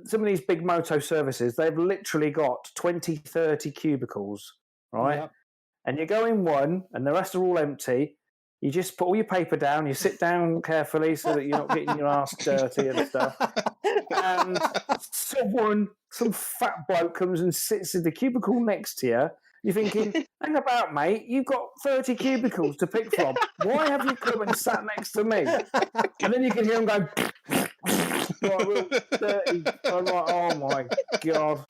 some of these big moto services, they've literally got 20, 30 cubicles, right? Yep. And you go in one, and the rest are all empty. You just put all your paper down. You sit down carefully so that you're not getting your ass dirty and stuff. And some fat bloke comes and sits in the cubicle next to you. You're thinking, hang about, mate. You've got 30 cubicles to pick from. Why have you come and sat next to me? And then you can hear him go, like, real dirty. I'm like, oh my God.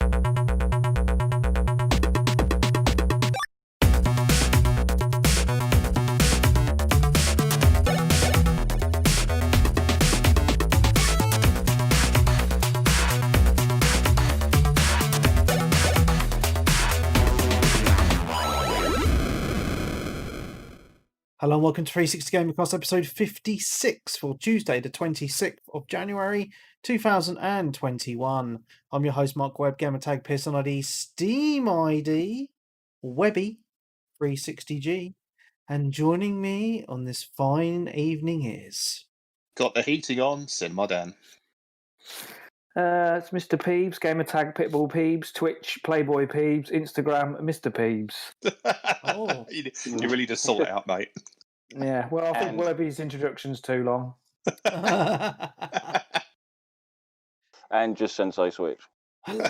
Hello and welcome to 360 Gaming episode 56 for Tuesday, the 26th of January 2021. I'm your host, Mark Webb, gamertag Pearson ID, Steam ID, Webby360G, and joining me on this fine evening is... Got the heating on, Cinema Dan. It's Mr. Peebs, gamertag Pitbull Peebs, Twitch, Playboy Peebs, Instagram, Mr. Peebs. Oh. You really just sort it out, mate. Yeah, well, I think Webby's introduction's too long. And just Sensei Switch. Hello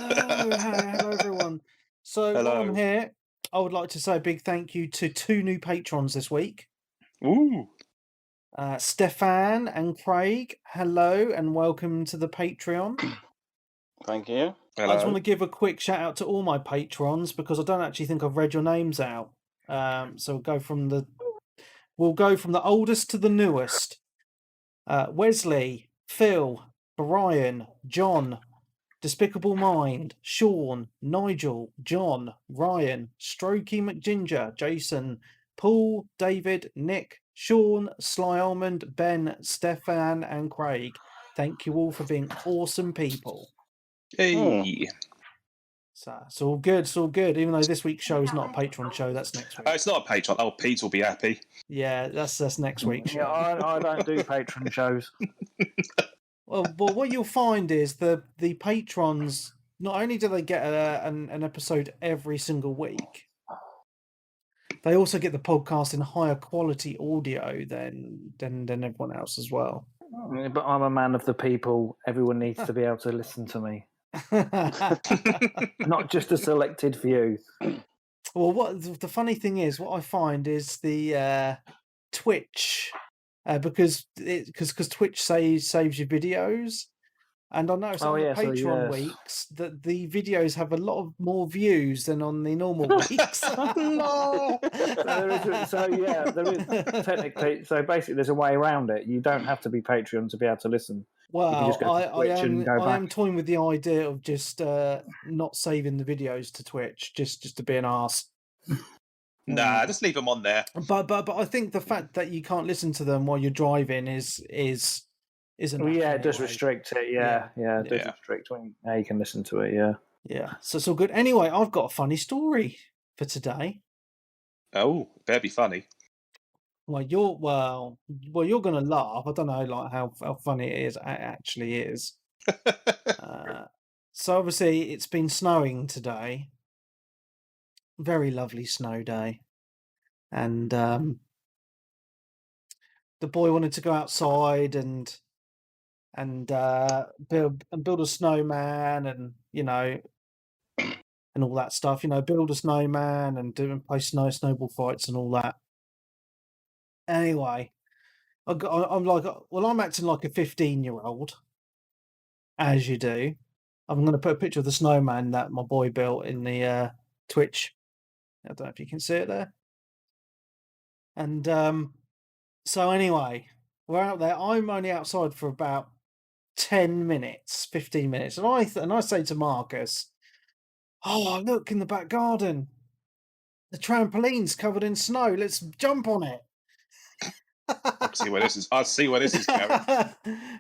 everyone. So while I'm here, I would like to say a big thank you to two new patrons this week. Ooh. Stefan and Craig, hello and welcome to the Patreon. Thank you. Hello. I just want to give a quick shout out to all my patrons because I don't actually think I've read your names out. So we'll go from the oldest to the newest. Wesley, Phil, Brian, John, Despicable Mind, Sean, Nigel, John, Ryan, Strokey McGinger, Jason, Paul, David, Nick, Sean, Sly Almond, Ben, Stefan, and Craig. Thank you all for being awesome people. Hey. So it's all good. It's all good. Even though this week's show is not a Patreon show, that's next week. It's not a Patreon. Oh, Pete will be happy. Yeah, that's next week's show. Yeah, I don't do Patreon shows. Well, what you'll find is the patrons, not only do they get an episode every single week, they also get the podcast in higher quality audio than everyone else as well. But I'm a man of the people. Everyone needs to be able to listen to me. Not just a selected few. Well, what the funny thing is, what I find is the Twitch, because Twitch saves your videos, and I noticed on the Patreon weeks that the videos have a lot of more views than on the normal weeks. No. There is technically. So basically, there's a way around it. You don't have to be Patreon to be able to listen. Well, I am toying with the idea of just not saving the videos to Twitch, just to be an arse. Nah, just leave them on there. But I think the fact that you can't listen to them while you're driving is it does restrict it. It does restrict how you can listen to it. Yeah. So it's all good. Anyway, I've got a funny story for today. Oh, better be funny. Well, you're gonna laugh. I don't know, like how funny it is. It actually is. So obviously, it's been snowing today. Very lovely snow day, and the boy wanted to go outside and build a snowman, and and all that stuff. Build a snowman and play snowball fights and all that. Anyway, I'm like, well, I'm acting like a 15-year-old, as you do. I'm going to put a picture of the snowman that my boy built in the Twitch. I don't know if you can see it there. And so anyway, we're out there. I'm only outside for about 10 minutes, 15 minutes. And I say to Marcus, oh, look in the back garden. The trampoline's covered in snow. Let's jump on it. I'll see where this is going.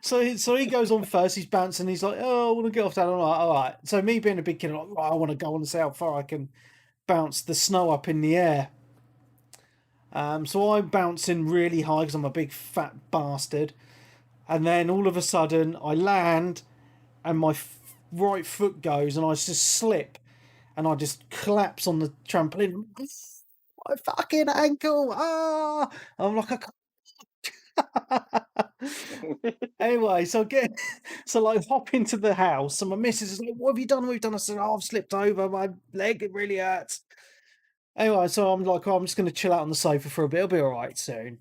So he goes on first. He's bouncing. He's like, "Oh, I want to get off that." I'm like, "All right." So me being a big kid, I'm like, I want to go and see how far I can bounce the snow up in the air. So I'm bouncing really high because I'm a big fat bastard. And then all of a sudden, I land, and my right foot goes, and I just slip, and I just collapse on the trampoline. My fucking ankle! Ah! I'm like, Anyway, so like hop into the house, and my missus is like, "What have you done? What have you done?" I said, "Oh, I've slipped over my leg. It really hurts." Anyway, so I'm like, "Oh, I'm just going to chill out on the sofa for a bit. It'll be all right soon."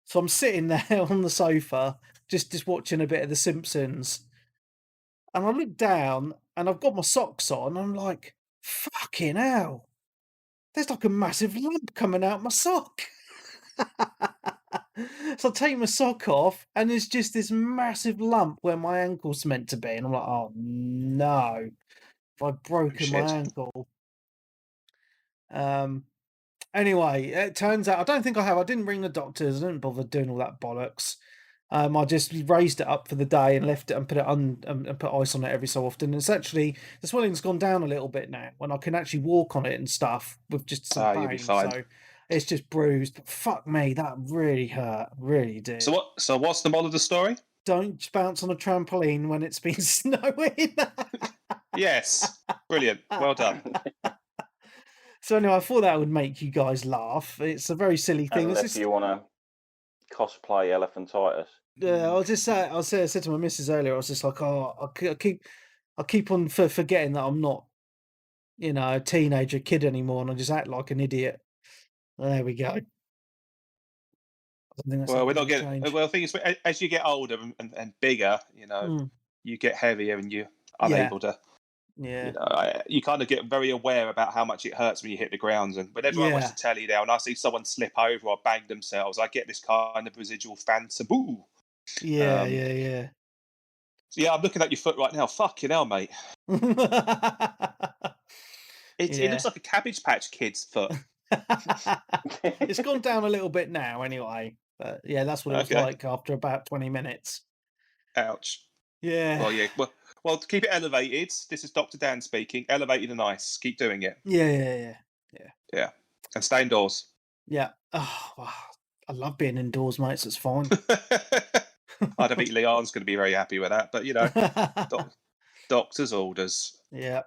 So I'm sitting there on the sofa, just watching a bit of The Simpsons, and I look down, and I've got my socks on. And I'm like, "Fucking hell! There's like a massive lump coming out my sock." So I take my sock off, and there's just this massive lump where my ankle's meant to be, and I'm like, "Oh no, have I broken my Shit. ankle?" Um. Anyway, it turns out I don't think I have. I didn't ring the doctors. I didn't bother doing all that bollocks. I just raised it up for the day and left it and put it on and put ice on it every so often. And it's actually the swelling's gone down a little bit now, when I can actually walk on it and stuff with just some You'll be pain. fine. So it's just bruised. But fuck me, that really hurt. Really did. So what's the moral of the story? Don't bounce on a trampoline when it's been snowing. Yes, brilliant. Well done. So anyway, I thought that would make you guys laugh. It's a very silly thing. It's Unless just, you want to cosplay elephantitis. I said to my missus earlier, I was just like, oh, I keep on forgetting that I'm not, a teenager kid anymore, and I just act like an idiot. There we go. I don't think that's Well, ever we're not gonna getting. change. Well, the thing is, as you get older and bigger, Mm, you get heavier and you're yeah, unable to. yeah, You kind of get very aware about how much it hurts when you hit the ground. And whenever I watch yeah, the telly now and I see someone slip over or bang themselves, I get this kind of residual phantom. Ooh. yeah, Um, yeah, so yeah, I'm looking at your foot right now. Fucking hell, mate. yeah. It Yeah. looks like a Cabbage Patch Kid's foot. It's gone down a little bit now anyway. But yeah, that's what it was Okay. like after about 20 minutes. Ouch. Yeah. Well, yeah. Well, to keep it elevated, this is Dr. Dan speaking. Elevated and nice. Keep doing it. Yeah. Yeah. And stay indoors. Yeah. Oh, wow. I love being indoors, mate, so it's fine. I don't think Leon's going to be very happy with that, but doctor's orders. Yeah.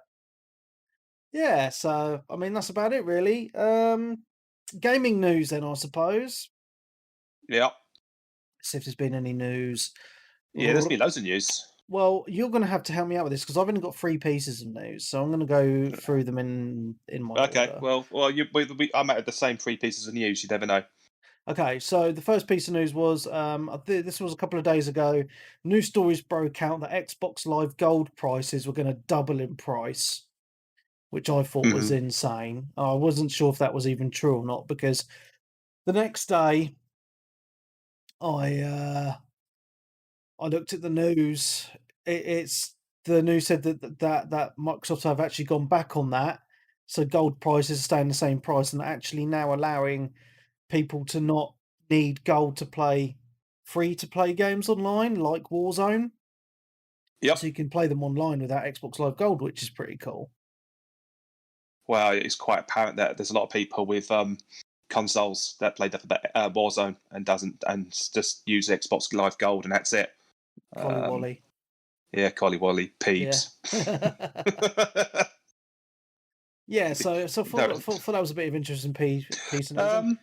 Yeah, so I mean that's about it really. Gaming news then, I suppose. Yeah. See if there's been any news. Yeah, there's been loads of news. Well, you're going to have to help me out with this because I've only got 3 pieces of news, so I'm going to go through them in my Okay, order. well, I'm at the same 3 pieces of news. You never know. Okay, so the first piece of news was this was a couple of days ago. News stories broke out that Xbox Live Gold prices were going to double in price, which I thought was insane. I wasn't sure if that was even true or not because the next day I looked at the news. It's the news said that Microsoft have actually gone back on that, so gold prices are staying the same price and actually now allowing people to not need gold to play free to play games online like Warzone. Yep. So you can play them online without Xbox Live Gold, which is pretty cool. Well, it's quite apparent that there's a lot of people with consoles that play the Warzone and just use Xbox Live Gold and that's it. Colly Wally. Yeah, Colly Wally, Peeps. Yeah. Yeah, so thought that was a bit of interesting piece of news.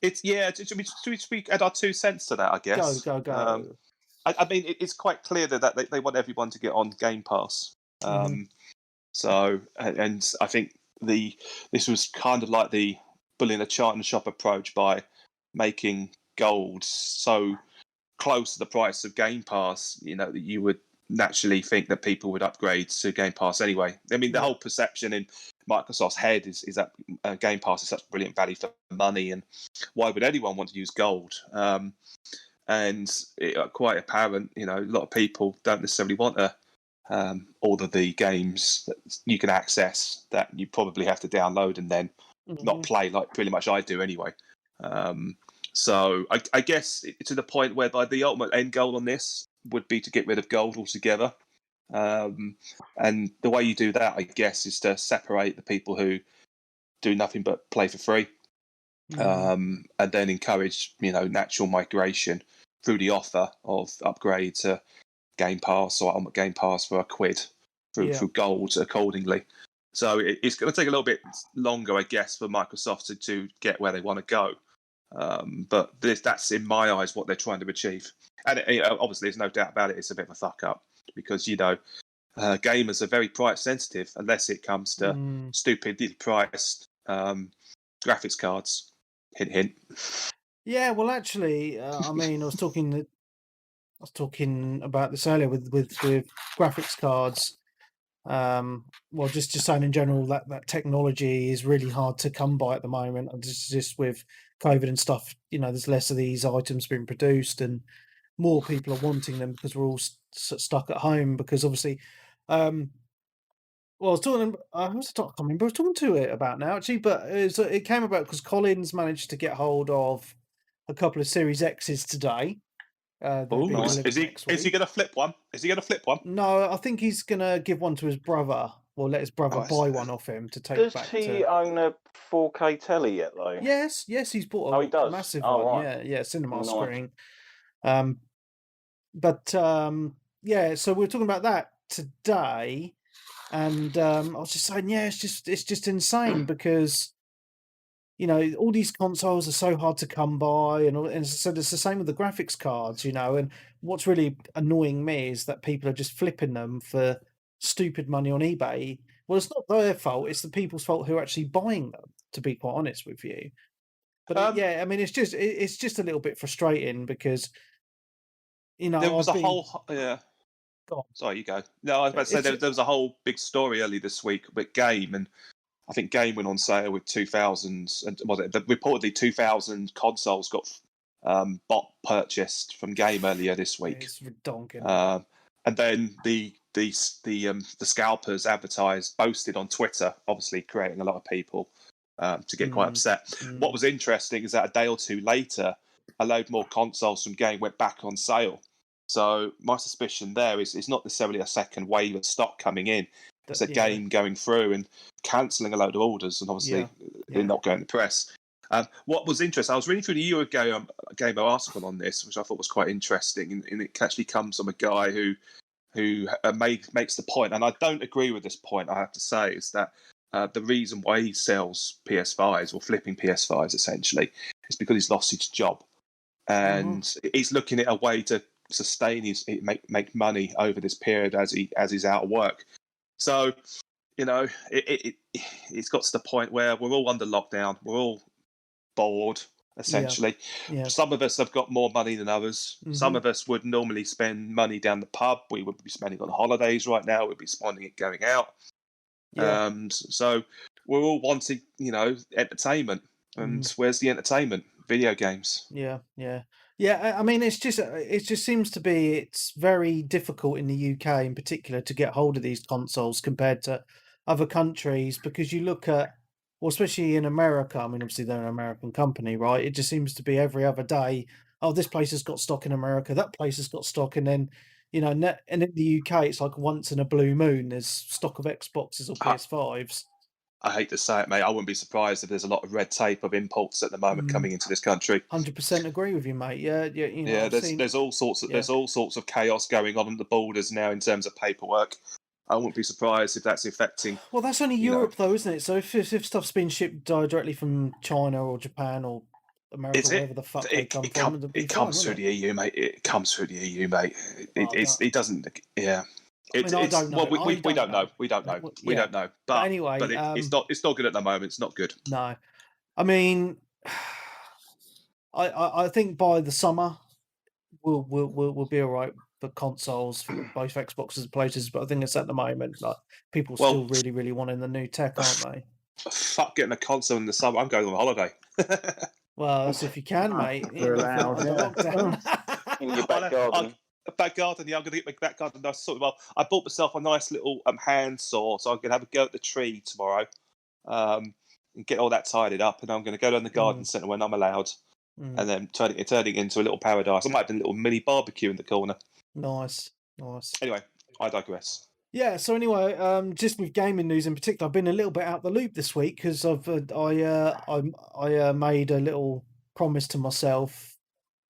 Should we add our 2 cents to that? I guess. Go. I mean, it's quite clear that they want everyone to get on Game Pass. So, and I think this was kind of like the bull in a china shop approach by making gold so close to the price of Game Pass. That you would naturally think that people would upgrade to Game Pass anyway. I mean, the whole perception in Microsoft's head is that Game Pass is such brilliant value for money, and why would anyone want to use gold? And quite apparent, a lot of people don't necessarily want all of the games that you can access that you probably have to download and then not play, like pretty much I do anyway. So I guess to the point whereby the ultimate end goal on this would be to get rid of gold altogether. And the way you do that, I guess, is to separate the people who do nothing but play for free, and then encourage natural migration through the offer of upgrade to Game Pass or Ultimate Game Pass for £1. through gold accordingly. So it's going to take a little bit longer, I guess, for Microsoft to get where they want to go. But that's, in my eyes, what they're trying to achieve. And obviously, there's no doubt about it, it's a bit of a fuck up because, gamers are very price sensitive unless it comes to stupidly priced graphics cards. Hint, hint. Yeah, well, actually, I was talking about this earlier with graphics cards. Well, just saying in general that technology is really hard to come by at the moment. And just with COVID and stuff, there's less of these items being produced, and more people are wanting them because we're all stuck at home. Because obviously, well, I was talking. I can't remember. I was talking to it about now actually, but it came about because Colin's managed to get hold of a couple of Series X's today. Oh, nice. Is he going to flip one? No, I think he's going to give one to his brother, or let his brother buy one off him to take back. Does he own a 4K telly yet, though? Yes, he's bought a massive one. Right. Yeah, cinema screen. Yeah, so we were talking about that today, and I was just saying, it's just insane because all these consoles are so hard to come by, and so it's the same with the graphics cards, and what's really annoying me is that people are just flipping them for stupid money on eBay. Well, it's not their fault, it's the people's fault who are actually buying them, to be quite honest with you. But it's just a little bit frustrating because there was Sorry, you go. No, I was about to say there was a whole big story early this week with Game, and I think Game went on sale with 2,000, and reportedly 2,000 consoles got bot purchased from Game earlier this week. It's redonkulous. And then the scalpers boasted on Twitter, obviously creating a lot of people to get quite upset. What was interesting is that a day or two later, a load more consoles from Game went back on sale. So my suspicion there is it's not necessarily a second wave of stock coming in. It's a Game going through and cancelling a load of orders, and obviously they're not going to press. What was interesting, I was reading through the Eurogamer article on this, which I thought was quite interesting, and it actually comes from a guy who makes the point, and I don't agree with this point, I have to say, is that the reason why he sells PS5s or flipping PS5s essentially is because he's lost his job, and he's looking at a way to sustain make money over this period as he's out of work. So, it's got to the point where we're all under lockdown. We're all bored, essentially. Yeah. Some of us have got more money than others. Some of us would normally spend money down the pub. We would be spending on holidays right now. We'd be spending it going out. So we're all wanting, entertainment. And where's the entertainment? Video games. Yeah. It just seems to be it's very difficult in the UK in particular to get hold of these consoles compared to other countries, because you look at, well, especially in America. I mean, obviously they're an American company, right? It just seems to be every other day. Oh, this place has got stock in America. That place has got stock, and then and in the UK it's like once in a blue moon there's stock of Xboxes or PS5s. I hate to say it, mate. I wouldn't be surprised if there's a lot of red tape of imports at the moment coming into this country. 100% agree with you, mate. Yeah. There's all sorts of chaos going on the borders now in terms of paperwork. I wouldn't be surprised if that's affecting. Well, that's only Europe, though, isn't it? So if stuff's been shipped directly from China or Japan or America, wherever the fuck they come from, it comes through the EU, mate. It comes through the EU, mate. It doesn't. Yeah. I don't know. We don't know. We don't know. But anyway, it's not good at the moment. It's not good. No, I mean, I think by the summer we'll be all right for consoles for both Xboxes and PlayStations. But I think it's at the moment like people still really, really wanting the new tech, aren't they? Fuck getting a console in the summer. I'm going on holiday. Well, that's if you can, mate. You're allowed. In your back garden. Back garden, I'm going to get my back garden nice. I bought myself a nice little hand saw, so I'm going to have a go at the tree tomorrow, and get all that tidied up. And I'm going to go down the garden centre when I'm allowed, and then turn it into a little paradise. I might have a little mini barbecue in the corner. Nice. Anyway, I digress. Yeah. So anyway, just with gaming news in particular, I've been a little bit out the loop this week because I made a little promise to myself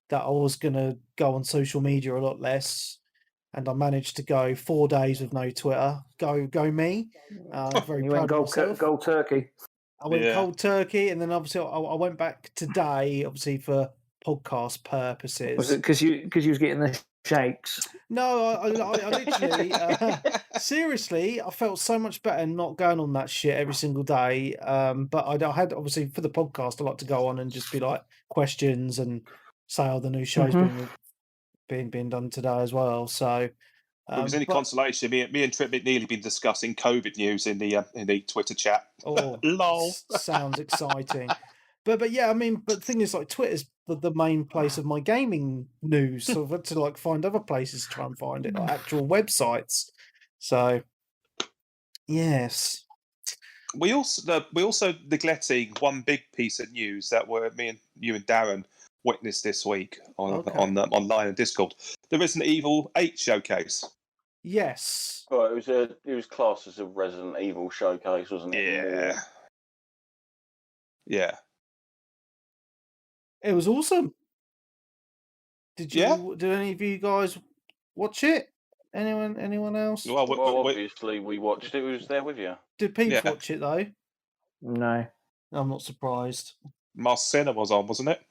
that I was going to go on social media a lot less, and I managed to go 4 days with no Twitter. Go me! I'm very You proud went of myself. gold turkey. I went Yeah. cold turkey, and then obviously I went back today, obviously for podcast purposes. Was it because you was getting the shakes? No, I literally, seriously, I felt so much better not going on that shit every single day. But I had, obviously, for the podcast, I like to go on and just be like questions and say, oh, the new show's being done today as well. So, If there's any consolation, me and Trip nearly been discussing COVID news in the Twitter chat. Oh, lol. Sounds exciting. But yeah, I mean, but the thing is, like, Twitter's the main place of my gaming news. So I've had to like find other places to try and find it, like actual websites. So yes, We also neglecting one big piece of news that me and you and Darren witnessed this week on online and Discord. The Resident Evil 8 showcase. yes. Well, it was classed as a Resident Evil showcase, wasn't it? Yeah. Yeah. It was awesome. Did any of you guys watch it? Anyone else? Well, obviously we watched it. We was there with you. Did Peeps watch it though? No. I'm not surprised. Marcena was on, wasn't it?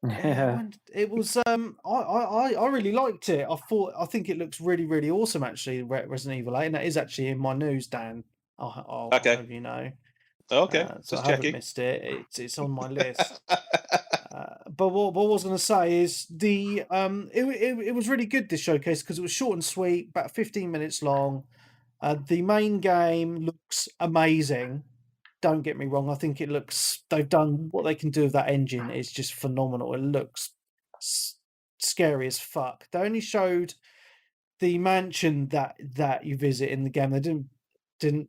Yeah, it was. I really liked it. I think it looks really, really awesome. Actually, Resident Evil 8, and that is actually in my news, Dan. I'll have you know. Okay, so just I haven't checking. missed it. It's on my list. But what I was going to say is it was really good, this showcase, because it was short and sweet, about 15 minutes long. The main game looks amazing. Don't get me wrong. I think they've done what they can do with that engine is just phenomenal. It looks scary as fuck. They only showed the mansion that you visit in the game. They didn't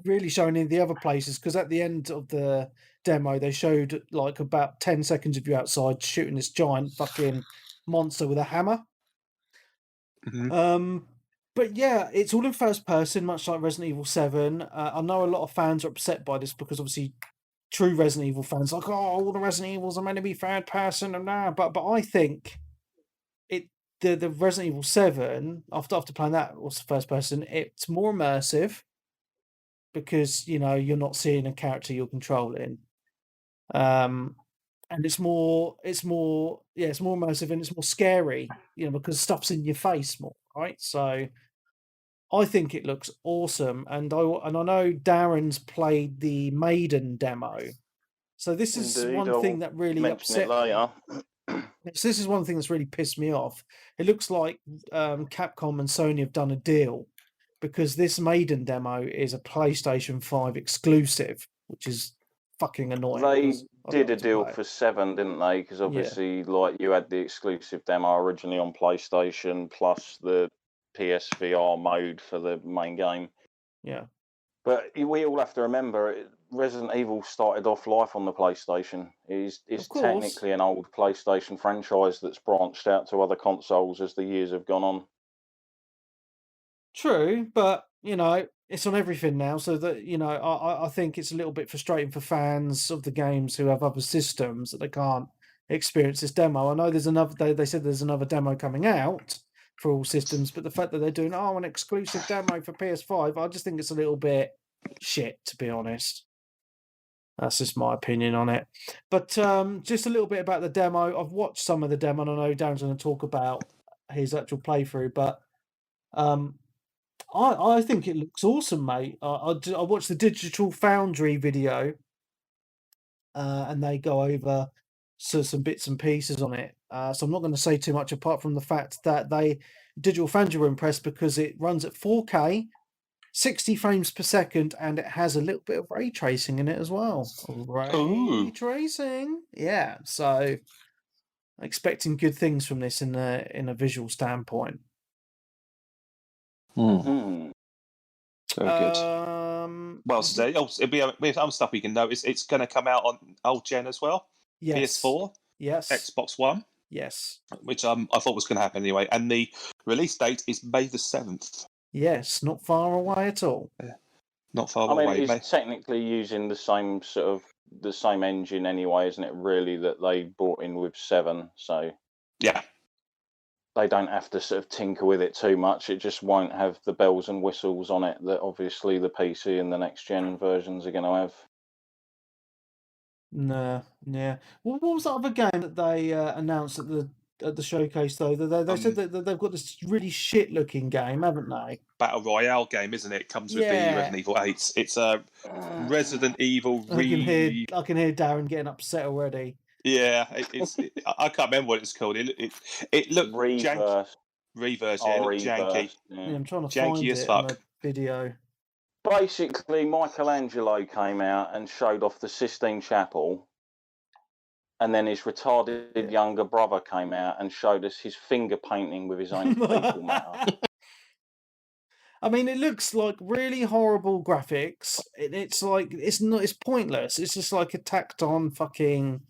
really show any of the other places, because at the end of the demo they showed like about 10 seconds of you outside shooting this giant fucking monster with a hammer. Mm-hmm. But yeah, it's all in first person, much like Resident Evil 7. I know a lot of fans are upset by this, because obviously true Resident Evil fans are like, oh, all the Resident Evils are meant to be third person and that. But I think the Resident Evil 7, after playing that was first person, it's more immersive, because you're not seeing a character you're controlling. And it's more immersive, and it's more scary, because stuff's in your face more, right? So I think it looks awesome, and I know Darren's played the Maiden demo, so this is one thing that really upset me. So this is one thing that's really pissed me off. It looks like Capcom and Sony have done a deal, because this Maiden demo is a PlayStation 5 exclusive, which is fucking annoying. They did a deal for 7, didn't they? Because obviously, like, you had the exclusive demo originally on PlayStation, plus the PSVR mode for the main game. Yeah. But we all have to remember, Resident Evil started off life on the PlayStation. It's technically an old PlayStation franchise that's branched out to other consoles as the years have gone on. True, but it's on everything now, so that I think it's a little bit frustrating for fans of the games who have other systems that they can't experience this demo. I know there's another. They said there's another demo coming out for all systems, but the fact that they're doing an exclusive demo for PS5, I just think it's a little bit shit, to be honest. That's just my opinion on it. But just a little bit about the demo. I've watched some of the demo, and I know Darren's going to talk about his actual playthrough, but I think it looks awesome, mate. I watched the Digital Foundry video, and they go over some bits and pieces on it. So I'm not going to say too much, apart from the fact that Digital Foundry were impressed because it runs at 4K, 60 frames per second, and it has a little bit of ray tracing in it as well. Ray tracing, yeah. So expecting good things from this in a visual standpoint. Very good. Well, today, it'll be some stuff we can notice. It's going to come out on old gen as well. Yes. PS4. Yes. Xbox One. Yes. Which I thought was going to happen anyway. And the release date is May the 7th. Yes, not far away at all. Not far away. I mean, it's technically using the same engine anyway, isn't it? Really, that they brought in with 7. So yeah. they don't have to sort of tinker with it too much. It just won't have the bells and whistles on it that obviously the PC and the next gen versions are going to have. No, yeah. What was that other game that they announced at the showcase though? They said that they've got this really shit looking game, haven't they? Battle Royale game, isn't it? It comes with the Resident Evil 8. It's a Resident Evil I can hear Darren getting upset already. Yeah, I can't remember what it's called. It looked Reverse. Reverse, yeah, it looked janky. Yeah, I'm trying to Janky find as it on fuck. a video. Basically, Michelangelo came out and showed off the Sistine Chapel, and then his retarded younger brother came out and showed us his finger painting with his own fecal matter. I mean, it looks like really horrible graphics. It's like it's pointless. It's just like a tacked on fucking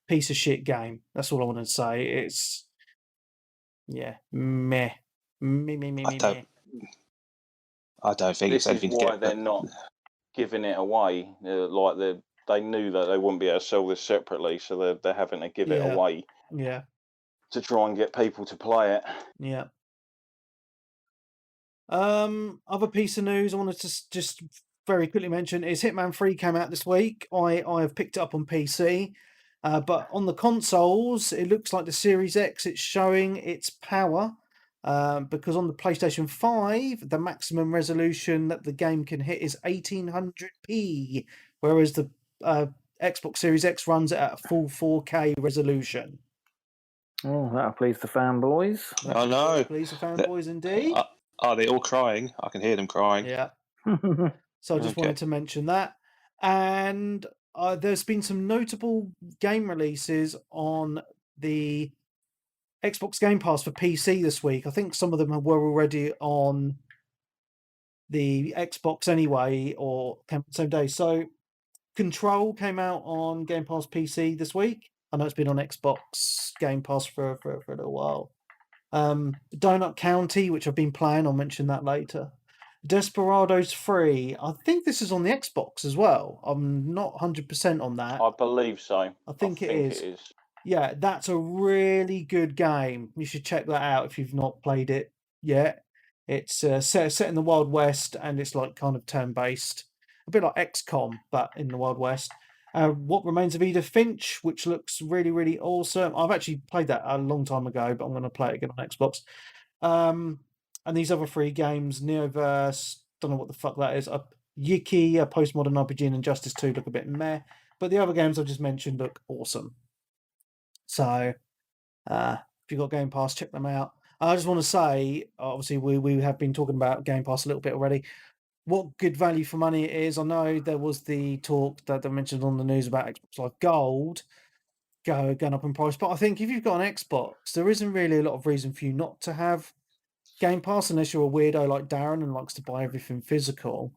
piece of shit game. That's all I want to say. It's meh. Meh. I don't think This it's anything is to why get. they're not giving it away. They knew that they wouldn't be able to sell this separately, so they're having to give it away. Yeah. To try and get people to play it. Yeah. Other piece of news I wanted to just very quickly mention is Hitman 3 came out this week. I have picked it up on PC, but on the consoles, it looks like the Series X, it's showing its power, because on the PlayStation 5, the maximum resolution that the game can hit is 1800p, whereas the Xbox Series X runs it at a full 4K resolution. Oh, that'll please the fanboys. I know. Please the fanboys indeed. Are they all crying? I can hear them crying. Yeah. So I just wanted to mention that. And there's been some notable game releases on the Xbox Game Pass for PC this week. I think some of them were already on the Xbox anyway, or came out the same day. So Control came out on Game Pass PC this week. I know it's been on Xbox Game Pass for a little while. Donut County, which I've been playing, I'll mention that later. Desperados 3, I think this is on the Xbox as well. I'm not 100% on that. I believe so. I think it is. Yeah, that's a really good game. You should check that out if you've not played it yet. It's set in the Wild West, and it's like kind of turn-based. A bit like XCOM, but in the Wild West. What Remains of Edith Finch, which looks really, really awesome. I've actually played that a long time ago, but I'm going to play it again on Xbox. And these other 3 games, Neoverse, don't know what the fuck that is. Yiki, a postmodern RPG, and Injustice 2 look a bit meh. But the other games I've just mentioned look awesome. So, if you've got Game Pass, check them out. I just want to say, obviously, we have been talking about Game Pass a little bit already. What good value for money it is. I know there was the talk that they mentioned on the news about Xbox Live Gold going up in price, but I think if you've got an Xbox, there isn't really a lot of reason for you not to have Game Pass unless you're a weirdo like Darren and likes to buy everything physical.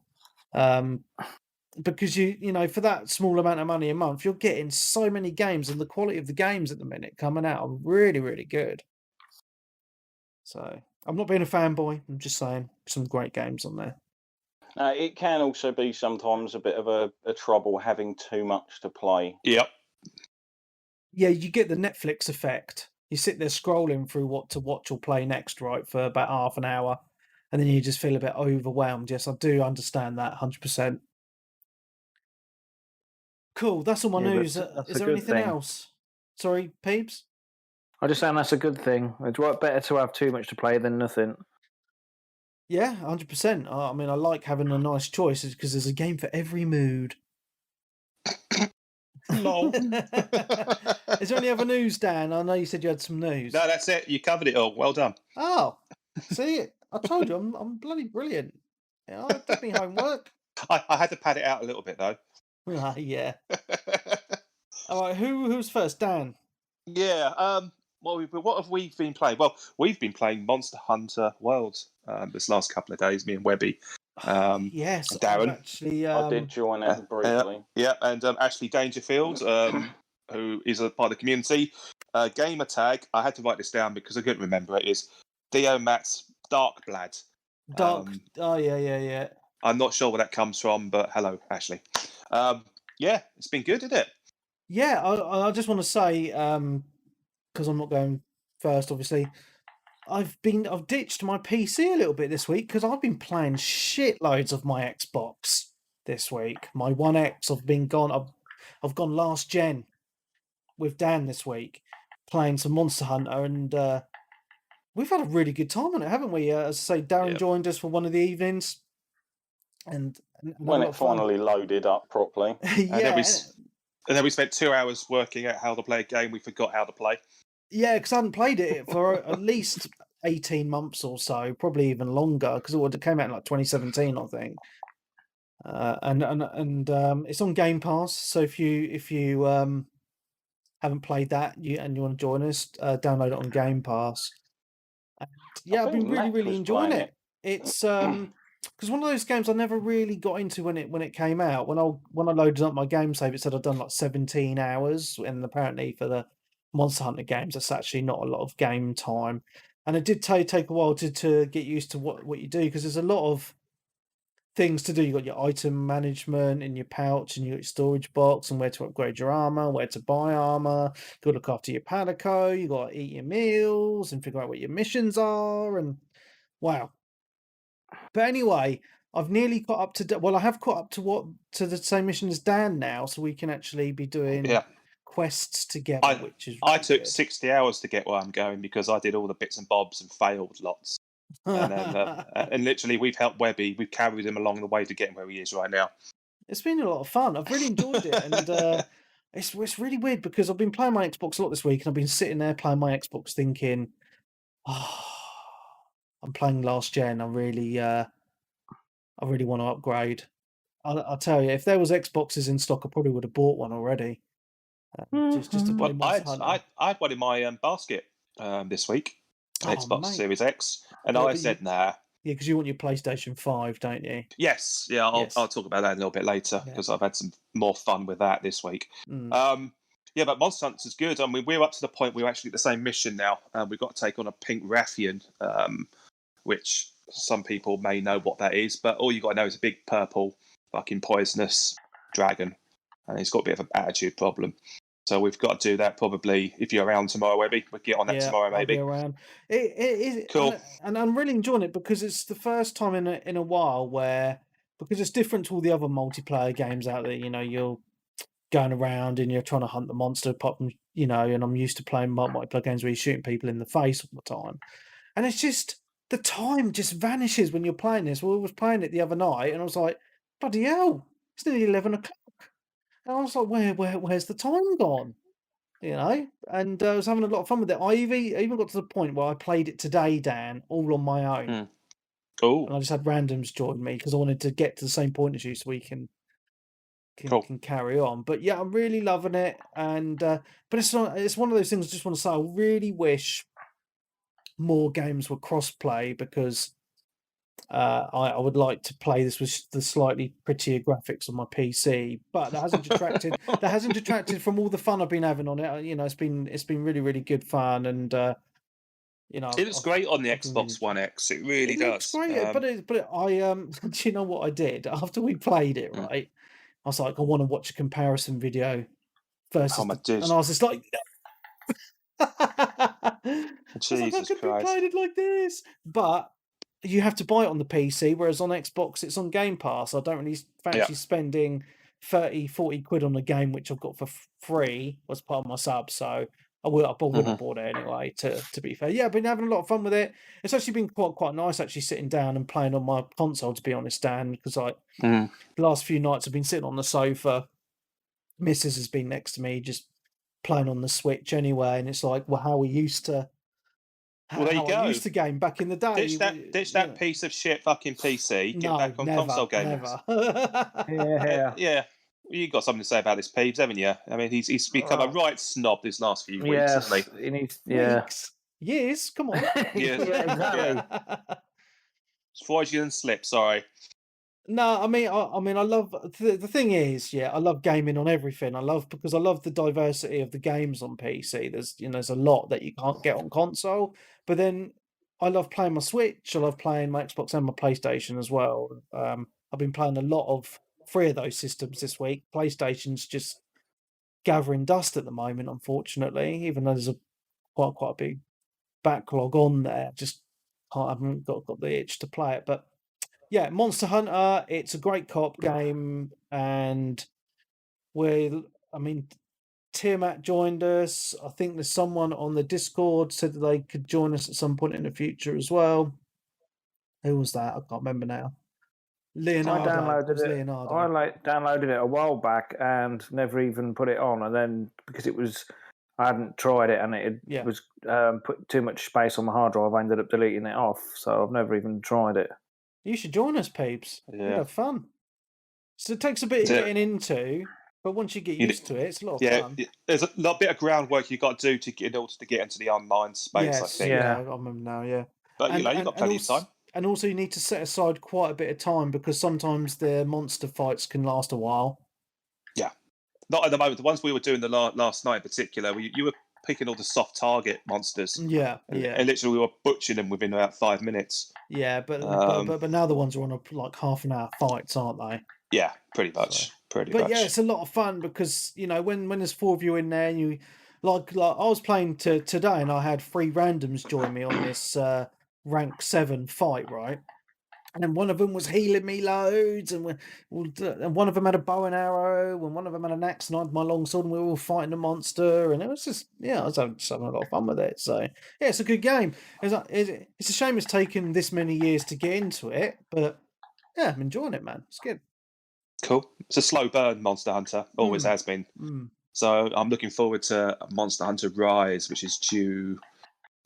Because you know, for that small amount of money a month, you're getting so many games, and the quality of the games at the minute coming out are really, really good. So I'm not being a fanboy. I'm just saying some great games on there. It can also be sometimes a bit of a trouble having too much to play. Yep. Yeah, you get the Netflix effect. You sit there scrolling through what to watch or play next, right, for about half an hour, and then you just feel a bit overwhelmed. Yes, I do understand that 100%. Cool, that's all my news. Is there anything else? Sorry, Peeps? I'm just saying that's a good thing. It's better to have too much to play than nothing. Yeah, 100%. I mean, I like having a nice choice because there's a game for every mood. Lol. Is there any other news, Dan? I know you said you had some news. No, that's it. You covered it all. Well done. Oh, see it? I told you, I'm bloody brilliant. I did my homework. I had to pad it out a little bit though. Yeah. All right, who's first? Dan. Yeah. What have we been playing? Well, we've been playing Monster Hunter World this last couple of days. Me and Webby. Yes, Darren. Actually, I did join it briefly. And Ashley Dangerfield, who is a part of the community. Gamer tag. I had to write this down because I couldn't remember it. Is Diomat's Darkblad. Yeah. I'm not sure where that comes from, but hello, Ashley. Yeah, it's been good, isn't it? Yeah, I just want to say, because I'm not going first, obviously, I've ditched my PC a little bit this week because I've been playing shitloads of my Xbox this week. My One X, I've gone last gen with Dan this week, playing some Monster Hunter, and we've had a really good time on it, haven't we? As I say, Darren joined us for one of the evenings, and when it finally loaded up properly. Yeah. And then we spent 2 hours working out how to play a game we forgot how to play. Yeah, because I hadn't played it for at least 18 months or so, probably even longer, because it came out in like 2017, I think. And it's on Game Pass, so if you haven't played that and you want to join us, download it on Game Pass. And yeah, I've been really enjoying it. It's because one of those games I never really got into when it came out. When I loaded up my game save, it said I'd done like 17 hours, and apparently for the Monster Hunter games, that's actually not a lot of game time. And it did take a while to get used to what you do, because there's a lot of things to do. You've got your item management in your pouch, and you got your storage box, and where to upgrade your armor, where to buy armor. You've got to look after your palico. You got to eat your meals and figure out what your missions are. And wow. But anyway, I've nearly caught up to. Well, I have caught up to the same mission as Dan now, so we can actually be doing quests together, which is. I took 60 hours to get where I'm going because I did all the bits and bobs and failed lots. And then, and literally, we've helped Webby. We've carried him along the way to get him where he is right now. It's been a lot of fun. I've really enjoyed it, and it's really weird because I've been playing my Xbox a lot this week, and I've been sitting there playing my Xbox, thinking, "Oh, I'm playing last gen. I really want to upgrade." I'll tell you, if there was Xboxes in stock, I probably would have bought one already. Just to play Monster Hunter. I had one in my basket this week. Xbox Series X, and I said, nah. Yeah, because you want your PlayStation 5, don't you? Yes, yeah, I'll talk about that a little bit later because I've had some more fun with that this week. Yeah, but Monster Hunter's good. I mean, we're up to the point we're actually at the same mission now. We've got to take on a pink Rathian, which some people may know what that is, but all you got to know is a big purple fucking poisonous dragon, and he's got a bit of an attitude problem. So we've got to do that probably if you're around tomorrow, Webby. We'll get on that tomorrow, maybe. I'll be around. It is cool, and I'm really enjoying it because it's the first time in a while where, because it's different to all the other multiplayer games out there. You know, you're going around and you're trying to hunt the monster, pop them. You know, and I'm used to playing multiplayer games where you're shooting people in the face all the time, and it's just the time just vanishes when you're playing this. Well, I was playing it the other night, and I was like, bloody hell, it's nearly 11 o'clock. And I was like, where's the time gone? You know, and I was having a lot of fun with it. I even got to the point where I played it today, Dan, all on my own. Oh, and I just had randoms join me because I wanted to get to the same point as you, so we can carry on. But yeah, I'm really loving it, and but it's one of those things. I just want to say, I really wish more games were cross-play, because I would like to play this with the slightly prettier graphics on my PC, but that hasn't detracted from all the fun I've been having on it. You know, it's been really good fun, and you know, it looks great on the Xbox One X. It really does. Looks great, but I do you know what I did after we played it? Right, I was like, I want to watch a comparison video versus, and I was just like. Jesus Christ! Be played it like this, but you have to buy it on the PC, whereas on Xbox it's on Game Pass. I don't really fancy spending 30-40 quid on a game which I've got for free as part of my sub, so I would have bought it anyway, to be fair. Yeah, I've been having a lot of fun with it. It's actually been quite nice actually sitting down and playing on my console, to be honest, Dan, because the last few nights I've been sitting on the sofa. Mrs. has been next to me just playing on the Switch anyway, and it's like, well, how we used to. Well, there you go. I used to game back in the day. Ditch that piece of shit fucking PC. Get back on console gaming. Yeah. You got something to say about this, Peeves, haven't you? I mean, he's become a right snob this last few weeks, hasn't he? He needs, Weeks? Years? Come on. Yeah, exactly. Freudian slip. Sorry. No, I mean, I love the thing is, I love gaming on everything. Because I love the diversity of the games on PC. There's a lot that you can't get on console, but then I love playing my Switch. I love playing my Xbox and my PlayStation as well. I've been playing a lot of 3 of those systems this week. PlayStation's just gathering dust at the moment, unfortunately, even though there's quite a big backlog on there. Just I haven't got the itch to play it. But yeah, Monster Hunter. It's a great co-op game, and Tiamat joined us. I think there's someone on the Discord said that they could join us at some point in the future as well. Who was that? I can't remember now. Leonardo. I downloaded it. Leonardo. I downloaded it a while back and never even put it on. And then because I hadn't tried it and it was put too much space on my hard drive, I ended up deleting it off. So I've never even tried it. You should join us, peeps. Yeah. You'd have fun. So it takes a bit of getting into, but once you get used to it, it's a lot of fun. There's a bit of groundwork you've got to do in order to get into the online space, I think. Yeah, I remember now, yeah. But, you've got plenty of time. And also you need to set aside quite a bit of time because sometimes the monster fights can last a while. Yeah. Not at the moment. The ones we were doing the last night in particular, you were picking all the soft target monsters. Yeah, and literally we were butchering them within about 5 minutes. Yeah, but now the ones are on like half an hour fights, aren't they? Yeah, pretty much. But yeah, it's a lot of fun because when there's 4 of you in there, and you like I was playing today, and I had 3 randoms join me on this rank 7 fight, right? And one of them was healing me loads, and one of them had a bow and arrow, and one of them had an axe, and I had my longsword, and we were all fighting a monster, and it was just I was having a lot of fun with it. So yeah, it's a good game. It's a shame it's taken this many years to get into it, but yeah, I'm enjoying it, man. It's good. Cool. It's a slow burn, Monster Hunter. Always has been. So I'm looking forward to Monster Hunter Rise, which is due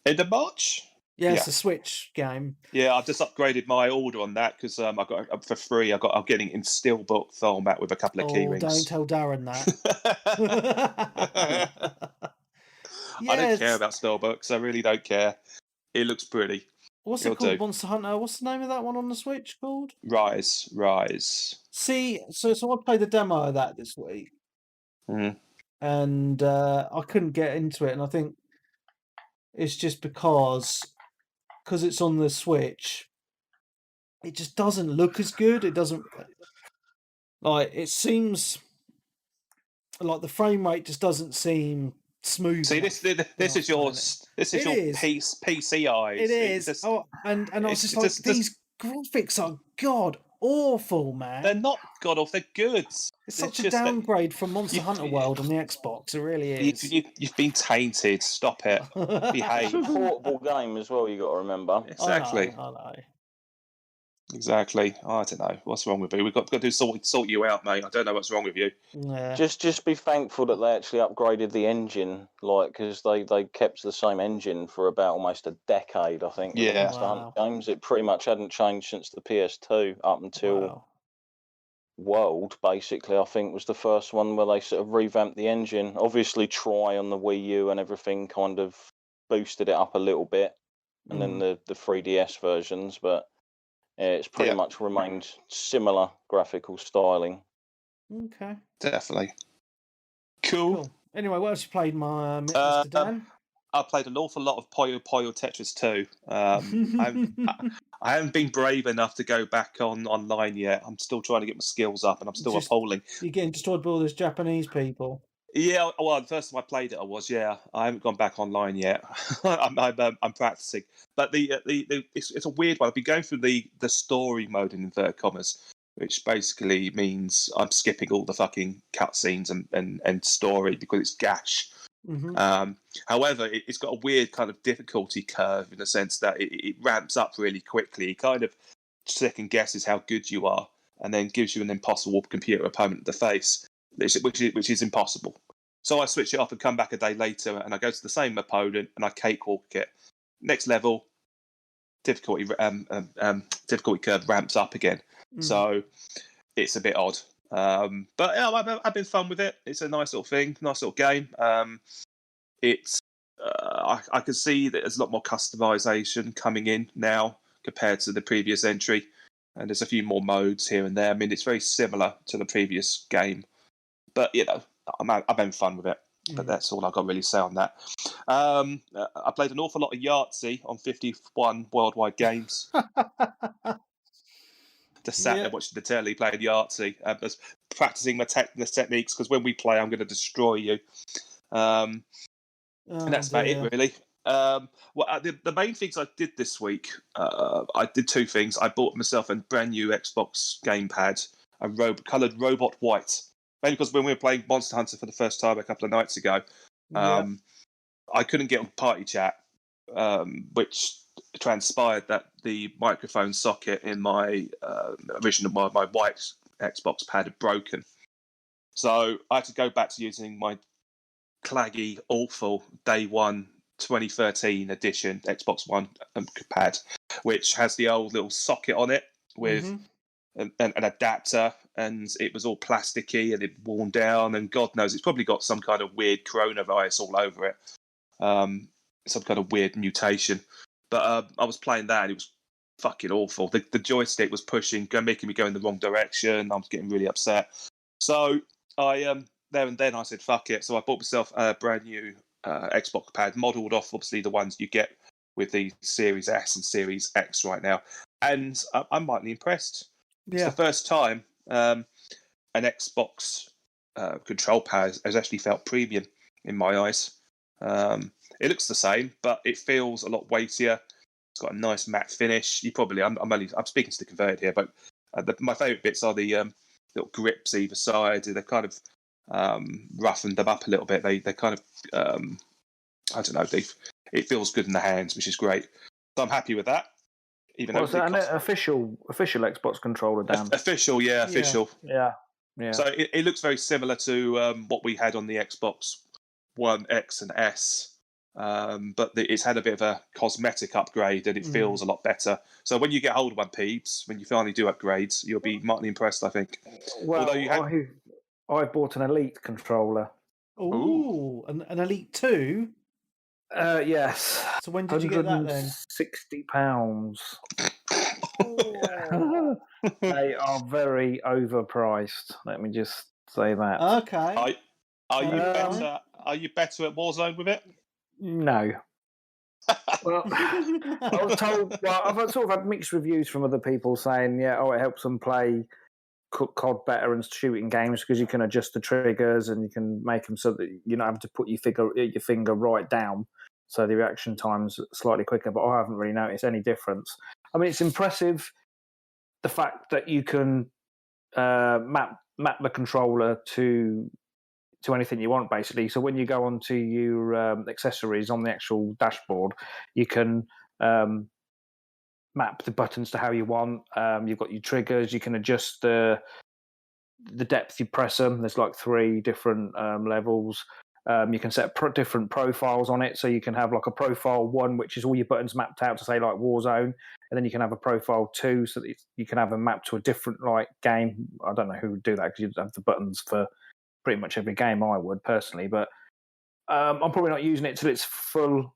end of March. Yeah, it's a Switch game. Yeah, I've just upgraded my order on that because I got for free. I'm getting in steelbook format with a couple of key rings. Don't tell Darren that. I don't care about steelbooks. I really don't care. It looks pretty. What's it called? Monster Hunter. What's the name of that one on the Switch called? Rise. See, so I played the demo of that this week, and I couldn't get into it, and I think it's just because it's on the Switch. It just doesn't look as good. It doesn't it seems like the frame rate just doesn't seem smooth. See, this is your PC eyes. It is. And I was just like, these graphics are god awful, man. They're not god awful. They're good. It's such a downgrade from Monster Hunter World on the Xbox. It really is. You've been tainted. Stop it. Behave. It's a portable game as well. You got to remember. Exactly. I know. Exactly. I don't know what's wrong with you. We've got to do sort you out, mate. I don't know what's wrong with you. Yeah. Just be thankful that they actually upgraded the engine, because they kept the same engine for about almost a decade, I think. Yeah. Wow. Games, it pretty much hadn't changed since the PS2 up until World. Basically, I think was the first one where they sort of revamped the engine. Obviously, Try on the Wii U and everything kind of boosted it up a little bit, and then the 3DS versions, but. It's pretty much remained similar graphical styling. Okay. Definitely. Cool. Anyway, what else you played, Mr. Dan? I played an awful lot of Puyo Puyo Tetris 2. I haven't been brave enough to go back online yet. I'm still trying to get my skills up, and I'm still appalling. You're getting destroyed by all those Japanese people. Yeah, well, the first time I played it, I haven't gone back online yet. I'm practicing, but it's a weird one. I've been going through the story mode in inverted commas, which basically means I'm skipping all the fucking cutscenes and story because it's gash. However, it's got a weird kind of difficulty curve in the sense that it ramps up really quickly. It kind of second guesses how good you are, and then gives you an impossible computer opponent to face. Which is impossible. So I switch it off and come back a day later, and I go to the same opponent and I cakewalk it. Next level, difficulty curve ramps up again. So it's a bit odd. But yeah, I've been fun with it. It's a nice little thing, nice little game. It's I can see that there's a lot more customization coming in now compared to the previous entry, and there's a few more modes here and there. I mean, it's very similar to the previous game. But, I'm having fun with it. But that's all I've got to really say on that. I played an awful lot of Yahtzee on 51 worldwide games. Just sat there watching the telly playing Yahtzee. Just practicing my techniques, because when we play, I'm going to destroy you. And that's about it, really. The main things I did this week, I did two things. I bought myself a brand new Xbox gamepad, coloured robot white. Mainly because when we were playing Monster Hunter for the first time a couple of nights ago, I couldn't get on party chat, which transpired that the microphone socket in my my white Xbox pad had broken. So I had to go back to using my claggy, awful day one 2013 edition Xbox One pad, which has the old little socket on it with an adapter, and it was all plasticky and it worn down, and God knows it's probably got some kind of weird coronavirus all over it, some kind of weird mutation. But I was playing that and it was fucking awful. The joystick was making me go in the wrong direction. I was getting really upset. So I there and then I said fuck it. So I bought myself a brand new Xbox pad, modelled off obviously the ones you get with the Series S and Series X right now, and I'm mightily impressed. It's the first time an Xbox control pad has actually felt premium in my eyes. It looks the same, but it feels a lot weightier. It's got a nice matte finish. I'm speaking to the converted here, but my favourite bits are the little grips either side. They're kind of roughened them up a little bit. They kind of I don't know. It feels good in the hands, which is great. So I'm happy with that. Even though is that an official Xbox controller, Dan? Official, yeah, official. Yeah. So it looks very similar to what we had on the Xbox One X and S, but it's had a bit of a cosmetic upgrade and it feels a lot better. So when you get hold of one, Peeps, when you finally do upgrades, you'll be mightily impressed, I think. Well, I bought an Elite controller. Ooh, an Elite 2? Yes. So when did you get that then? £60. They are very overpriced. Let me just say that. Okay. Are you better at Warzone with it? No. Well, I was told. Well, I've sort of had mixed reviews from other people saying, it helps them play COD better and shooting games because you can adjust the triggers and you can make them so that you're not having to put your finger right down, so the reaction time's slightly quicker. But I haven't really noticed any difference. I mean, it's impressive the fact that you can map the controller to anything you want, basically. So when you go onto your accessories on the actual dashboard, you can map the buttons to how you want. You've got your triggers. You can adjust the depth you press them. There's like 3 different levels. You can set different profiles on it. So you can have like a profile 1, which is all your buttons mapped out to say like Warzone, and then you can have a profile 2, so that you can have them mapped to a different like game. I don't know who would do that because you'd have the buttons for pretty much every game. I would personally, but I'm probably not using it till its full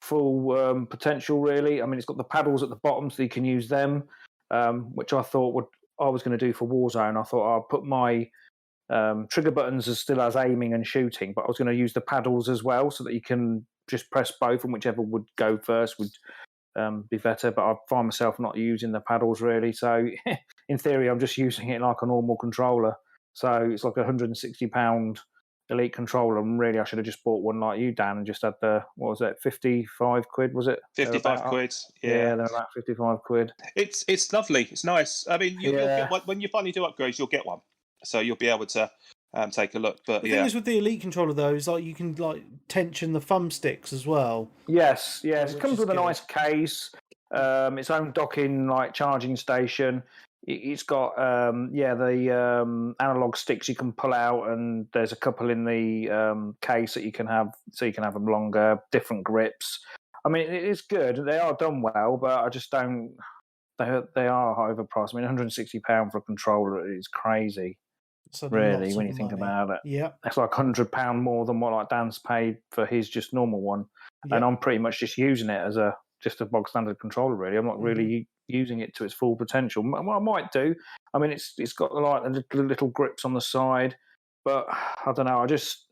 potential. Really, I mean, it's got the paddles at the bottom, so you can use them, which I thought I was going to do for Warzone. I thought I'll put my trigger buttons as still as aiming and shooting, but I was going to use the paddles as well, so that you can just press both, and whichever would go first would be better. But I find myself not using the paddles really. So in theory, I'm just using it like a normal controller. So it's like £160 Elite controller, and really I should have just bought one like you, Dan, and just had the, what was it, 55 quid, was it? 55 quid, yeah, they're about 55 quid. It's lovely, it's nice. I mean, you'll get one, when you finally do upgrades, you'll get one, so you'll be able to take a look. But the thing is with the Elite controller though, is like you can like tension the thumbsticks as well. Yes, it comes with a nice case, its own docking like charging station. It's got the analog sticks you can pull out, and there's a couple in the case that you can have, so you can have them longer, different grips. I mean, it's good. They are done well, but I just don't. They are overpriced. I mean, £160 for a controller is crazy. Really, when you think about it. Yeah, it's like £100 more than what like Dan's paid for his just normal one, and I'm pretty much just using it as just a bog standard controller. Really, I'm not really using it to its full potential. What I might do, I mean, it's got like the little grips on the side, but I don't know. I just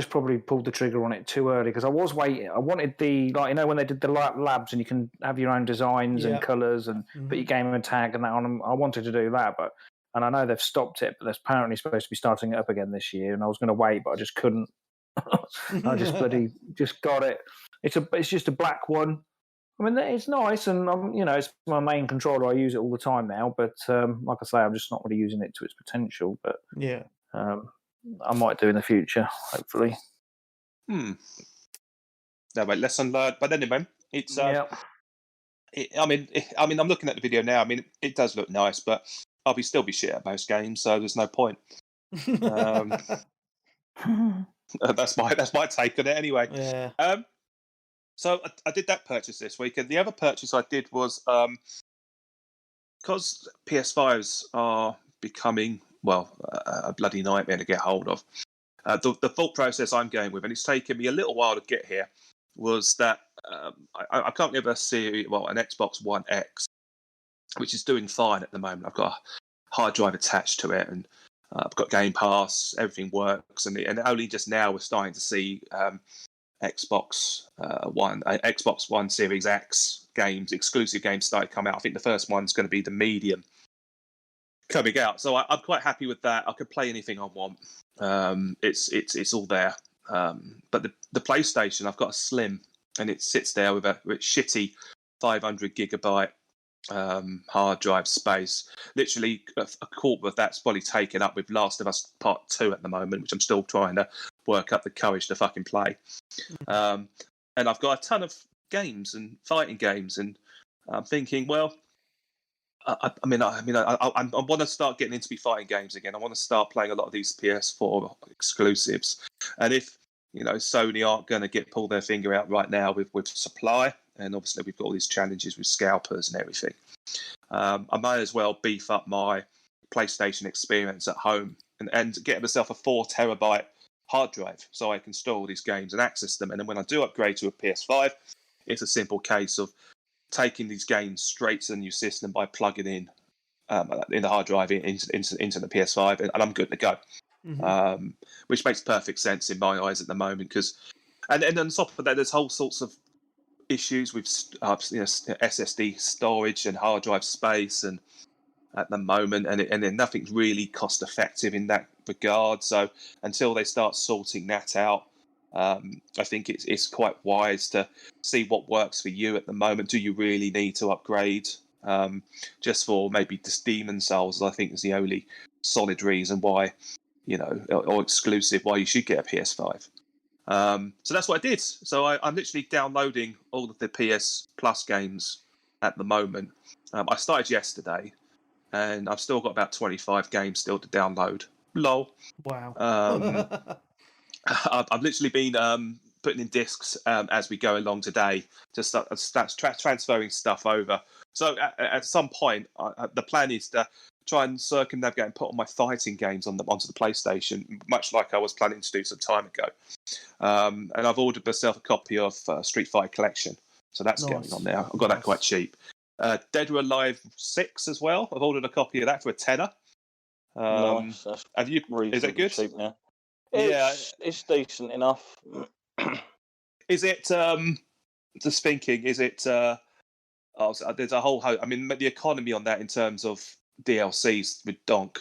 probably pulled the trigger on it too early because I was waiting. I wanted the, like, you know, when they did the labs and you can have your own designs and colours and put your game and tag and that on them. I wanted to do that, and I know they've stopped it, but they're apparently supposed to be starting it up again this year. And I was going to wait, but I just couldn't I just got it. It's just a black one. I mean, it's nice, and it's my main controller. I use it all the time now. But like I say, I'm just not really using it to its potential. But yeah, I might do in the future, hopefully. No, wait, lesson learned. But anyway, it's. Yeah. I mean, I'm looking at the video now. I mean, it does look nice, but I'll still be shit at most games, so there's no point. That's my take on it anyway. Yeah. So I did that purchase this week, and the other purchase I did was because PS5s are becoming a bloody nightmare to get hold of. The thought process I'm going with, and it's taken me a little while to get here, was that I can't ever see an Xbox One X, which is doing fine at the moment. I've got a hard drive attached to it, and I've got Game Pass. Everything works, and only just now we're starting to see Xbox One Series X games, exclusive games, started coming out. I think the first one's going to be the Medium coming out, so I'm quite happy with that. I can play anything I want. It's all there. But the PlayStation, I've got a Slim, and it sits there with a shitty 500 gigabyte hard drive space. Literally a quarter of that's probably taken up with Last of Us Part 2 at the moment, which I'm still trying to work up the courage to fucking play. And I've got a ton of games and fighting games, and I'm thinking, I want to start getting into fighting games again. I want to start playing a lot of these PS4 exclusives, and if Sony aren't going to pull their finger out right now with supply, and obviously we've got all these challenges with scalpers and everything, I might as well beef up my PlayStation experience at home and get myself a 4 terabyte hard drive so I can store all these games and access them. And then when I do upgrade to a PS5, it's a simple case of taking these games straight to the new system by plugging in the hard drive into the PS5, and I'm good to go. Mm-hmm. Which makes perfect sense in my eyes at the moment, because and on top of that, there's whole sorts of issues with SSD storage and hard drive space, and at the moment, and then nothing's really cost effective in that regard. So until they start sorting that out, I think it's quite wise to see what works for you at the moment. Do you really need to upgrade? Just for maybe just Demon Souls, I think is the only solid reason why, or exclusive why you should get a PS5. So that's what I did. So I'm literally downloading all of the PS Plus games at the moment. I started yesterday, and I've still got about 25 games still to download. Lol. Wow. I've literally been putting in discs as we go along today to start transferring stuff over. So at some point, the plan is to try and circumnavigate and put all my fighting games onto the PlayStation, much like I was planning to do some time ago. And I've ordered myself a copy of Street Fighter Collection, so that's going on now. I got that quite cheap. Dead or Alive 6 as well. I've ordered a copy of that for £10. Nice. That's Have you? Is it good? Cheap now. Yeah, it's decent enough. Is it? Just thinking. Is it? There's a whole. I mean, the economy on that in terms of DLCs with Donk.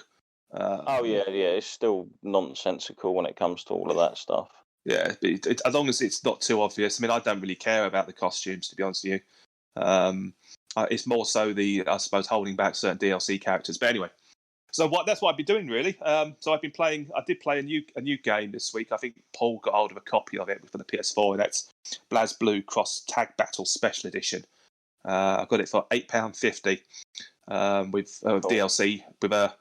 Oh yeah. It's still nonsensical when it comes to all of that stuff. Yeah, but as long as it's not too obvious. I mean, I don't really care about the costumes, to be honest with you. It's more so I suppose, holding back certain DLC characters. But anyway, so that's what I've been doing really. So I've been playing. I did play a new game this week. I think Paul got hold of a copy of it for the PS4, and that's BlazBlue Cross Tag Battle Special Edition. I got it for £8.50 with DLC with a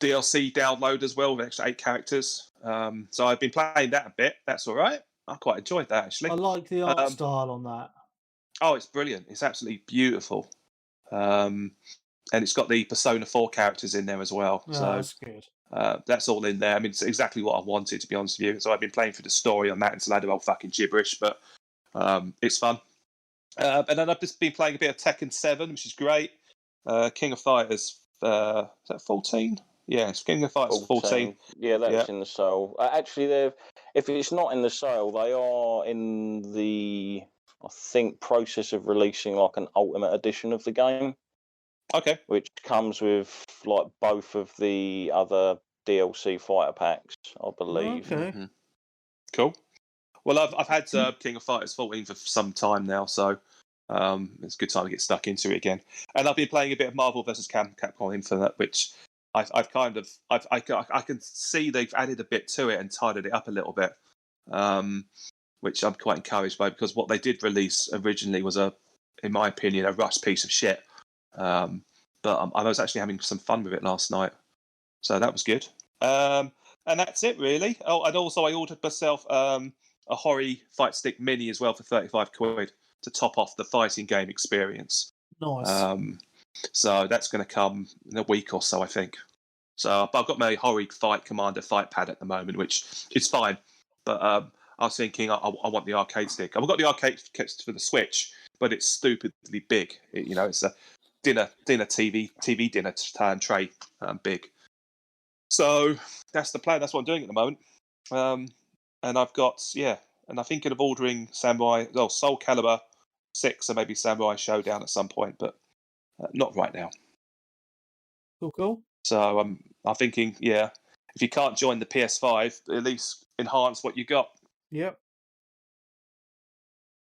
DLC download as well with extra 8 characters. So I've been playing that a bit. That's all right. I quite enjoyed that actually. I like the art style on that. Oh, it's brilliant. It's absolutely beautiful. And it's got the Persona 4 characters in there as well. Oh, so that's good. That's all in there. I mean, it's exactly what I wanted, to be honest with you. So I've been playing through the story on that until I had old fucking gibberish, but it's fun. And then I've just been playing a bit of Tekken 7, which is great. King of Fighters, is that 14? Yeah, it's King of Fighters 14. Yeah, that's in the sale. Actually, if it's not in the sale, they are in the, I think, process of releasing like an Ultimate Edition of the game. Okay. Which comes with like both of the other DLC fighter packs, I believe. Okay. Mm-hmm. Cool. Well, I've had King of Fighters 14 for some time now, so it's a good time to get stuck into it again. And I've been playing a bit of Marvel vs. Capcom Infinite, which I can see they've added a bit to it and tidied it up a little bit, which I'm quite encouraged by, because what they did release originally was in my opinion, a rushed piece of shit. But I was actually having some fun with it last night, so that was good. And that's it really. Oh, and also I ordered myself a Hori Fight Stick Mini as well for 35 quid to top off the fighting game experience. Nice. So that's going to come in a week or so, I think. So I've got my Hori Fight Commander Fight Pad at the moment, which is fine. But I was thinking I want the arcade stick. I've got the arcade kit for the Switch, but it's stupidly big. It's a dinner TV dinner tray big. So that's the plan. That's what I'm doing at the moment. And I've got, and I'm thinking of ordering Soul Calibur 6 or maybe Samurai Showdown at some point, but not right now. Cool. So I'm thinking, if you can't join the PS5, at least enhance what you got. Yep.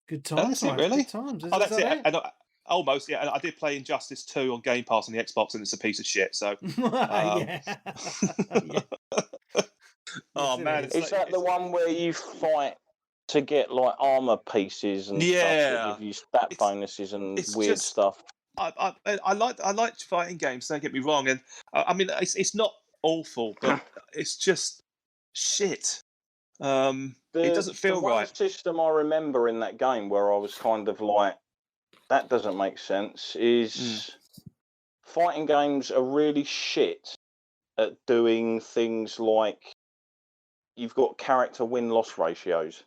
Good times, That's it, really. Good times. That's it. And almost, yeah. And I did play Injustice 2 on Game Pass on the Xbox, and it's a piece of shit. So, yeah. Oh man, is that the one where you fight to get like armor pieces and stuff that give you stat bonuses and weird stuff? I like fighting games. Don't get me wrong, and I mean it's not awful, but it's just shit. It doesn't feel the right. One system I remember in that game where I was kind of like, that doesn't make sense. Is fighting games are really shit at doing things like you've got character win-loss ratios.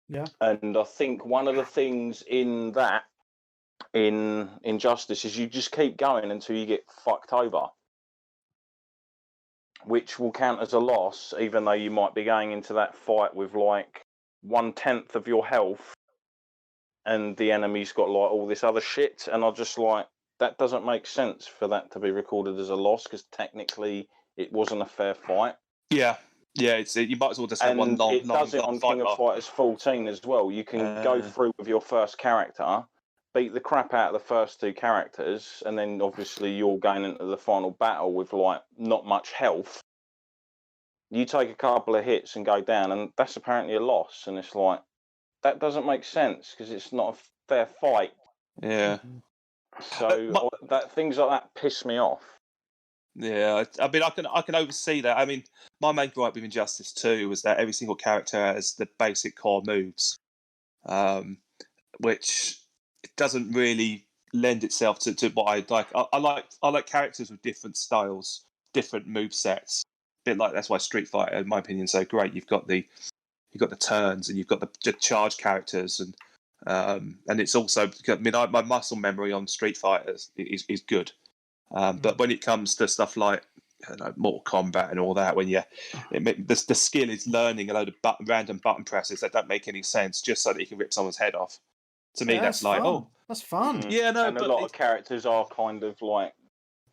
Yeah. And I think one of the things in Injustice is you just keep going until you get fucked over, which will count as a loss, even though you might be going into that fight with like 1/10 of your health and the enemy's got like all this other shit. And I just like, that doesn't make sense for that to be recorded as a loss, because technically it wasn't a fair fight. Yeah, you might as well just have one long it does it on King of Fighters 14 as well. You can go through with your first character, beat the crap out of the first two characters, and then obviously you're going into the final battle with like not much health. You take a couple of hits and go down, and that's apparently a loss. And it's like, that doesn't make sense because it's not a fair fight. Yeah. So things like that piss me off. Yeah, I mean, I can oversee that. I mean, my main gripe with Injustice 2 was that every single character has the basic core moves, which doesn't really lend itself to what I like. I like characters with different styles, different move sets. A bit like that's why Street Fighter, in my opinion, is so great. You've got the turns, and you've got the charge characters, and it's also, I mean, my muscle memory on Street Fighter is good. But when it comes to stuff like Mortal Kombat and all that, when the skill is learning a load of random button presses that don't make any sense just so that you can rip someone's head off. To me, that's like, fun. That's fun. Yeah, no, and a lot of characters are kind of like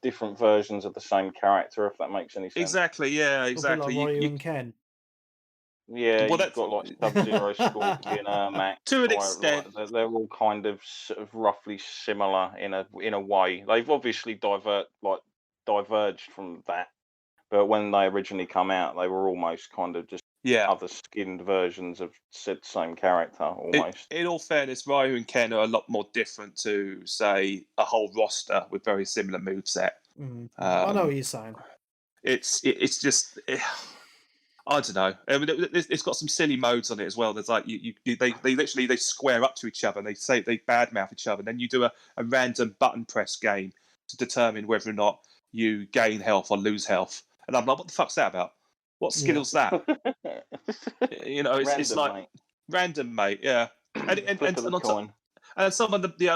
different versions of the same character, if that makes any sense. Exactly, yeah, exactly. Like Ryu and Ken. Yeah, you've got like Sub-Zero, Scorpion, Max. To an extent, they're all kind of sort of roughly similar in a way. They've obviously diverged from that, but when they originally come out, they were almost kind of just other skinned versions of said same character, almost. In all fairness, Ryu and Ken are a lot more different to, say, a whole roster with very similar moveset. I know what you're saying. It's just. I don't know. I mean, it's got some silly modes on it as well. There's like they literally square up to each other and they badmouth each other. And then you do a random button press game to determine whether or not you gain health or lose health. And I'm like, what the fuck's that about? What skill's that? It's like mate. Random, mate. Yeah. And some of the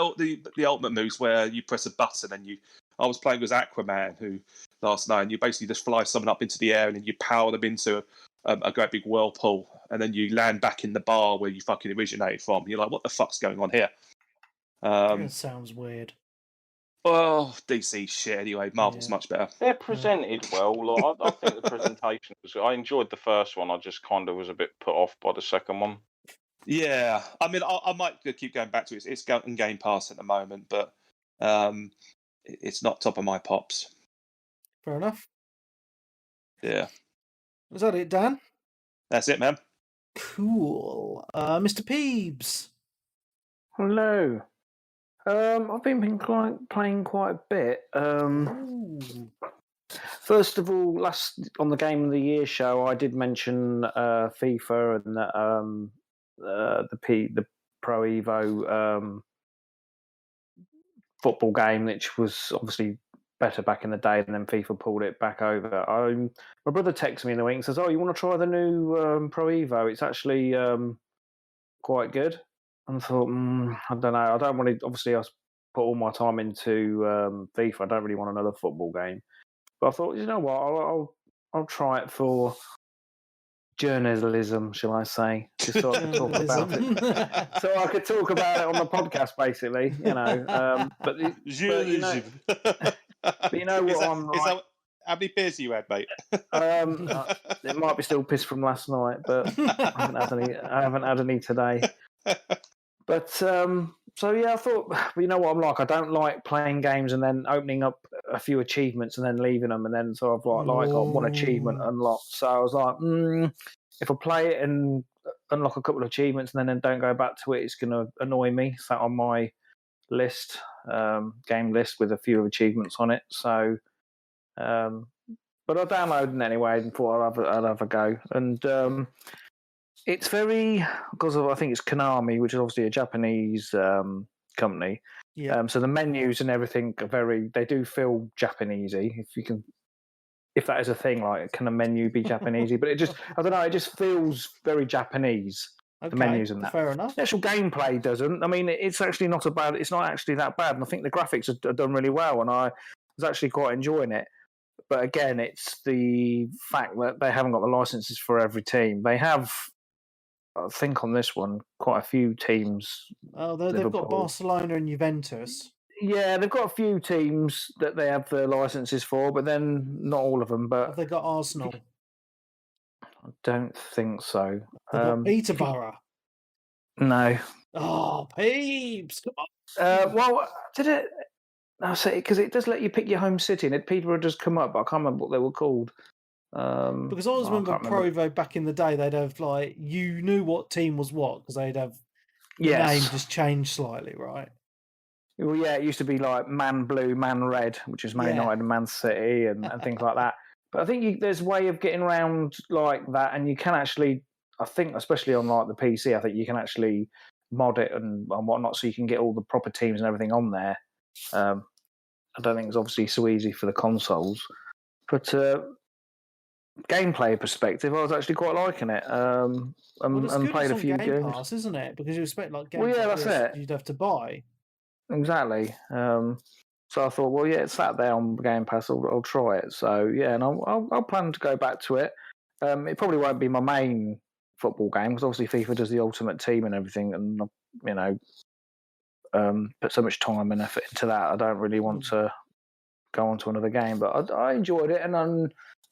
ultimate moves where you press a button and I was playing with Aquaman last night, and you basically just fly someone up into the air and then you power them into a great big whirlpool, and then you land back in the bar where you fucking originated from. You're like, what the fuck's going on here? That sounds weird. Oh, DC shit. Anyway, Marvel's Yeah. much better. They're presented well. Like, I think the presentation was. I enjoyed the first one. I just kind of was a bit put off by the second one. Yeah, I mean, I might keep going back to it. It's in Game Pass at the moment, but it's not top of my pops. Fair enough. Yeah, Was that it, Dan? that's it, man. Cool. Mr. Peebs. Hello. I've been playing quite a bit. Ooh. First of all, on the Game of the Year show, I did mention FIFA and the Pro Evo football game, which was obviously better back in the day, and then FIFA pulled it back over. My brother texted me in the week and says, "Oh, you want to try the new Pro Evo? It's actually quite good." And I thought, I don't know. I don't want to. Obviously, I put all my time into FIFA. I don't really want another football game. But I thought, you know what? I'll try it for journalism, shall I say? Just so I could talk about it. So I could talk about it on the podcast, basically. You know. But you know what? I'm like. How many beers you had, mate? It might be still piss from last night, but I haven't had any today. But so yeah, I thought, you know what I'm like. I don't like playing games and then opening up a few achievements and then leaving them, and then so I've got one achievement unlocked. So I was like, if I play it and unlock a couple of achievements and then don't go back to it, it's going to annoy me. Sat on my list, game list with a few achievements on it. So, but I downloaded it anyway and thought I'd have a go. And it's very, because I think it's Konami, which is obviously a Japanese company. Yeah. So the menus and everything they do feel Japanesey. If that is a thing, like, can a menu be Japanesey? But it just, I don't know, it just feels very Japanese. Okay, the menus and that. Fair enough. The actual gameplay doesn't. I mean, it's actually not it's not actually that bad. And I think the graphics are done really well, and I was actually quite enjoying it. But again, it's the fact that they haven't got the licenses for every team. They have, I think, on this one, quite a few teams. Oh, they've got Barcelona and Juventus. Yeah, they've got a few teams that they have the licenses for, but then not all of them. But have they got Arsenal? I don't think so. They've got Peterborough. No. Oh, Peeps! Come on. Well, did it? I say because it does let you pick your home city, and Peterborough does come up, but I can't remember what they were called. Because I always remember Provo back in the day, they'd have you knew what team was what because they'd have the name just changed slightly, right? Well, yeah, it used to be like Man Blue, Man Red, which is Man United and Man City and things like that. But I think there's a way of getting around like that, and you can actually, I think, especially on like the PC, I think you can actually mod it and whatnot, so you can get all the proper teams and everything on there. I don't think it's obviously so easy for the consoles, but gameplay perspective, I was actually quite liking it. And played a few Game games. Pass, isn't it? Because you expect like games that's it. You'd have to buy. Exactly. So I thought, well, yeah, it's sat there on Game Pass. I'll try it. So yeah, and I'll plan to go back to it. It probably won't be my main football game because obviously FIFA does the Ultimate Team and everything, and you know, put so much time and effort into that. I don't really want to go on to another game, but I enjoyed it, and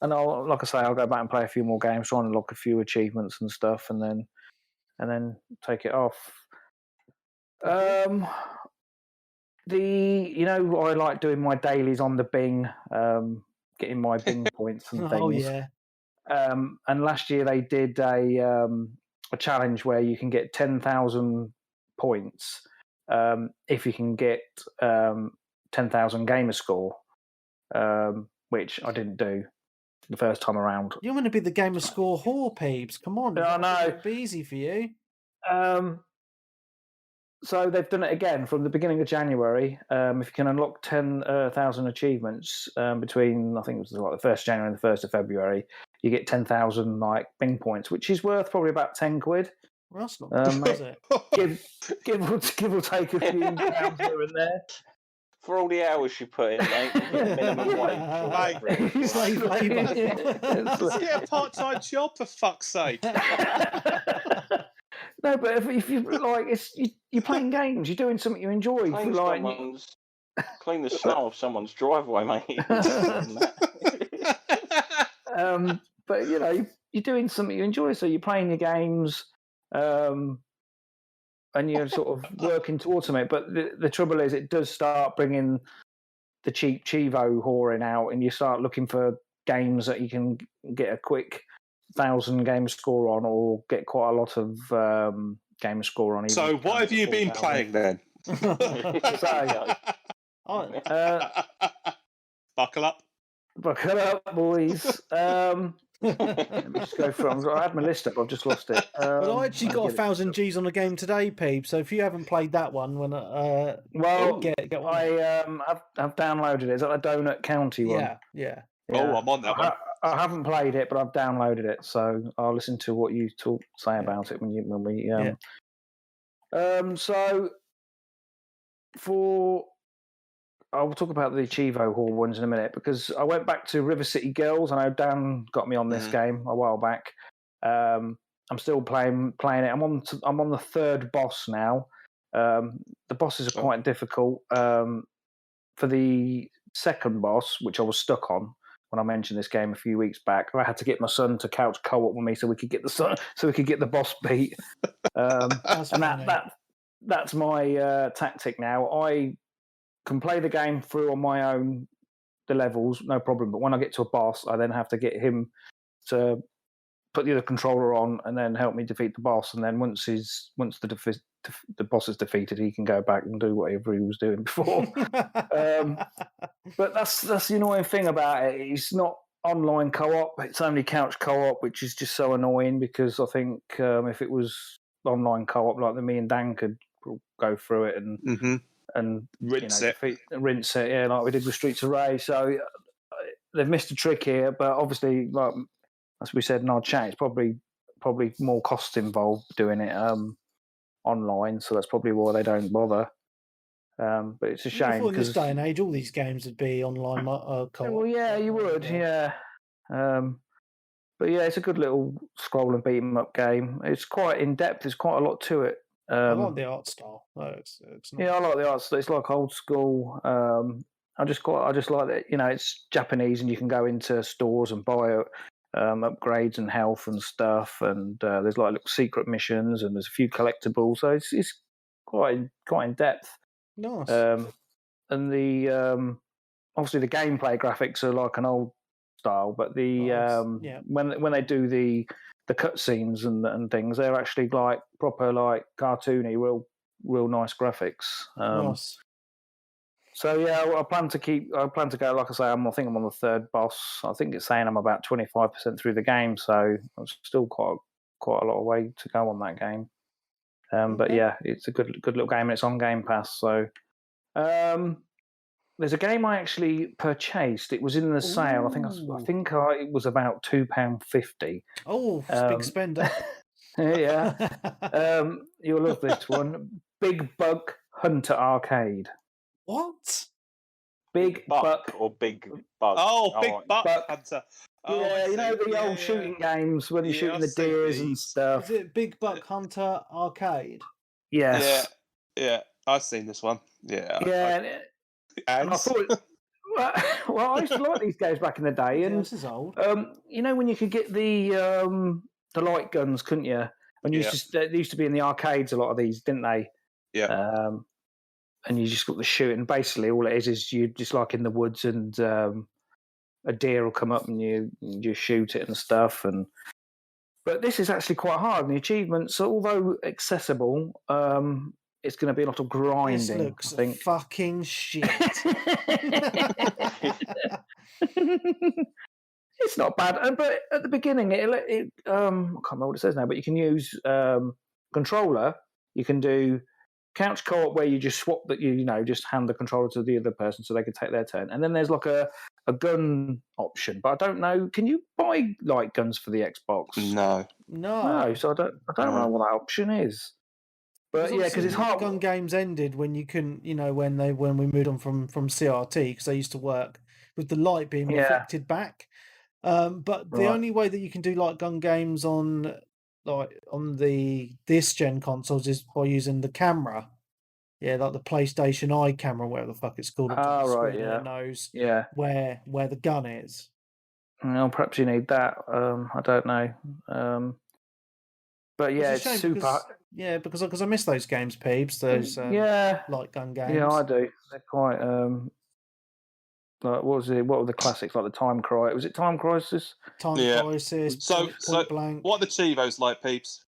I'll, like I say, I'll go back and play a few more games, try and unlock a few achievements and stuff, and then take it off. I like doing my dailies on the Bing, getting my Bing points and things. Oh yeah. And last year they did a challenge where you can get 10,000 points if you can get 10,000 gamer score, which I didn't do the first time around. You're going to be the gamer score whore, Peeps. Come on. I know. It'll be easy for you. So they've done it again from the beginning of January. If you can unlock 10,000 achievements between, I think it was like the 1st of January and the 1st of February, you get 10,000 like Bing points, which is worth probably about 10 quid. Well, that's not bad, is it? give or take a few pounds here and there. For all the hours you put in, mate, you get minimum wage. Slave labour. Let's get a part-time job, for fuck's sake. No, but if you like, you're playing games, you're doing something you enjoy. Playing like, Clean the snow off someone's driveway, mate. But you're doing something you enjoy, so you're playing your games, and you're sort of working towards something. But the trouble is, it does start bringing the cheap Chivo whoring out, and you start looking for games that you can get a quick 1,000 game score on, or get quite a lot of game score on. So, what have you been playing then? Buckle up. Buckle up, boys. Let me just go from. I had my list up. I've just lost it. Well, I actually got 1,000 Gs on a game today, Peep. So if you haven't played that one, get one. I've downloaded it. Is that the Donut County one? Yeah. Oh, I'm on that one. I haven't played it, but I've downloaded it, so I'll listen to what you say about it when we. So I'll talk about the Chivo Hall ones in a minute, because I went back to River City Girls. I know Dan got me on this game a while back. I'm still playing it. I'm on the third boss now. The bosses are quite difficult. For the second boss, which I was stuck on when I mentioned this game a few weeks back, I had to get my son to couch co-op with me so we could get the boss beat. That's my tactic now. I can play the game through on my own, the levels, no problem. But when I get to a boss, I then have to get him to put the other controller on and then help me defeat the boss. And then once the boss is defeated, he can go back and do whatever he was doing before. But that's the annoying thing about it. It's not online co-op. It's only couch co-op, which is just so annoying, because I think if it was online co-op, like me and Dan could go through it and rinse it, like we did with Streets of Rage. So they've missed a trick here, but obviously, like as we said in our chat, it's probably more costs involved doing it online, so that's probably why they don't bother. But it's a shame, in this day and age, all these games would be online co-op. Well, yeah, you would, yeah. But yeah, it's a good little scroll and beat 'em up game. It's quite in depth. There's quite a lot to it. I like the art style. It's nice. Yeah, I like the art style. It's like old school. I just like that. It's Japanese, and you can go into stores and buy upgrades and health and stuff. And there's like little secret missions, and there's a few collectibles. So it's quite in depth. Nice. And the obviously the gameplay graphics are like an old style, but when they do the cutscenes and things, they're actually like proper, like cartoony, real nice graphics. Nice. So yeah, I plan to go. Like I say, I think I'm on the third boss. I think it's saying I'm about 25% through the game, so I'm still quite a lot of way to go on that game. But yeah, it's a good little game, and it's on Game Pass. So there's a game I actually purchased. It was in the sale. I think it was about £2.50. Oh, big spender. Yeah. You'll love this one. Big Buck Hunter Arcade. What? Big Buck or Big Bug? Oh, Big Buck Hunter. Oh, yeah, the old shooting games when you're shooting the deers and stuff. Is it Big Buck Hunter Arcade? Yes. Yeah. I've seen this one. Yeah. Yeah. And I thought, well, I used to like these games back in the day. And this is old. When you could get the light guns, couldn't you? When they used to be in the arcades, a lot of these, didn't they? Yeah. And you just got the shooting. Basically, all it is you just like in the woods, and a deer will come up and you just shoot it and stuff. But this is actually quite hard. And the achievements, although accessible, it's going to be a lot of grinding. This looks I think. Fucking shit. It's not bad, but at the beginning, I can't remember what it says now. But you can use controller. You can do couch co-op where you just swap that. Just hand the controller to the other person so they can take their turn. And then there's like a gun option, but I don't know. Can you buy light guns for the Xbox? No. So I don't know what that option is. But yeah, because it's hard. Gun games ended when you couldn't, when we moved on from CRT, because they used to work with the light being reflected back. But the only way that you can do light gun games on this gen consoles is by using the camera. Yeah, like the PlayStation Eye camera, whatever the fuck it's called, up on the right, screen, yeah. and it knows Yeah. where the gun is. Well, perhaps you need that. I don't know. But yeah, it's super. Because I miss those games, peeps. Those light gun games. Yeah, I do. They're quite like what was it? What were the classics like the Time Crisis? Was it Time Crisis? Time Crisis. So Point Blank. What are the Chivos like, peeps?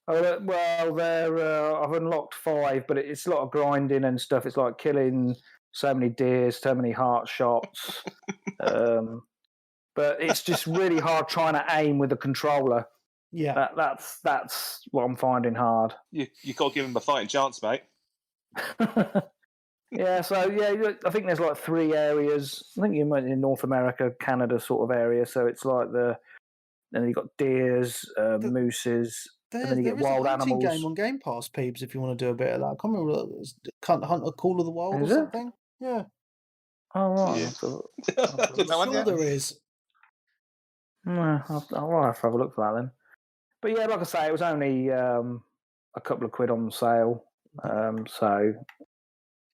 Oh well, they're I've unlocked 5, but it's a lot of grinding and stuff. It's like killing so many deers, so many heart shots. But it's just really hard trying to aim with a controller. Yeah, that's what I'm finding hard. You got to give them a fighting chance, mate. Yeah, so yeah, I think there's like 3 areas. I think you might in North America, Canada sort of area. So it's like then you've got deers, mooses, and then you get wild a hunting animals. game on Game Pass, peeps. If you want to do a bit of that, I can't remember. Can't Hunt a Call of the Wild Is or it? something. Yeah. Oh right, Yeah. I'm sure there is. I'll have to have a look for that then. But yeah, like I say, it was only a couple of quid on sale. So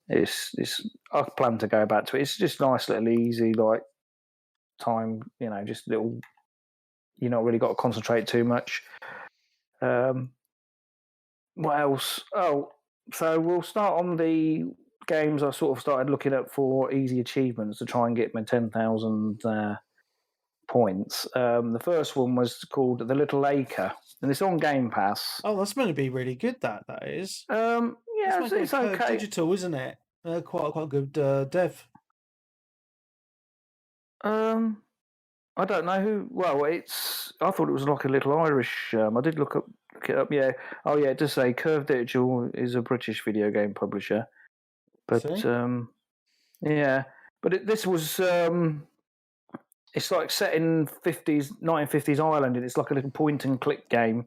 it's I plan to go back to it. It's just nice little easy like time, just little. You're not really got to concentrate too much. What else? Oh, so we'll start on the games I sort of started looking at for easy achievements to try and get my 10,000 points. The first one was called The Little Acre, and it's on Game Pass. Oh, that's going to be really good. That is. Yeah, it's okay. Digital, isn't it? Quite good dev. I don't know who. Well, I thought it was like a little Irish. I did look it up. Yeah. Oh, yeah. It does say Curve Digital is a British video game publisher, but yeah. But this was. It's like set in 1950s Ireland, and it's like a little point and click game.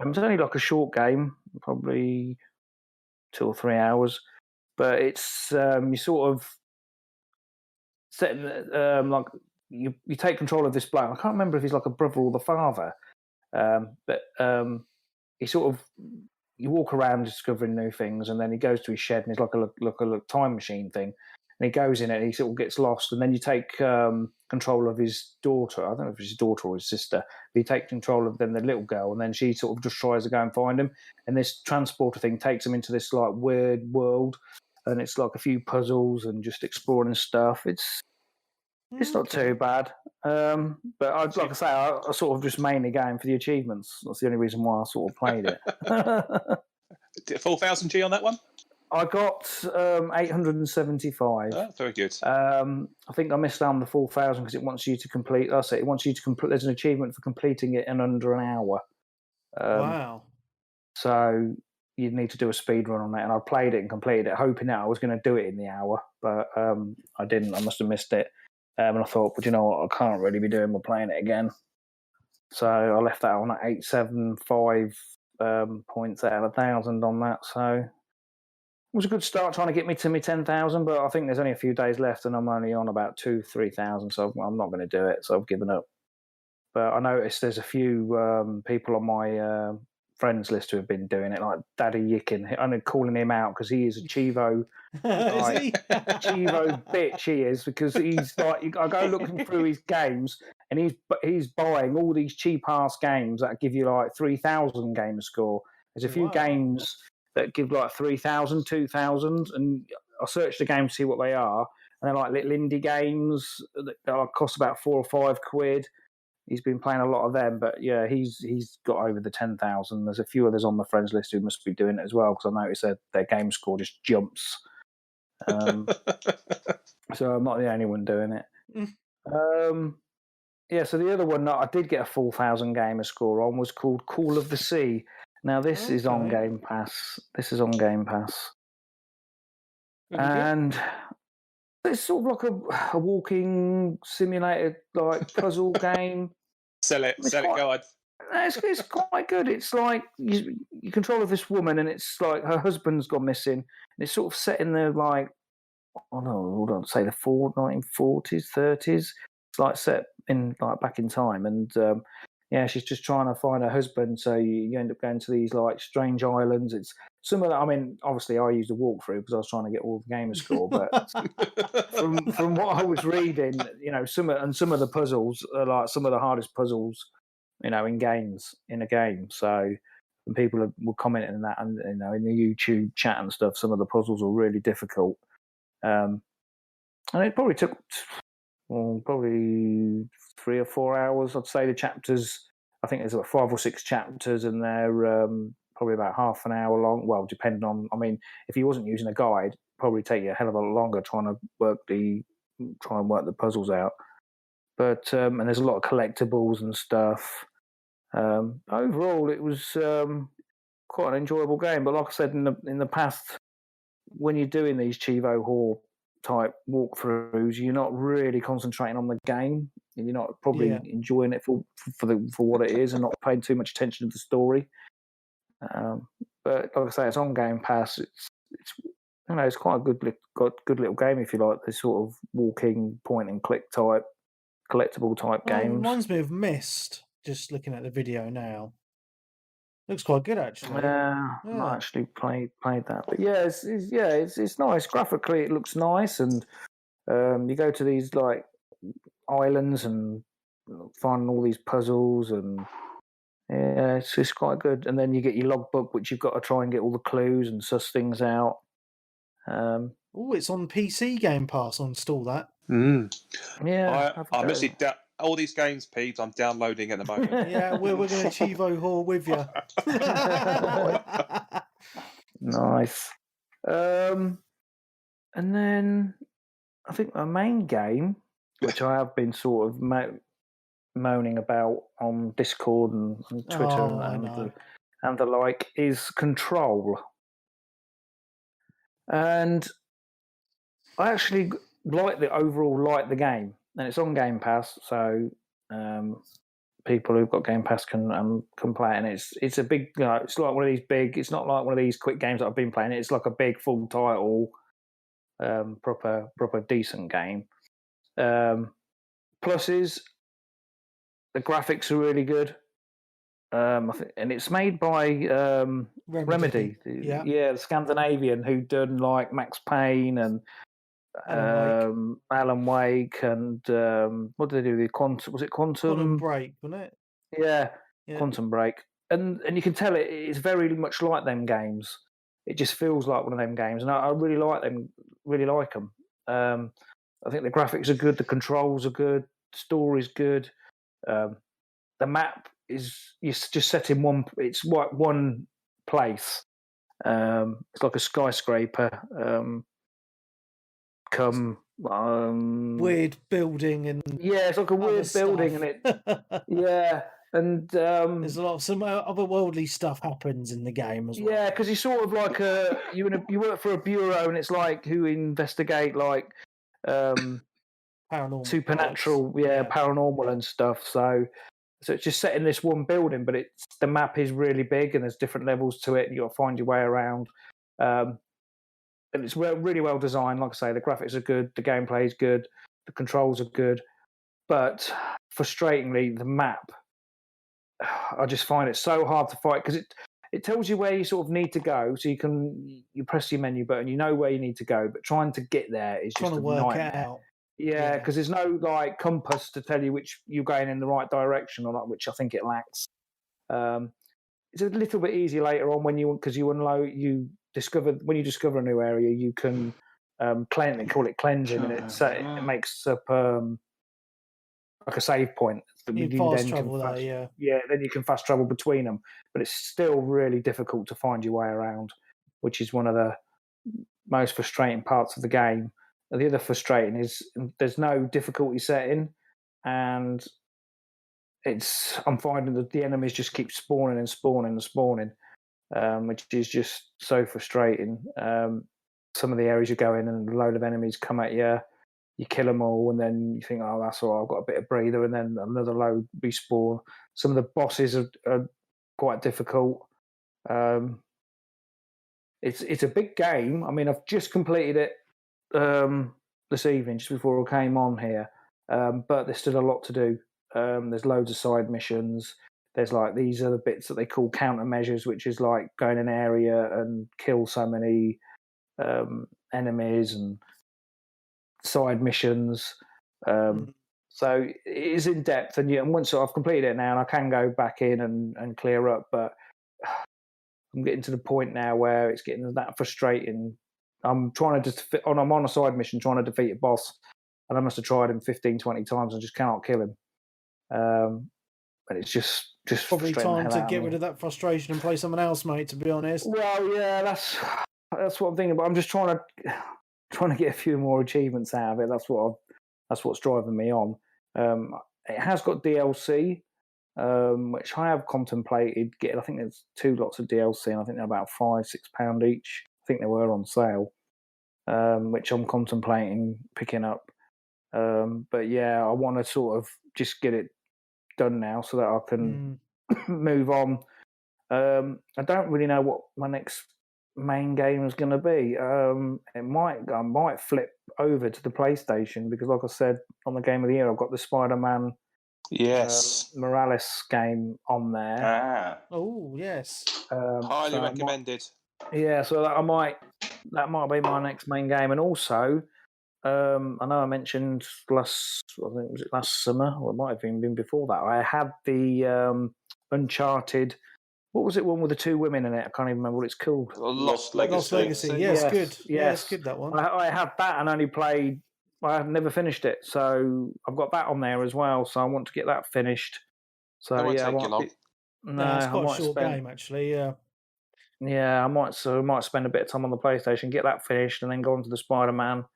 It's only like a short game, probably 2 or 3 hours, but it's you sort of set like you take control of this bloke. I can't remember if he's like a brother or the father, but he sort of you walk around discovering new things, and then he goes to his shed and he's like a time machine thing. And he goes in it and he sort of gets lost. And then you take control of his daughter. I don't know if it's his daughter or his sister. But you take control of them, the little girl, and then she sort of just tries to go and find him. And this transporter thing takes him into this like weird world. And it's like a few puzzles and just exploring stuff. It's not too bad. But like I say, I sort of just mainly going for the achievements. That's the only reason why I sort of played it. 4,000 G on that one? I got 875. Oh, very good. I think I missed out on the 4,000 because it wants you to complete. That's it. It wants you to complete. There's an achievement for completing it in under an hour. Wow. So you'd need to do a speed run on that, and I played it and completed it, hoping that I was going to do it in the hour, but I didn't. I must have missed it. And I thought, but you know what? I can't really be doing with playing it again. So I left that on at 875 points out of 1,000 on that. So it was a good start trying to get me to my 10,000, but I think there's only a few days left and I'm only on about 2,000-3,000, so I'm not going to do it, so I've given up. But I noticed there's a few people on my friends list who have been doing it, like Daddy Yicken. I'm calling him out because he is a Chivo. Is he? Chivo bitch he is, because he's like, I go looking through his games and he's buying all these cheap ass games that give you like 3,000 gamer score. There's a few games that give like 3,000, 2,000, and I searched the game to see what they are, and they're like little indie games that cost about 4 or 5 quid. He's been playing a lot of them, but yeah, he's got over the 10,000. There's a few others on my friends list who must be doing it as well, because I noticed their game score just jumps. So I'm not the only one doing it. Yeah, so the other one that I did get a 4,000 gamer score on was called Call of the Sea. Now this is on Game Pass. And it's sort of like a walking simulator, like puzzle game. Sell it, guide. It's quite good. It's like you control of this woman, and it's like her husband's gone missing. And it's sort of set in the like, say the 1940s, 30s. It's like set in like back in time, and yeah, she's just trying to find her husband. So you end up going to these like strange islands. It's some of that. I mean, obviously, I used a walkthrough because I was trying to get all the gamer score. But from what I was reading, some of the puzzles are like some of the hardest puzzles, in a game. So and people were commenting on that, and in the YouTube chat and stuff, some of the puzzles were really difficult. And it probably took probably 3 or 4 hours. I'd say the chapters. I think there's about 5 or 6 chapters, and they're probably about half an hour long. Well, depending on. I mean, if you wasn't using a guide, probably take you a hell of a lot longer trying to work the puzzles out. But and there's a lot of collectibles and stuff. Overall, it was quite an enjoyable game. But like I said in the past, when you're doing these Chivo Hall type walkthroughs, you're not really concentrating on the game. You're not probably enjoying it for what it is, and not paying too much attention to the story. But like I say, it's on Game Pass. It's quite a good little game if you like this sort of walking point and click type collectible type games. It reminds me of Myst. Just looking at the video now, looks quite good actually. I've not actually played that, but it's nice graphically. It looks nice, and you go to these like islands and find all these puzzles, and it's quite good. And then you get your logbook, which you've got to try and get all the clues and suss things out. It's on PC Game Pass. I'll install that. Yeah, I'm actually all these games, Pete. I'm downloading at the moment. Yeah, we're going to Chivo Hall with you. Nice. And then I think my main game, which I have been sort of moaning about on Discord and Twitter and the like, is Control. And I actually like the game, and it's on Game Pass, so people who've got Game Pass can play it. And it's a big, it's like one of these big. It's not like one of these quick games that I've been playing. It's like a big full title, proper decent game. Pluses, the graphics are really good. I think, and it's made by Remedy. The Scandinavian who done like Max Payne and Alan Wake, and what did they do? Was it Quantum Break, wasn't it? Yeah, Quantum Break, and you can tell it's very much like them games. It just feels like one of them games, and I really like them. Really like them. I think the graphics are good, the controls are good, the story's good. The map is just set in one. It's one place. It's like a skyscraper. Weird building, and it's like a weird building, and and there's a lot of some otherworldly stuff happens in the game as well. Yeah, because you sort of like you work for a bureau, and it's like who investigate like paranormal, supernatural, paranormal and stuff. So it's just set in this one building, but the map is really big, and there's different levels to it. And you got to find your way around. And it's really well designed. Like I say, the graphics are good, the gameplay is good, the controls are good, but frustratingly, the map, I just find it so hard to fight because it tells you where you sort of need to go, so you press your menu button, you know where you need to go, but trying to get there is just a nightmare. It out. Yeah, because there's no like compass to tell you which you're going in the right direction or not, which I think it lacks. It's a little bit easier later on when you discover a new area, you can cleanse. They call it cleansing, and it makes up like a save point. You fast travel there, then you can fast travel between them, but it's still really difficult to find your way around, which is one of the most frustrating parts of the game. The other frustrating is there's no difficulty setting, and I'm finding that the enemies just keep spawning and spawning and spawning. Which is just so frustrating. Some of the areas you go in and a load of enemies come at you, you kill them all, and then you think, oh, that's all right, I've got a bit of breather, and then another load respawn. Some of the bosses are quite difficult. It's a big game. I mean, I've just completed it this evening, just before I came on here, but there's still a lot to do. There's loads of side missions. There's like these are the bits that they call countermeasures, which is like go in an area and kill so many enemies and side missions. So it is in depth, and once I've completed it now, and I can go back in and clear up, but I'm getting to the point now where it's getting that frustrating. I'm trying to I'm on a side mission trying to defeat a boss, and I must have tried him 15, 20 times and just cannot kill him. But it's just probably time to get rid of that frustration and play someone else, mate. To be honest. Well, yeah, that's what I'm thinking. But I'm just trying to get a few more achievements out of it. That's what's driving me on. It has got DLC, which I have contemplated getting. I think there's 2 lots of DLC, and I think they're about £5-6 each. I think they were on sale, which I'm contemplating picking up. But yeah, I want to sort of just get it done now so that I can move on. I don't really know what my next main game is going to be. I might flip over to the PlayStation because, like I said, on the Game of the Year, I've got the Spider-Man Morales game on there. Oh yes, highly recommended. So that might be my next main game, and also. I know I mentioned last summer, or it might have even been before that. I had the Uncharted. What was it? One with the 2 women in it. I can't even remember what it's called. Lost Legacy. Yes, good. Yes. Yeah, it's good, that one. I had that and only played. I have never finished it, so I've got that on there as well. So I want to get that finished. So that won't take you long. No, it's quite a short game actually. Yeah. Yeah, I might spend a bit of time on the PlayStation, get that finished, and then go on to the Spider-Man.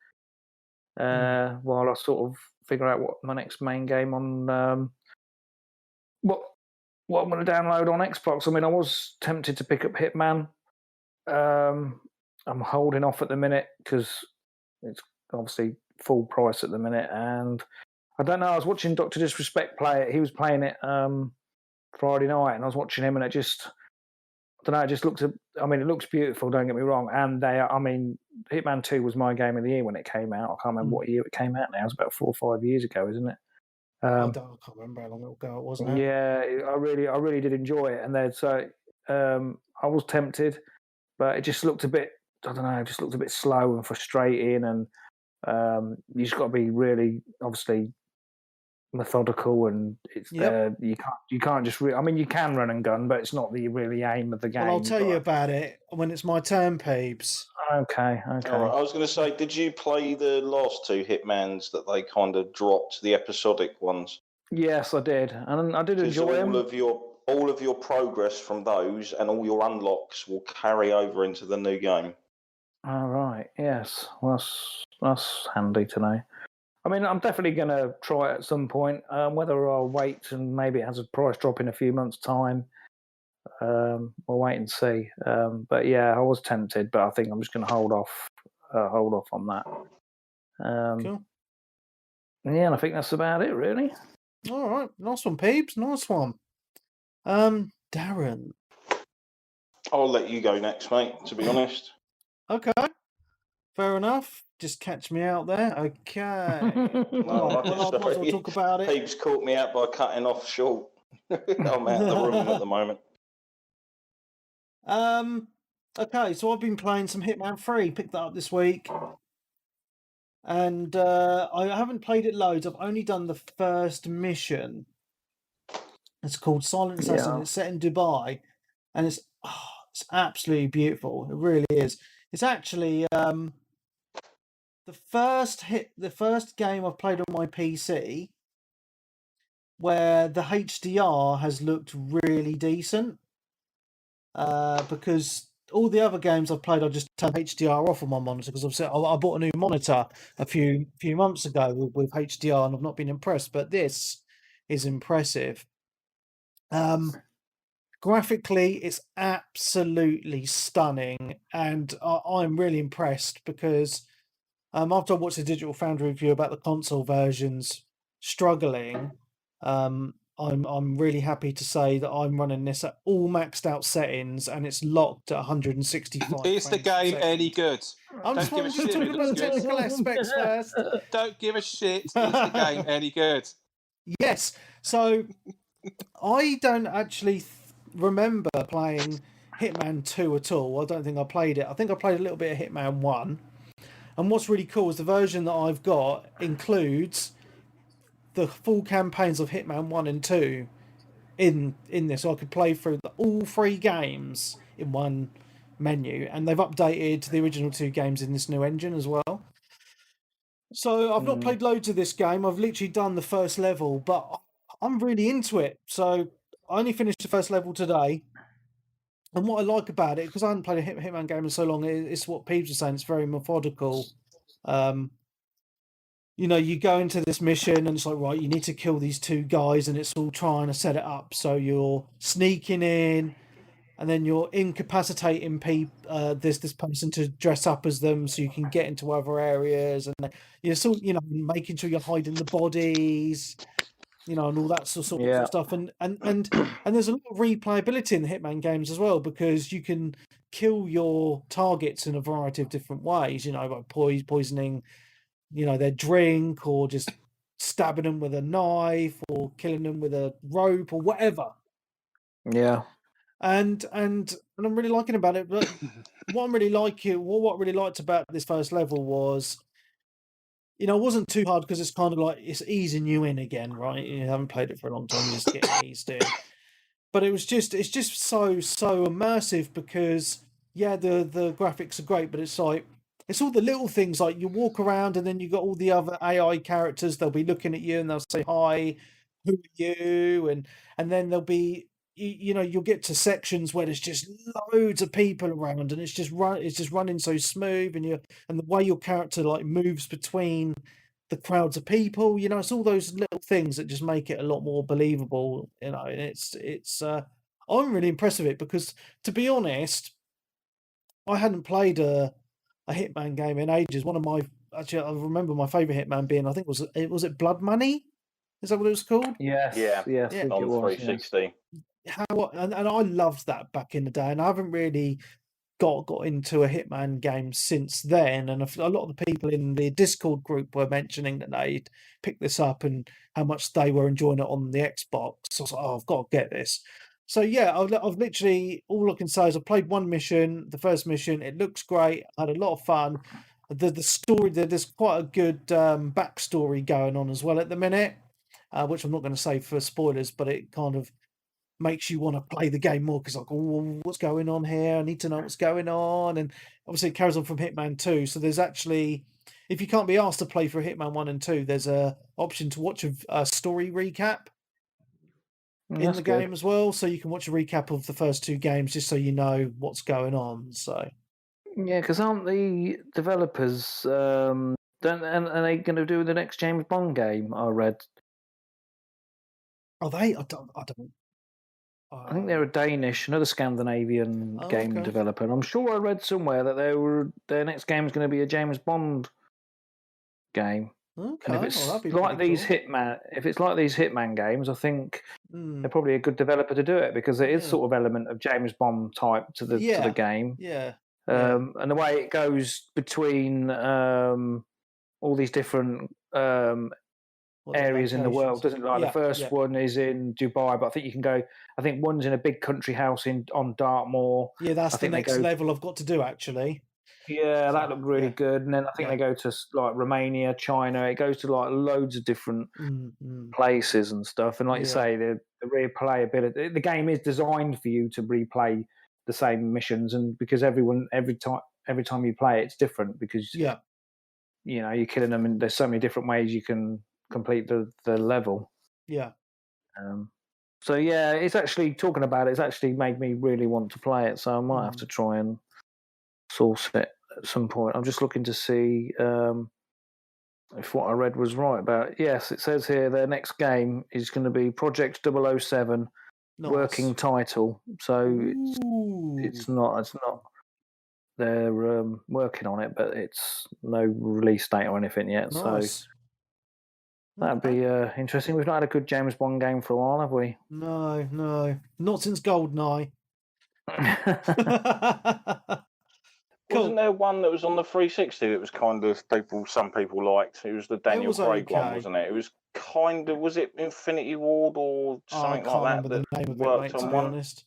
While I sort of figure out what my next main game on what I'm going to download on Xbox. I mean, I was tempted to pick up Hitman. I'm holding off at the minute because it's obviously full price at the minute, and I don't know. I was watching Dr. Disrespect play it. He was playing it Friday night, and I was watching him, and it just. I don't know. It just looks. I mean, it looks beautiful. Don't get me wrong. And Hitman 2 was my game of the year when it came out. I can't remember what year it came out. Now it's about 4 or 5 years ago, isn't it? I can't remember how long ago it was now. Yeah, I really did enjoy it. And then I was tempted, but it just looked a bit. I don't know. It just looked a bit slow and frustrating. And you just got to be really, obviously, methodical, and it's you can't just I mean, you can run and gun, but it's not the really aim of the game. Well, I'll tell you about it when it's my turn, peeps. Okay. All right, I was going to say, did you play the last 2 Hitmans that they kind of dropped, the episodic ones? Yes, I did, and I did enjoy them. All of your progress from those and all your unlocks will carry over into the new game. All right. Yes, well, that's handy to know. I mean, I'm definitely going to try it at some point. Whether I'll wait and maybe it has a price drop in a few months' time, we'll wait and see. But yeah, I was tempted, but I think I'm just going to hold off on that. Cool. Yeah, and I think that's about it, really. All right, nice one, peeps. Nice one. Darren. I'll let you go next, mate. To be honest. Okay. Fair enough. Just catch me out there. Okay. No, I'll talk about it. Peeps caught me out by cutting off short. I'm out of the room at the moment. Okay, so I've been playing some Hitman 3. Picked that up this week. And I haven't played it loads. I've only done the first mission. It's called Silent Assassin. It's set in Dubai. And it's absolutely beautiful. It really is. It's actually the first game I've played on my PC where the HDR has looked really decent. Because all the other games I've played, I just turned HDR off on my monitor because I bought a new monitor a few months ago with HDR, and I've not been impressed. But this is impressive. Graphically, it's absolutely stunning, and I'm really impressed because after I watched the Digital Foundry review about the console versions struggling, I'm really happy to say that I'm running this at all maxed out settings, and it's locked at 165. Is the game any good? I'm just talking about the technical aspects first. Don't give a shit. Is the game any good? Yes. So I don't actually remember playing Hitman 2 at all. I don't think I played it. I think I played a little bit of Hitman 1. And what's really cool is the version that I've got includes the full campaigns of Hitman 1 and 2 in this. So I could play through all 3 games in one menu. And they've updated the original 2 games in this new engine as well. So I've not played loads of this game. I've literally done the first level, but I'm really into it. So I only finished the first level today. And what I like about it, because I haven't played a Hitman game in so long, it's what Peeves was saying. It's very methodical. You know, you go into this mission and it's like, right, you need to kill these 2 guys, and it's all trying to set it up. So you're sneaking in, and then you're incapacitating this person to dress up as them so you can get into other areas, and you're still, making sure you're hiding the bodies, and all that sort of stuff. And there's a lot of replayability in the Hitman games as well, because you can kill your targets in a variety of different ways, by poisoning, their drink, or just stabbing them with a knife, or killing them with a rope, or whatever. Yeah. And I'm really liking about it. But what I really liked about this first level was, it wasn't too hard, because it's kind of like it's easing you in again, right? You haven't played it for a long time, you're just getting eased in. But it's just so immersive, because the graphics are great, but it's like it's all the little things, like you walk around and then you got all the other AI characters. They'll be looking at you and they'll say, "Hi, who are you?" And then there'll be you'll get to sections where there's just loads of people around, and it's just running so smooth, and the way your character like moves between the crowds of people, it's all those little things that just make it a lot more believable, and it's I'm really impressed with it, because, to be honest, I hadn't played a Hitman game in ages. I remember my favorite Hitman being, I think was it Blood Money? Is that what it was called? Yes. Yeah. Yes. I think On it was, 360. And I loved that back in the day, and I haven't really got into a Hitman game since then. And a lot of the people in the Discord group were mentioning that they'd picked this up and how much they were enjoying it on the Xbox. So I was like, oh, I've got to get this. So yeah, I've literally, all I can say is I played one mission, the first mission. It looks great. I had a lot of fun. The story, there's quite a good backstory going on as well at the minute, which I'm not going to say for spoilers, but it kind of makes you want to play the game more, because like, oh, what's going on here? I need to know what's going on. And obviously it carries on from Hitman 2. So there's actually, if you can't be asked to play for Hitman 1 and 2, there's a option to watch a story recap in the game as well. So you can watch a recap of the first 2 games, just so you know what's going on. So yeah, because aren't the developers are they going to do the next James Bond game? I read. Are they? I don't. I think they're another Scandinavian game developer. And I'm sure I read somewhere that their next game is going to be a James Bond game. Okay, and if it's like these Hitman games, I think they're probably a good developer to do it, because there is sort of element of James Bond type to the game. Yeah. And the way it goes between all these different areas in the world, doesn't it? Like the first one is in Dubai, but I think you can go. I think one's in a big country house on Dartmoor. Yeah, that's the next level I've got to do, actually. Yeah, that looked really good. And then I think they go to like Romania, China. It goes to like loads of different places and stuff. And like you say, the replayability. The game is designed for you to replay the same missions, and because every time you play, it's different, because you're killing them, and there's so many different ways you can complete the level. Yeah. So yeah, it's actually talking about it. It's actually made me really want to play it. So I might have to try and source it at some point. I'm just looking to see if what I read was right about it. Yes, it says here their next game is going to be Project 007, working title. So it's not they're working on it, but it's no release date or anything yet. Nice. So that'd be interesting. We've not had a good James Bond game for a while, have we? No, not since GoldenEye. Wasn't there one that was on the 360 that was kind of some people liked? It was the Daniel Craig one, wasn't it? It was kind of, was it Infinity Ward or something like that? The name of worked it, mate, on to be one. honest.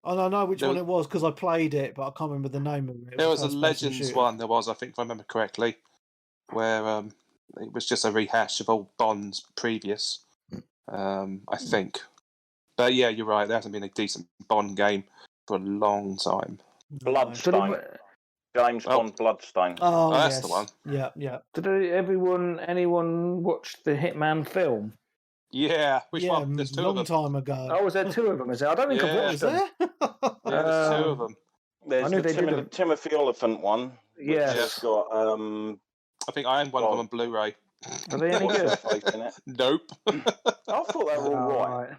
I know which one it was because I played it, but I can't remember the name of it. There was a Legends one. There was, I think, if I remember correctly, where it was just a rehash of all Bond's previous. I think, but yeah, you're right. There hasn't been a decent Bond game for a long time. Bloodstain. James Bond Bloodstain. Oh, that's yes. the one. Yeah. Did anyone watch the Hitman film? Yeah, which one? There's two of them. Long time ago. Oh, was there two of them? Is there? I don't think I've watched them. Yeah, there's two of them. There's the Timothy Oliphant one. Yes. It's got. I think I own one of them on Blu-ray. Are they any good? Nope. I thought they were all right.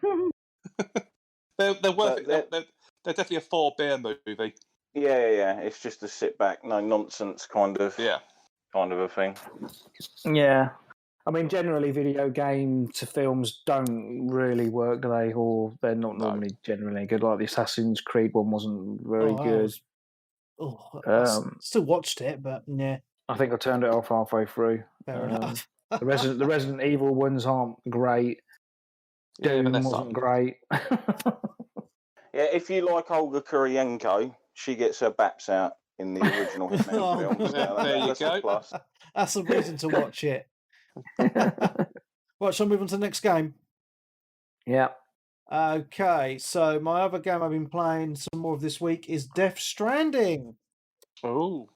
They're worth it. They're definitely a 4 beer movie. Yeah. It's just a sit back, no nonsense kind of a thing. Yeah. I mean, generally, video game to films don't really work, do they? Or they're not normally generally good. Like the Assassin's Creed one wasn't very good. I still watched it, but yeah. I think I turned it off halfway through. Fair enough. The Resident Evil ones aren't great. Doom wasn't great. Yeah, if you like Olga Kurylenko, she gets her baps out in the original Hitman films. There you go. Plus. That's a reason to watch it. Right, shall we move on to the next game? Yeah. Okay, so my other game I've been playing some more of this week is Death Stranding. I'm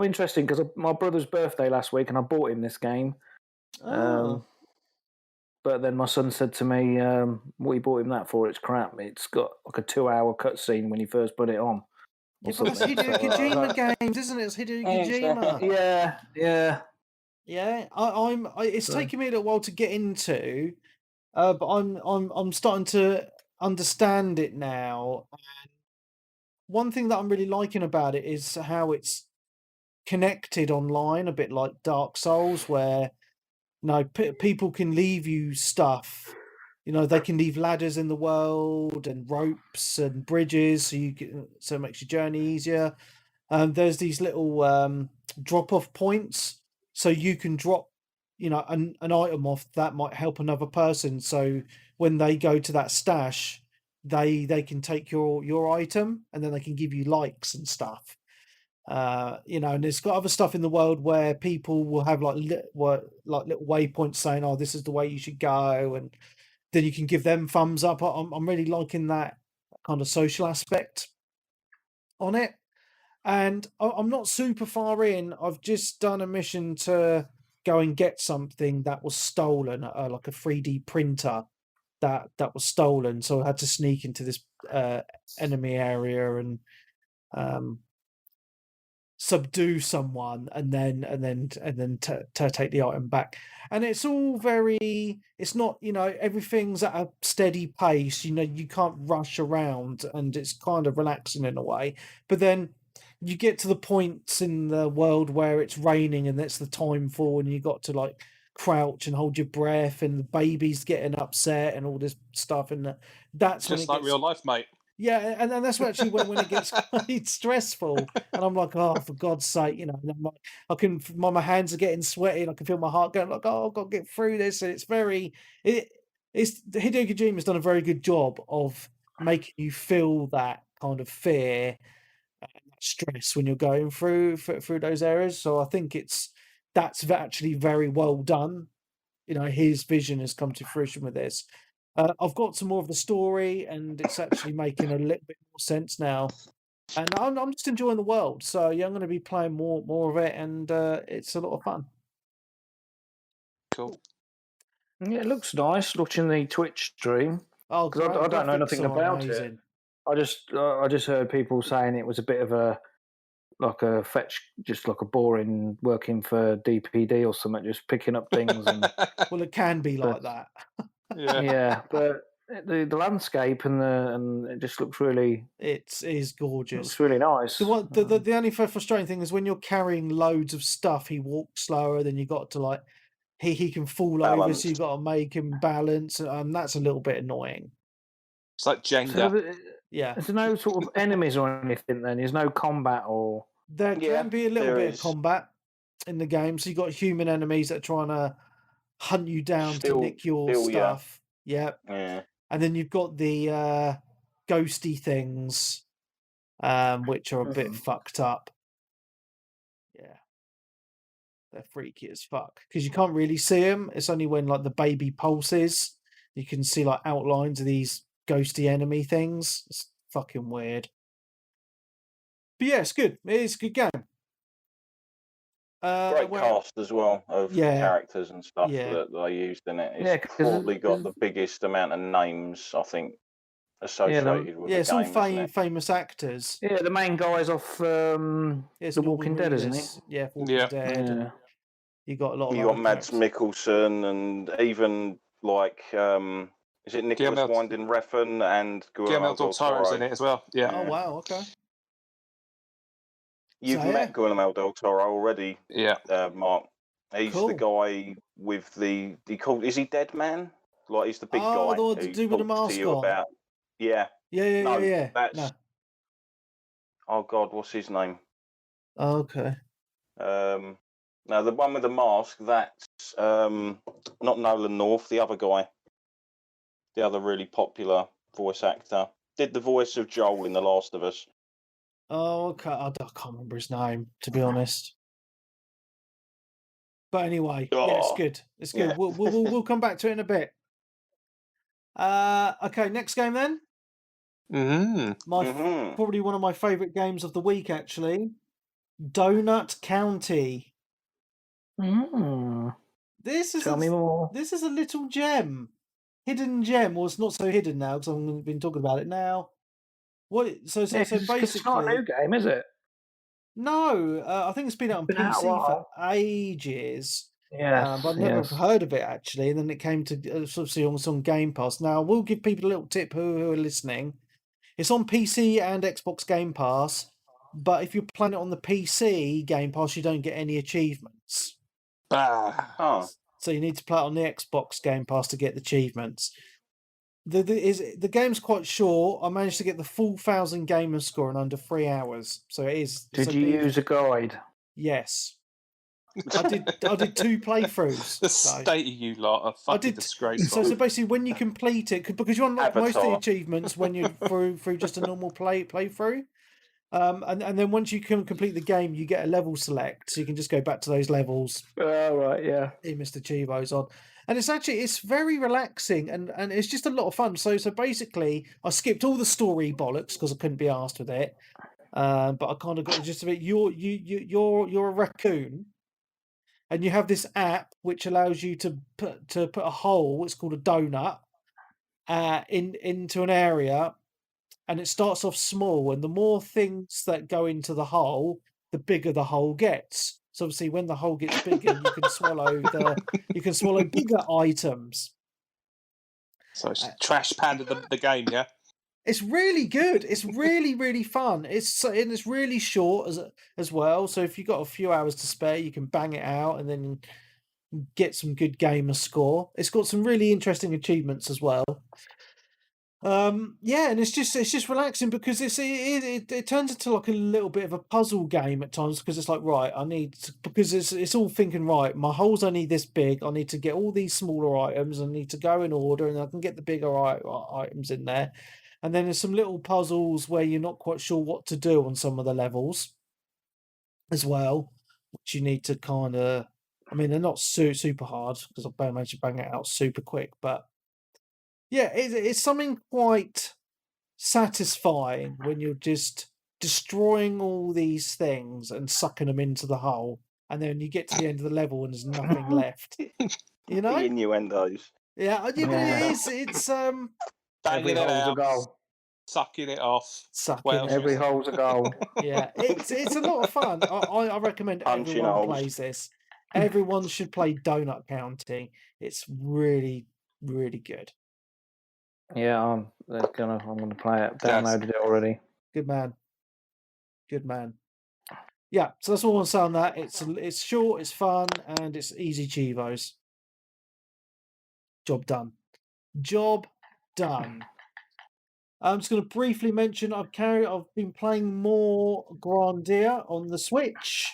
interested because my brother's birthday last week and I bought him this game. But then my son said to me, what you bought him that for? It's crap. It's got like a 2-hour cutscene when you first put it on. Yeah, but it's Hideo Kojima games, isn't it? It's Hideo Kojima. Yeah. It's taken me a little while to get into, but I'm starting to understand it now. And one thing that I'm really liking about it is how it's connected online, a bit like Dark Souls, where people can leave you stuff. They can leave ladders in the world and ropes and bridges, so it makes your journey easier. There's these little drop-off points, so you can drop, an item off that might help another person. So when they go to that stash, they can take your item and then they can give you likes and stuff. And it's got other stuff in the world where people will have like little waypoints saying, "Oh, this is the way you should go," and then you can give them thumbs up. I'm really liking that kind of social aspect on it, and I'm not super far in. I've just done a mission to go and get something that was stolen, like a 3D printer that was stolen. So I had to sneak into this enemy area and subdue someone and then take the item back. And it's all it's not, everything's at a steady pace. You can't rush around and it's kind of relaxing in a way. But then you get to the points in the world where it's raining and that's the time for, and you got to like crouch and hold your breath, and the baby's getting upset and all this stuff, and that's just like real life, mate. Yeah, and that's actually when it gets quite stressful, and I'm like, oh, for God's sake, and I'm like, my hands are getting sweaty, and I can feel my heart going, like, oh, I've got to get through this, and it's Hideo Kojima's done a very good job of making you feel that kind of fear and stress when you're going through those areas. So I think that's actually very well done. His vision has come to fruition with this. I've got some more of the story, and it's actually making a little bit more sense now. And I'm just enjoying the world. So yeah, I'm going to be playing more of it, and it's a lot of fun. Cool. Yeah, it looks nice watching the Twitch stream. Oh, because I don't know nothing about it. I just heard people saying it was a bit of a fetch, just like a boring working for DPD or something, just picking up things. And well, it can be like that. Yeah, but the landscape and it just looks really. It is gorgeous. It's really nice. The only frustrating thing is when you're carrying loads of stuff, he walks slower. Then you got to like he can fall over, so you got to make him balance, and that's a little bit annoying. It's like Jenga. Yeah. There's no sort of enemies or anything. Then there's no combat or. There Yeah, can be a little there bit of is. combat in the game. So you've got human enemies that are trying to hunt you down to nick your Still, yeah. stuff. Yeah. Yeah. And then you've got the ghosty things, which are a bit fucked up. Yeah. They're freaky as fuck. Because you can't really see them. It's only when like the baby pulses, you can see like outlines of these ghosty enemy things. It's fucking weird. But yeah, it's good. It is a good game. Great cast as well of characters and stuff Yeah. that they used in it. It's Yeah, 'cause probably got the biggest amount of names, I think, associated with the it's game. all Isn't it? famous actors. Yeah, the main guy's off The Walking Dead, isn't he? Yeah, Walking Dead. Yeah. And you got a lot of You got other Mads characters. Mikkelsen and even like is it Nicholas Winding Refn and Guillermo del Toro's in it as well. Yeah. Oh wow, okay. You've met Guillermo del Toro already. Yeah. Mark. He's the guy with the is he Dead Man? Like he's the big guy the one to do with the talks mask to you on. about. Yeah. Yeah. That's oh god, what's his name? Okay. No, the one with the mask, that's not Nolan North, the other guy. The other really popular voice actor. Did the voice of Joel in The Last of Us. Oh, okay. I can't remember his name, to be honest. But anyway, yeah, it's good. It's good. Yeah. We'll come back to it in a bit. Okay, next game then. Probably one of my favourite games of the week, actually. Donut County. Tell me more. This is a little gem, hidden gem. Well, it's not so hidden now because I've been talking about it now. What? So basically, it's not a new game, is it? No, I think it's been out on PC for ages. Yeah, but I've never heard of it actually. And then it came to obviously on Game Pass. Now, we'll give people a little tip who are listening. It's on PC and Xbox Game Pass, but if you're playing it on the PC Game Pass, you don't get any achievements. So you need to play it on the Xbox Game Pass to get the achievements. The game's quite short. I managed to get the full 1,000 gamer score in under 3 hours. So it is. Did you use a guide? Yes. I did 2 playthroughs. The state of you lot are fucking disgraceful. So basically, when you complete it, because you unlock most of the achievements when you're through just a normal playthrough, and then once you can complete the game, you get a level select, so you can just go back to those levels. Oh right, yeah. Mr. Chivo's on, and it's very relaxing and it's just a lot of fun. So basically, I skipped all the story bollocks because I couldn't be asked with it, but I kind of got just a bit. You're a raccoon. And you have this app which allows you to put a hole. It's called a donut into an area, and it starts off small. And the more things that go into the hole, the bigger the hole gets. So obviously, when the hole gets bigger, you can swallow bigger items. So it's trash panda the game, yeah. It's really good. It's really, really fun. It's really short as well. So if you've got a few hours to spare, you can bang it out and then get some good gamer score. It's got some really interesting achievements as well. Yeah, and it's just relaxing because it turns into like a little bit of a puzzle game at times because it's like right, because it's all thinking right. My hole's only this big. I need to get all these smaller items. I need to go in order, and I can get the bigger items in there. And then there's some little puzzles where you're not quite sure what to do on some of the levels as well, which you need to kind of. I mean, they're not super hard because I managed to bang it out super quick, but yeah, it's something quite satisfying when you're just destroying all these things and sucking them into the hole, and then you get to the end of the level and there's nothing left. You know, the innuendos. Yeah, but it is. It's every hole's a goal. Sucking it off. Every hole's a goal. Yeah, it's a lot of fun. I recommend everyone plays this. Everyone should play Donut County. It's really, really good. Yeah, I'm gonna play it. Downloaded it already. Good man. Yeah, so that's all I want to say on that. It's short, it's fun, and it's easy chivos. Job done. I'm just going to briefly mention I've been playing more Grandia on the Switch.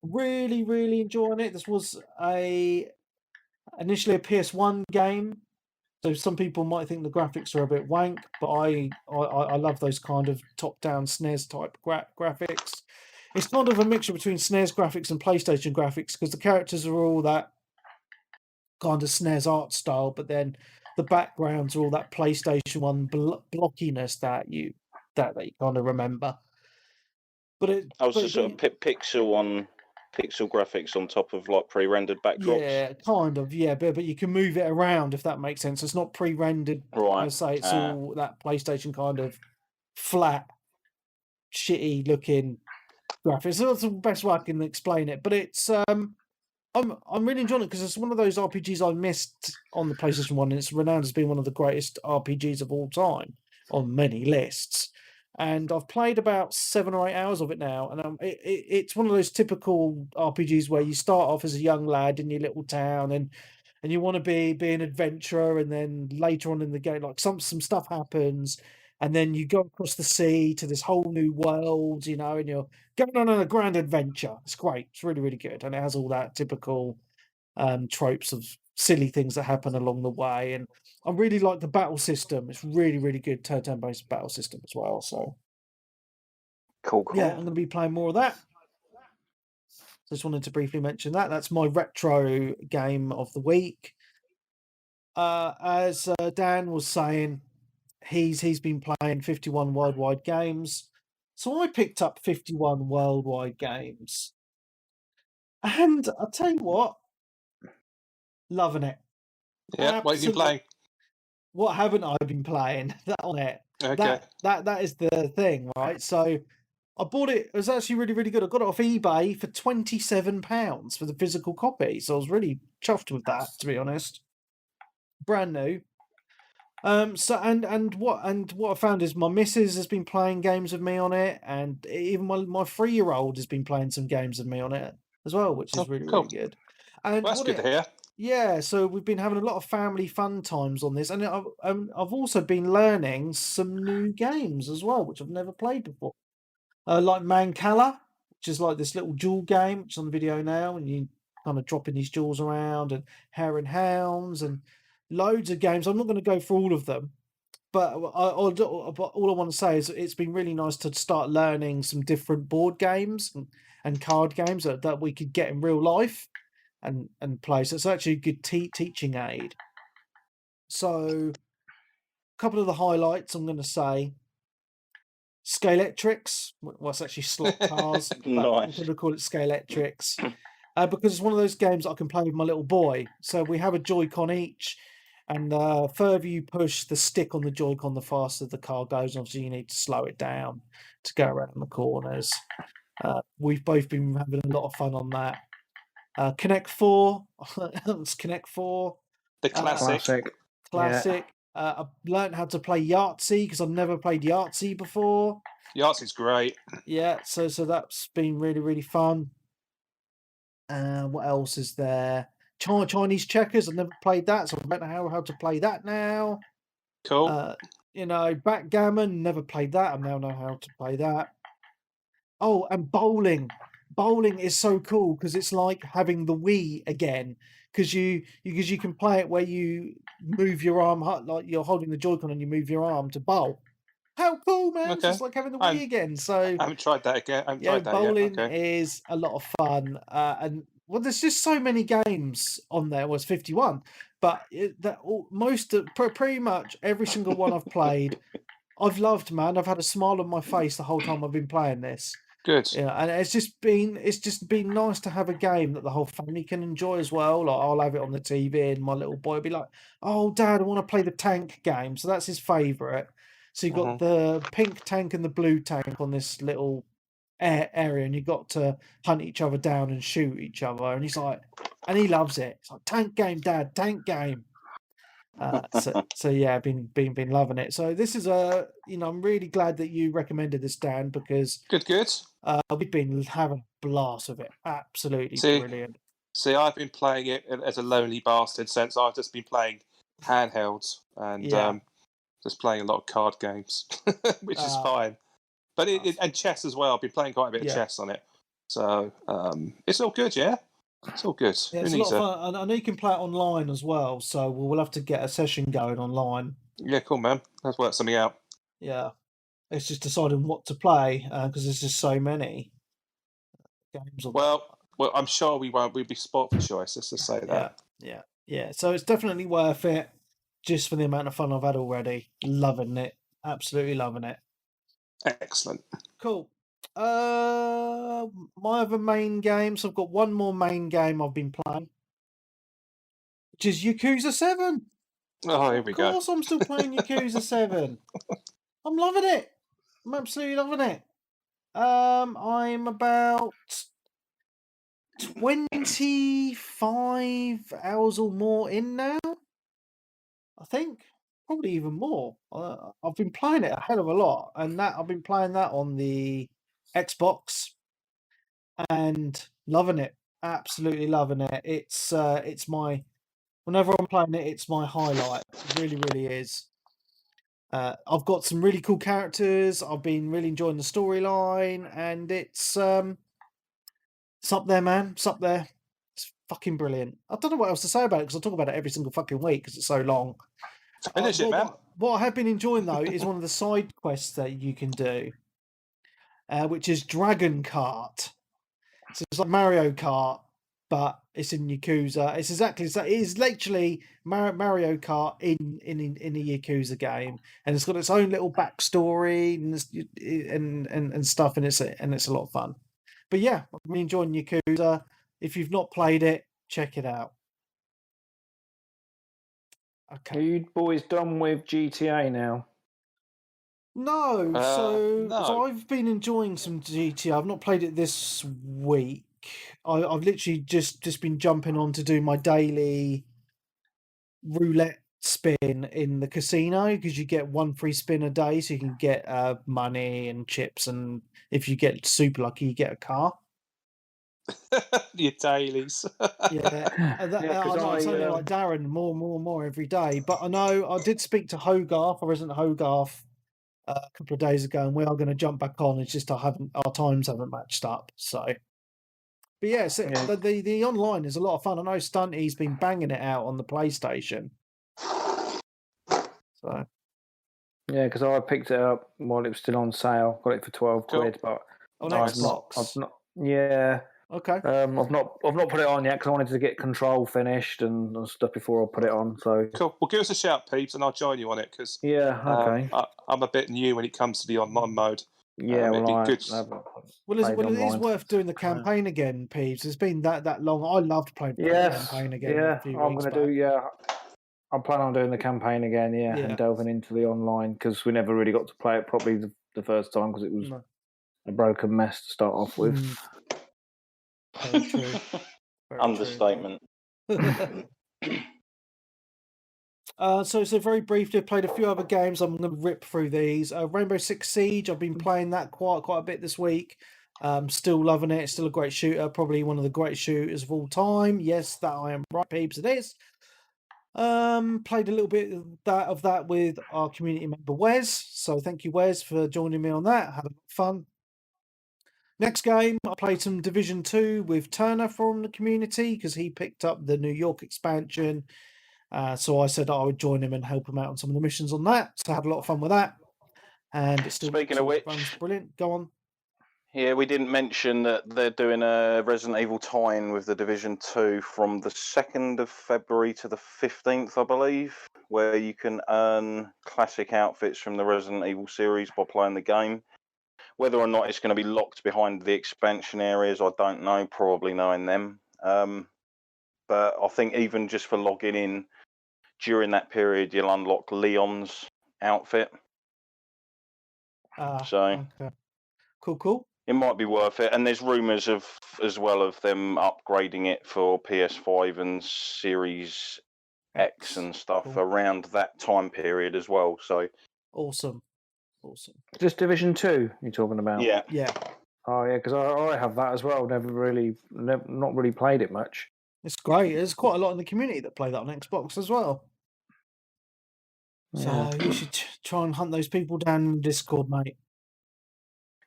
Really, really enjoying it. This was initially a PS1 game, so some people might think the graphics are a bit wank, but I love those kind of top-down SNES type graphics. It's kind of a mixture between SNES graphics and PlayStation graphics because the characters are all that kind of SNES art style, but then the backgrounds are all that PlayStation 1 blockiness that you kind of remember. But sort of pixel graphics on top of like pre-rendered backdrops. Yeah, kind of. Yeah, but you can move it around if that makes sense. It's not pre-rendered. Right. I say it's all that PlayStation kind of flat, shitty looking graphics. So that's the best way I can explain it. But it's I'm really enjoying it because it's one of those RPGs I missed on the PlayStation 1, and it's renowned as being one of the greatest RPGs of all time on many lists. And I've played about 7 or 8 hours of it now, and it's one of those typical RPGs where you start off as a young lad in your little town, and you want to be an adventurer, and then later on in the game, like some stuff happens, and then you go across the sea to this whole new world, and you're going on a grand adventure. It's great. It's really, really good. And it has all that typical tropes of silly things that happen along the way. And I really like the battle system. It's really, really good turn-based battle system as well. So cool. Yeah, I'm going to be playing more of that. Just wanted to briefly mention that. That's my retro game of the week. As Dan was saying, he's been playing 51 worldwide games. So I picked up 51 worldwide games. And I'll tell you what, loving it. Yeah, what have you been playing? What haven't I been playing on it? Okay. That is the thing, right? So I bought it. It was actually really, really good. I got it off eBay for £27 for the physical copy. So I was really chuffed with that, to be honest. Brand new. So what I found is my missus has been playing games with me on it, and even my 3-year-old has been playing some games with me on it as well, which is really, cool. really good. And well, that's good to hear. Yeah, so we've been having a lot of family fun times on this, and I've also been learning some new games as well, which I've never played before. Like Mancala, which is like this little jewel game, which is on the video now, and you kind of dropping these jewels around, and Hare and Hounds, and loads of games. I'm not going to go through all of them, but all I want to say is it's been really nice to start learning some different board games and card games that we could get in real life and play. So it's actually a good teaching aid. So a couple of the highlights I'm going to say. Scaletrix. Well, it's actually slot cars. Nice. I'm going to call it Scaletrix. Because it's one of those games that I can play with my little boy. So we have a Joy-Con each, and the further you push the stick on the Joy-Con, the faster the car goes. Obviously, you need to slow it down to go around the corners. We've both been having a lot of fun on that. Connect 4. It's Connect 4. The classic. Classic. Yeah. I've learned how to play Yahtzee because I've never played Yahtzee before. Yahtzee's great. Yeah, so that's been really, really fun. What else is there? Chinese checkers. I've never played that, so I don't know how to play that now. Cool. Backgammon. Never played that. I now know how to play that. Oh, and bowling. Bowling is so cool because it's like having the Wii again. Because you can play it where you move your arm, like you're holding the Joy-Con and you move your arm to bowl. How cool, man! Okay. It's just like having the Wii again. So I haven't tried that again. Bowling is a lot of fun, and there's just so many games on there. Well, it's 51, but pretty much every single one I've played, I've loved, man. I've had a smile on my face the whole time I've been playing this. Good. Yeah, and it's just been nice to have a game that the whole family can enjoy as well. Like I'll have it on the TV, and my little boy will be like, "Oh, Dad, I want to play the tank game." So that's his favourite. So you've got the pink tank and the blue tank on this little area, and you've got to hunt each other down and shoot each other. And he's like, and he loves it. It's like, tank game, Dad, tank game. So yeah, been loving it. So this is I'm really glad that you recommended this, Dan, because good. We've been having a blast with it. Absolutely brilliant. See, I've been playing it as a lonely bastard since I've just been playing handhelds, and just playing a lot of card games, which is fine. But and chess as well. I've been playing quite a bit of chess on it, so it's all good. Yeah, it's all good. Yeah, it's a lot of fun. And I know you can play it online as well, so we'll have to get a session going online. Yeah, cool, man. Let's work something out. Yeah, it's just deciding what to play because there's just so many games. Well, I'm sure we'll be spot for choice. Let's just say that. Yeah. So it's definitely worth it, just for the amount of fun I've had already. Loving it, absolutely loving it. Excellent. Cool. My other main games. I've got one more main game I've been playing, which is Yakuza 7. Oh, here we go. Of course, I'm still playing Yakuza 7. I'm loving it. I'm absolutely loving it. I'm about 25 hours or more in now. I think probably even more. I've been playing it a hell of a lot, and I've been playing that on the Xbox and loving it. Absolutely loving it. It's my whenever I'm playing it, it's my highlight. It really, really is. I've got some really cool characters. I've been really enjoying the storyline, and it's up there, man. It's up there. It's fucking brilliant. I don't know what else to say about it because I talk about it every single fucking week because it's so long. Finish it, man. What I have been enjoying though is one of the side quests that you can do, which is Dragon Kart. So it's like Mario Kart, but it's in Yakuza. It's exactly so. It is literally Mario Kart in a Yakuza game, and it's got its own little backstory and stuff, and it's a lot of fun. But yeah, I'm really enjoying Yakuza. If you've not played it, check it out. Okay. Are you boys done with GTA now? No, no. so I've been enjoying some GTA. I've not played it this week. I've literally just been jumping on to do my daily roulette spin in the casino because you get one free spin a day, so you can get money and chips, and if you get super lucky, you get a car. Your dailies. Yeah, I know it's only like Darren more every day. But I know I did speak to Hogarth, or Resident Hogarth, a couple of days ago, and we are going to jump back on. It's just our times haven't matched up. So, but yeah, the online is a lot of fun. I know Stunty's been banging it out on the PlayStation. So, yeah, because I picked it up while it was still on sale. Got it for £12, but on Xbox. I've not. Yeah. Okay. I've not put it on yet because I wanted to get Control finished and stuff before I put it on. So cool. Well, give us a shout, peeps, and I'll join you on it because okay. I'm a bit new when it comes to the online mode. Yeah, it'd be good. It is worth doing the campaign again, Peeves. It's been that long. I loved playing the campaign again. Yeah, I'm going to do. Yeah, I'm planning on doing the campaign again. Yeah, and delving into the online because we never really got to play it properly the first time because it was a broken mess to start off with. Very true. Understatement. So very briefly, I played a few other games. I'm going to rip through these. Rainbow Six Siege. I've been playing that quite a bit this week. Still loving it. It's still a great shooter. Probably one of the greatest shooters of all time. Yes, that I am right, peeps. It is. Played a little bit of that with our community member Wes. So thank you, Wes, for joining me on that. Had a lot of fun. Next game, I played some Division 2 with Turner from the community because he picked up the New York expansion. So I said I would join him and help him out on some of the missions on that. So I had a lot of fun with that. And it's still Speaking of which, runs brilliant. Go on. Yeah, we didn't mention that they're doing a Resident Evil tie-in with the Division 2 from the 2nd of February to the 15th, I believe, where you can earn classic outfits from the Resident Evil series by playing the game. Whether or not it's going to be locked behind the expansion areas, I don't know, probably knowing them. But I think even just for logging in during that period, you'll unlock Leon's outfit. Okay. Cool. It might be worth it. And there's rumours as well of them upgrading it for PS5 and Series X and stuff around that time period as well. So awesome. Just Division 2 you're talking about? Yeah. Oh yeah, because I have that as well. Not really played it much. It's great. There's quite a lot in the community that play that on Xbox as well. So you should try and hunt those people down in Discord, mate.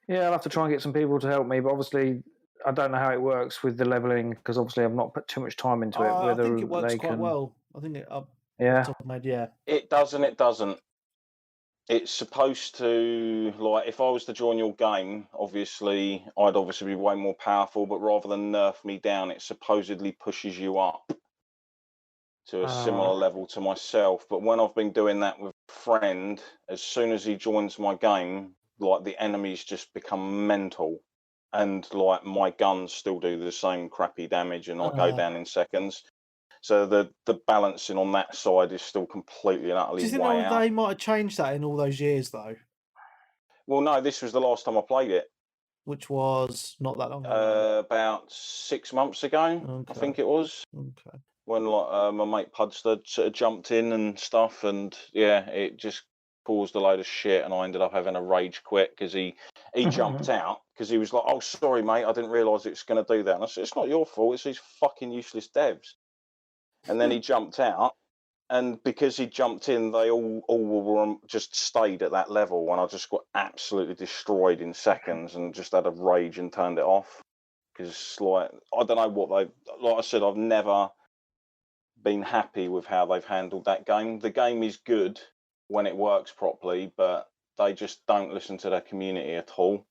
Yeah, I'll have to try and get some people to help me, but obviously I don't know how it works with the leveling because obviously I've not put too much time into it. I think it works they quite can... well. I think it up Yeah. top of my head, yeah. It does and it doesn't. It's supposed to, like, if I was to join your game, obviously, I'd obviously be way more powerful, but rather than nerf me down, it supposedly pushes you up to a similar level to myself. But when I've been doing that with a friend, as soon as he joins my game, like, the enemies just become mental. And, like, my guns still do the same crappy damage and I go down in seconds. So the balancing on that side is still completely and utterly Do you think way out. they might have changed that in all those years, though? Well, no, this was the last time I played it. Which was not that long ago. About 6 months ago, I think it was. Okay. When like my mate Pudster sort of jumped in and stuff, and yeah, it just caused a load of shit, and I ended up having a rage quit because he jumped out because he was like, "Oh, sorry, mate, I didn't realise it was going to do that." And I said, "It's not your fault. It's these fucking useless devs." And then he jumped out. And because he jumped in, they all were just stayed at that level, and I just got absolutely destroyed in seconds, and just had a rage and turned it off. Because like I don't know what like I said, I've never been happy with how they've handled that game. The game is good when it works properly, but they just don't listen to their community at all.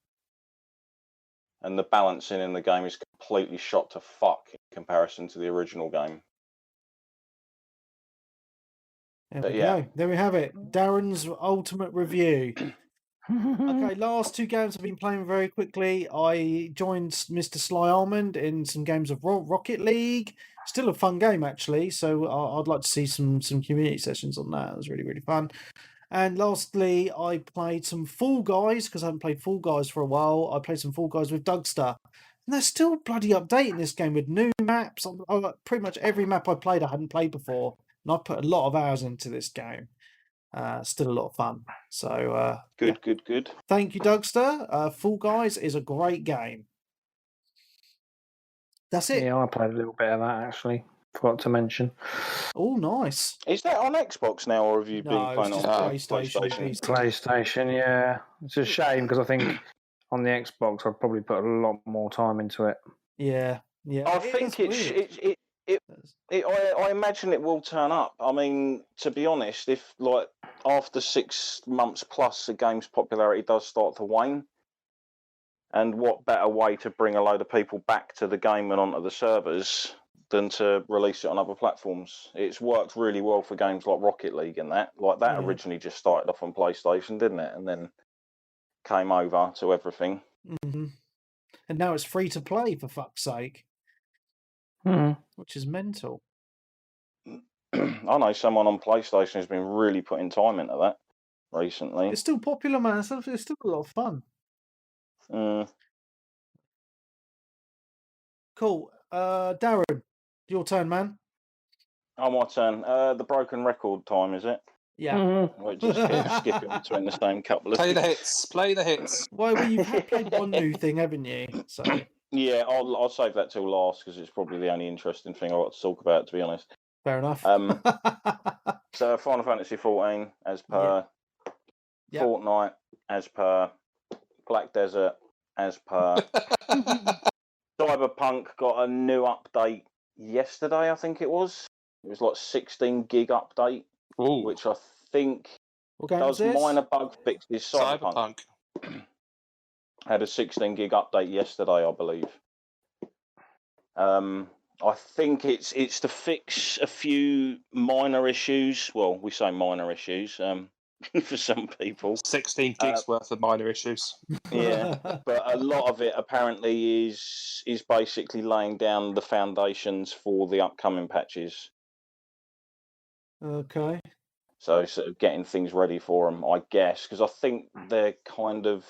And the balancing in the game is completely shot to fuck in comparison to the original game. There we go. There we have it. Darren's ultimate review. Okay, last two games I've been playing very quickly. I joined Mr. Sly Almond in some games of Rocket League. Still a fun game, actually. So I'd like to see some community sessions on that. It was really, really fun. And lastly, I played some Fall Guys because I haven't played Fall Guys for a while. I played some Fall Guys with Dougster. And they're still bloody updating this game with new maps. Pretty much every map I played, I hadn't played before. And I've put a lot of hours into this game. Still a lot of fun. So good. Thank you, Dougster. Fall Guys is a great game. That's it. Yeah, I played a little bit of that actually. Forgot to mention. Oh, nice. Is that on Xbox now, or have you been playing it on PlayStation? PlayStation, yeah. It's a shame because I think on the Xbox I'd probably put a lot more time into it. Yeah. I think I imagine it will turn up. I mean, to be honest, if like after 6 months plus the game's popularity does start to wane, and what better way to bring a load of people back to the game and onto the servers than to release it on other platforms? It's worked really well for games like Rocket League and that. Like that originally just started off on PlayStation, didn't it? And then came over to everything. Mm-hmm. And now it's free to play, for fuck's sake. Which is mental. I know someone on PlayStation has been really putting time into that recently. It's still popular, man. It's still a lot of fun. Cool. Darren, your turn, man. Oh, my turn. The broken record time, is it? Yeah. We'll just skip it between the same couple of Play the hits. Well, you've played one new thing, haven't you? So yeah, I'll save that till last because it's probably the only interesting thing I've got to talk about, to be honest. Fair enough. So Final Fantasy 14 as per, Fortnite as per, Black Desert as per. Cyberpunk got a new update yesterday, I think it was. It was like 16 gig update, which I think does minor bug fixes. Cyberpunk had a 16 gig update yesterday, I believe. I think it's to fix a few minor issues. Well, we say minor issues for some people. 16 gigs worth of minor issues. Yeah, but a lot of it apparently is basically laying down the foundations for the upcoming patches. Okay. So sort of getting things ready for them, I guess, because I think their kind of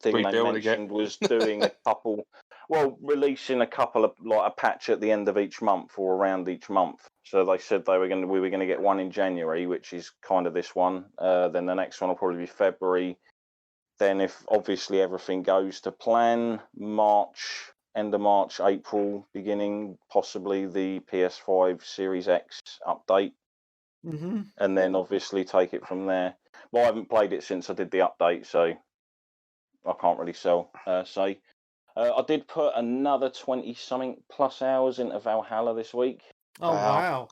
thing they mentioned was doing a couple. Well, releasing a couple of like a patch at the end of each month or around each month. So they said we were going to get one in January, which is kind of this one. Then the next one will probably be February. Then, if obviously everything goes to plan, March, end of March, April, beginning possibly the PS5 Series X update. and then obviously take it from there. Well, I haven't played it since I did the update, so I can't really say. I did put another 20-something plus hours into Valhalla this week. Oh, wow.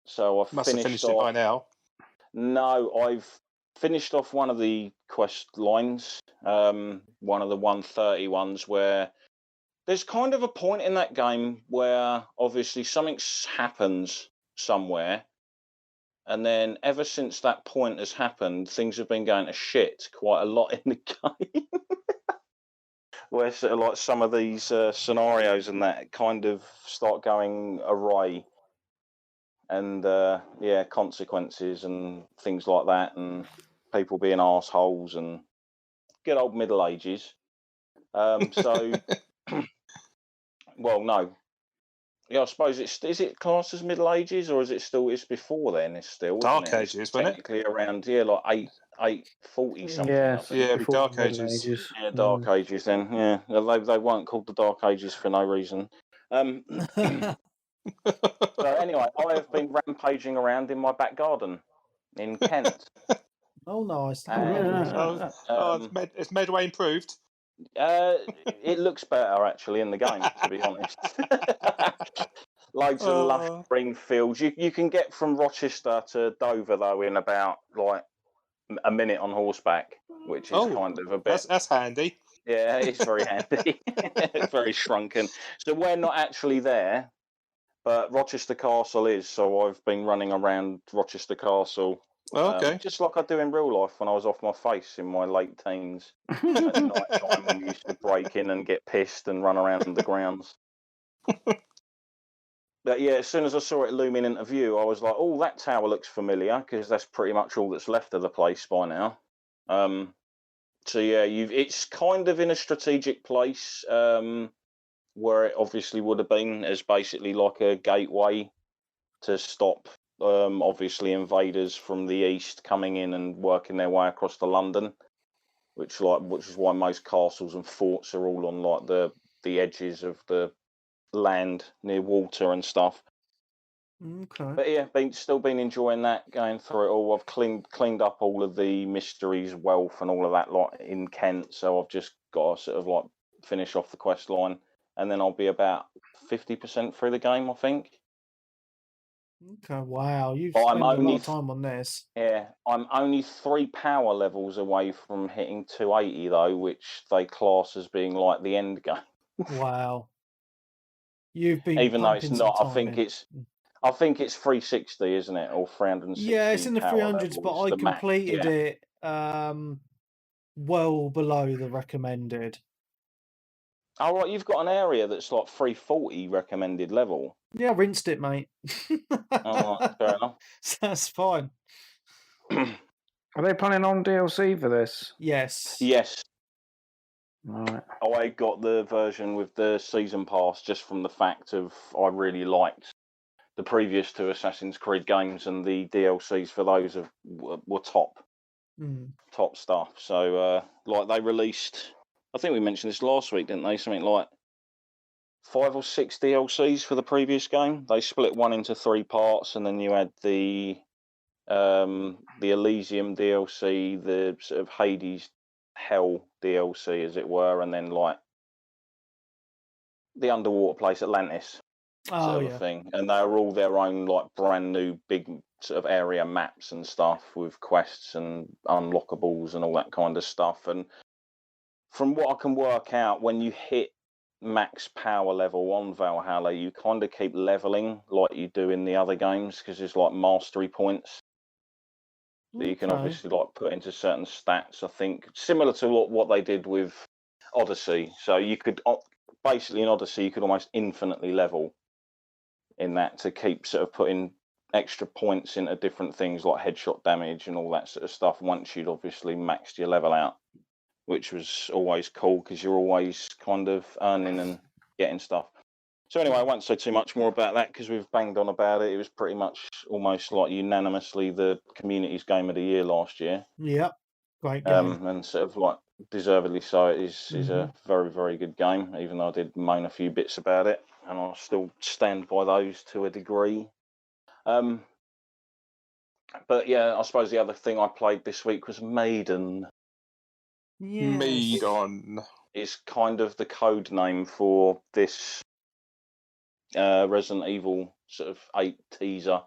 So I've Must have finished it by now. No, I've finished off one of the quest lines, one of the 130 ones, where there's kind of a point in that game where obviously something happens somewhere, and then ever since that point has happened, things have been going to shit quite a lot in the game. Where sort of like some of these scenarios and that kind of start going awry, and consequences and things like that, and people being arseholes and good old Middle Ages. So, well, no. Yeah, I suppose is it classed as Middle Ages, or is it still? It's before then. It's still Dark isn't it? Ages, It's wasn't it? technically around like 840 something. Yeah, I think. Yeah, Dark Ages. Yeah, Dark Ages. Then yeah, they weren't called the Dark Ages for no reason. So anyway, I have been rampaging around in my back garden in Kent. Oh, nice. And, It's Medway improved. it looks better actually in the game, to be honest. Loads of lush green fields. You can get from Rochester to Dover though in about like a minute on horseback, which is kind of a bit. That's handy. Yeah, it's very handy. It's very shrunken. So we're not actually there, but Rochester Castle is. So I've been running around Rochester Castle. Okay. Just like I do in real life when I was off my face in my late teens. At night time when you used to break in and get pissed and run around the grounds. But yeah, as soon as I saw it looming into view, I was like, oh, that tower looks familiar, because that's pretty much all that's left of the place by now. So yeah, it's kind of in a strategic place where it obviously would have been as basically like a gateway to stop obviously invaders from the east coming in and working their way across to London, which is why most castles and forts are all on like the edges of the land near water and stuff. Okay. But yeah, still been enjoying that, going through it all. I've cleaned up all of the mysteries, wealth, and all of that lot in Kent. So I've just got to sort of like finish off the quest line, and then I'll be about 50% through the game, I think. Okay, wow, you've spent a lot of time on this. Yeah, I'm only 3 power levels away from hitting 280 though, which they class as being like the end game. Wow. You've been even though it's not. I think it's 360, isn't it, or 360? Yeah, it's in the 300s, but I completed it well below the recommended. Oh, right, you've got an area that's like 340 recommended level. Yeah, I rinsed it, mate. Oh, right, fair enough. So that's fine. Are they planning on DLC for this? Yes. Yes. Right. I got the version with the season pass just from the fact of I really liked the previous 2 Assassin's Creed games, and the DLCs for those were top stuff. So like they released, I think we mentioned this last week, didn't they? Something like 5 or 6 DLCs for the previous game. They split one into 3 parts, and then you had the Elysium DLC, the sort of Hades Hell DLC, as it were, and then like the underwater place Atlantis sort of a thing. And they were all their own like brand new big sort of area maps and stuff with quests and unlockables and all that kind of stuff. And from what I can work out, when you hit max power level on Valhalla, you kind of keep leveling like you do in the other games, because there's like mastery points that you can obviously like put into certain stats. I think similar to what they did with Odyssey. So you could basically in Odyssey you could almost infinitely level in that to keep sort of putting extra points into different things like headshot damage and all that sort of stuff once you'd obviously maxed your level out, which was always cool because you're always kind of earning and getting stuff. So anyway, I won't say too much more about that because we've banged on about it. It was pretty much almost like unanimously the community's game of the year last year. Yep, great game. And sort of like deservedly so. It is a very, very good game, even though I did moan a few bits about it, and I'll still stand by those to a degree. But yeah, I suppose the other thing I played this week was Maiden. Yes. Maiden. It's kind of the code name for this Resident Evil sort of 8 teaser,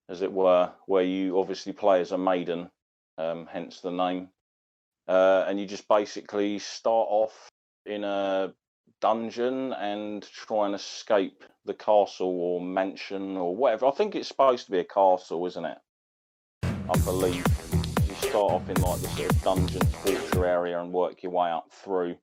as it were, where you obviously play as a maiden, hence the name. And you just basically start off in a dungeon and try and escape the castle or mansion or whatever. I think it's supposed to be a castle, isn't it? I believe. You start off in like the sort of dungeon torture area and work your way up through.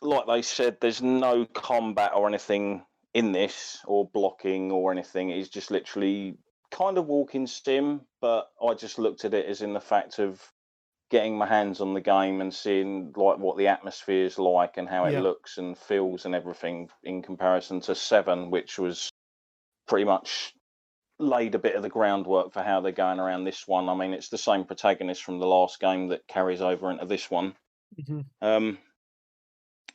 Like they said, there's no combat or anything in this, or blocking or anything. It's just literally kind of walking sim, but I just looked at it as in the fact of getting my hands on the game and seeing like what the atmosphere is like and how it looks and feels and everything in comparison to 7, which was pretty much laid a bit of the groundwork for how they're going around this one. I mean, it's the same protagonist from the last game that carries over into this one.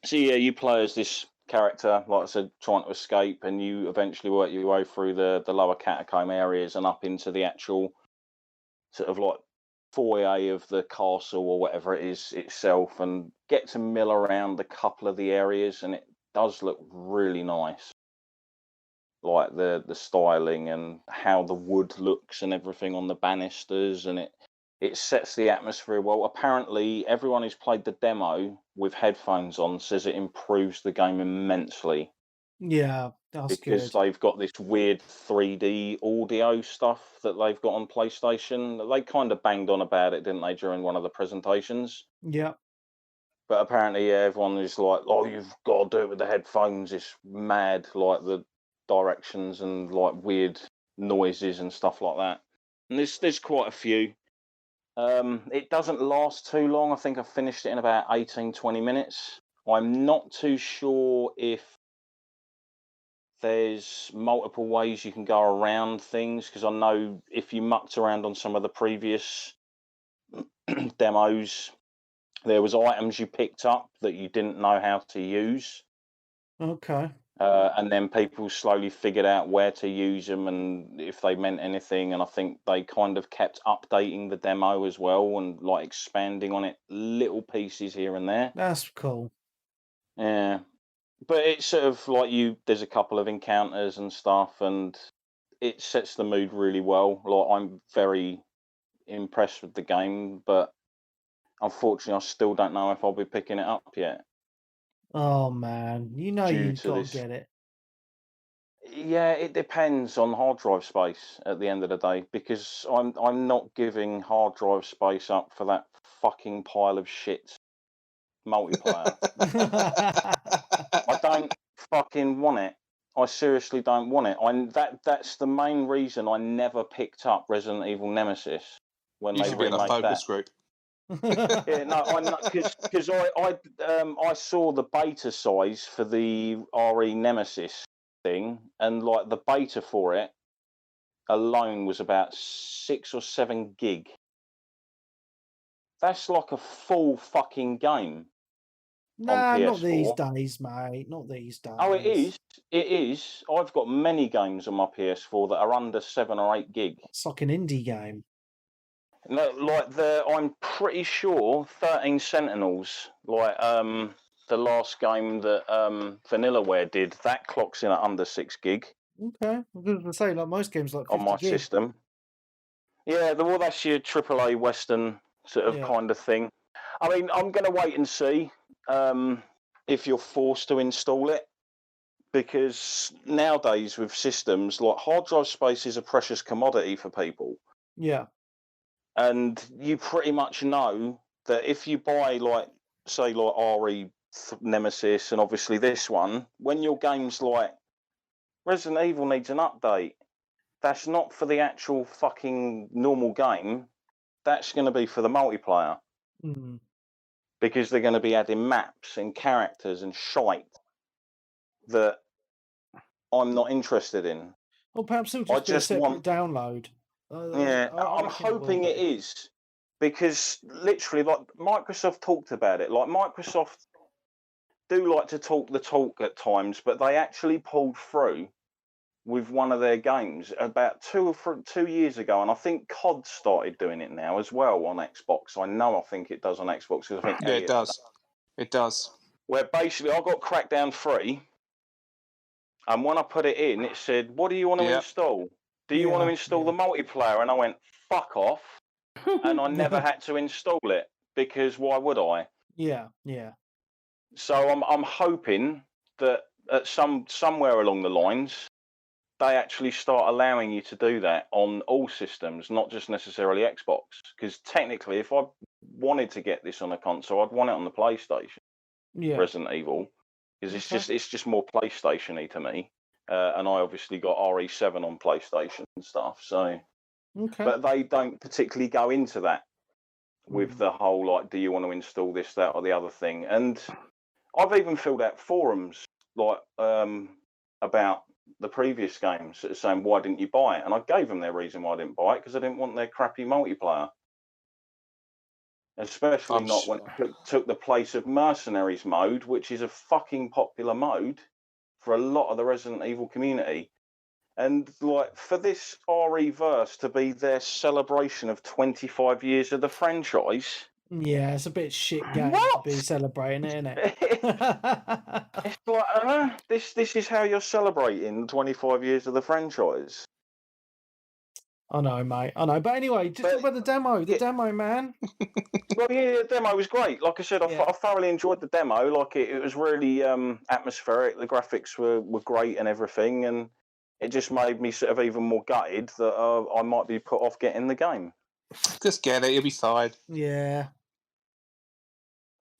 So yeah, you play as this character, like I said, trying to escape, and you eventually work your way through the lower catacomb areas and up into the actual sort of like foyer of the castle or whatever it is itself, and get to mill around a couple of the areas, and it does look really nice. Like the styling and how the wood looks and everything on the banisters, and it sets the atmosphere well. Apparently, everyone who's played the demo with headphones on says it improves the game immensely. Yeah, that's because good. they've got this weird 3D audio stuff that they've got on PlayStation. They kind of banged on about it, didn't they, during one of the presentations? Yeah. But apparently, yeah, everyone is like, "Oh, you've got to do it with the headphones. It's mad, like the directions and like weird noises and stuff like that." And there's quite a few. It doesn't last too long. I think I finished it in about 18, 20 minutes. I'm not too sure if there's multiple ways you can go around things, because I know if you mucked around on some of the previous demos, there was items you picked up that you didn't know how to use. Okay. And then people slowly figured out where to use them and if they meant anything. And I think they kind of kept updating the demo as well and like expanding on it, little pieces here and there. That's cool. Yeah. But it's sort of like there's a couple of encounters and stuff, and it sets the mood really well. Like, I'm very impressed with the game, but unfortunately, I still don't know if I'll be picking it up yet. Oh man, you know Due you've to got to this. get it. Yeah, it depends on hard drive space at the end of the day, because I'm not giving hard drive space up for that fucking pile of shit multiplayer. I don't fucking want it. I seriously don't want it. That's the main reason I never picked up Resident Evil Nemesis when You they should be in a remade focus that. group. Yeah, no, I because I saw the beta size for the RE Nemesis thing, and like the beta for it alone was about 6 or 7 gig. That's like a full fucking game. Nah, on not these PS4. days, mate. Not these days. Oh, it is. It is. I've got many games on my PS4 that are under 7 or 8 gig. It's like an indie game. No, like I'm pretty sure 13 Sentinels, like the last game that Vanillaware did, that clocks in at under 6 gig Okay, I was going to say like most games, like 50 on my gig. system. Yeah, well, that's your AAA Western sort of kind of thing. I mean, I'm going to wait and see if you're forced to install it, because nowadays with systems, like hard drive space is a precious commodity for people. Yeah. And you pretty much know that if you buy, like, say, like RE Nemesis and obviously this one, when your game's like, Resident Evil needs an update, that's not for the actual fucking normal game. That's going to be for the multiplayer. Mm. Because they're going to be adding maps and characters and shite that I'm not interested in. Or perhaps it'll just be a separate download. Yeah, I'm hoping it is, because literally, like, Microsoft talked about it. Like, Microsoft do like to talk the talk at times, but they actually pulled through with one of their games about 2 years ago, and I think COD started doing it now as well on Xbox. I think it does on Xbox because I think Yeah, it does. It does. Where basically I got Crackdown 3, and when I put it in, it said, "What do you want to install? Do you want to install the multiplayer?" And I went, "Fuck off," and I never had to install it because why would I? Yeah. So I'm hoping that at somewhere along the lines, they actually start allowing you to do that on all systems, not just necessarily Xbox. Because technically, if I wanted to get this on a console, I'd want it on the PlayStation. Yeah. Resident Evil, because it's just more PlayStation-y to me. And I obviously got RE7 on PlayStation and stuff. So, but they don't particularly go into that with the whole like, do you want to install this, that, or the other thing? And I've even filled out forums like about the previous games saying, why didn't you buy it? And I gave them their reason why I didn't buy it, because I didn't want their crappy multiplayer. Especially not when it took the place of Mercenaries mode, which is a fucking popular mode for a lot of the Resident Evil community. And like for this RE-verse to be their celebration of 25 years of the franchise. Yeah, it's a bit shit game to be celebrating, isn't it? It's like, this is how you're celebrating 25 years of the franchise. I know, mate. I know. But anyway, just talk about the demo. The demo, man. Well, yeah, the demo was great. Like I said, I thoroughly enjoyed the demo. Like it was really atmospheric. The graphics were great and everything. And it just made me sort of even more gutted that I might be put off getting the game. Just get it. You'll be fine. Yeah.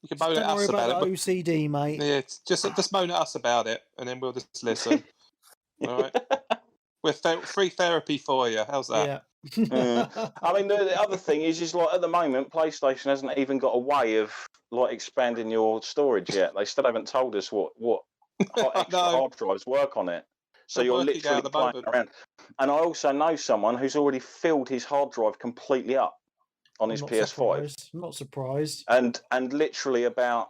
You can moan at us about it. OCD, mate. Yeah, just moan at us about it, and then we'll just listen. All right. We're free therapy for you. How's that? Yeah. I mean, the other thing is like at the moment, PlayStation hasn't even got a way of like expanding your storage yet. They still haven't told us what extra hard drives work on it. So you're literally playing around. And I also know someone who's already filled his hard drive completely up on his PS5. I'm not surprised. And literally about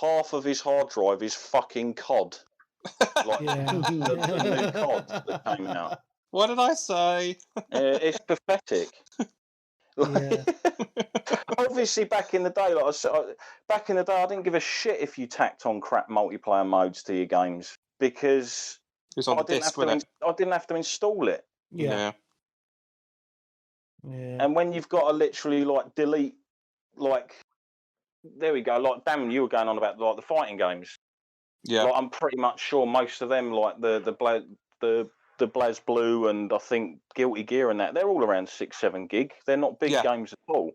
half of his hard drive is fucking COD. Like the new COD that came out. What did I say? It's pathetic. Obviously, back in the day, I didn't give a shit if you tacked on crap multiplayer modes to your games because I didn't have to install it. Yeah. And when you've got to literally like delete, like there we go. Like damn, you were going on about like the fighting games. Yeah, like, I'm pretty much sure most of them, like the BlazBlue and I think Guilty Gear and that, they're all around 6-7 gig. They're not big games at all.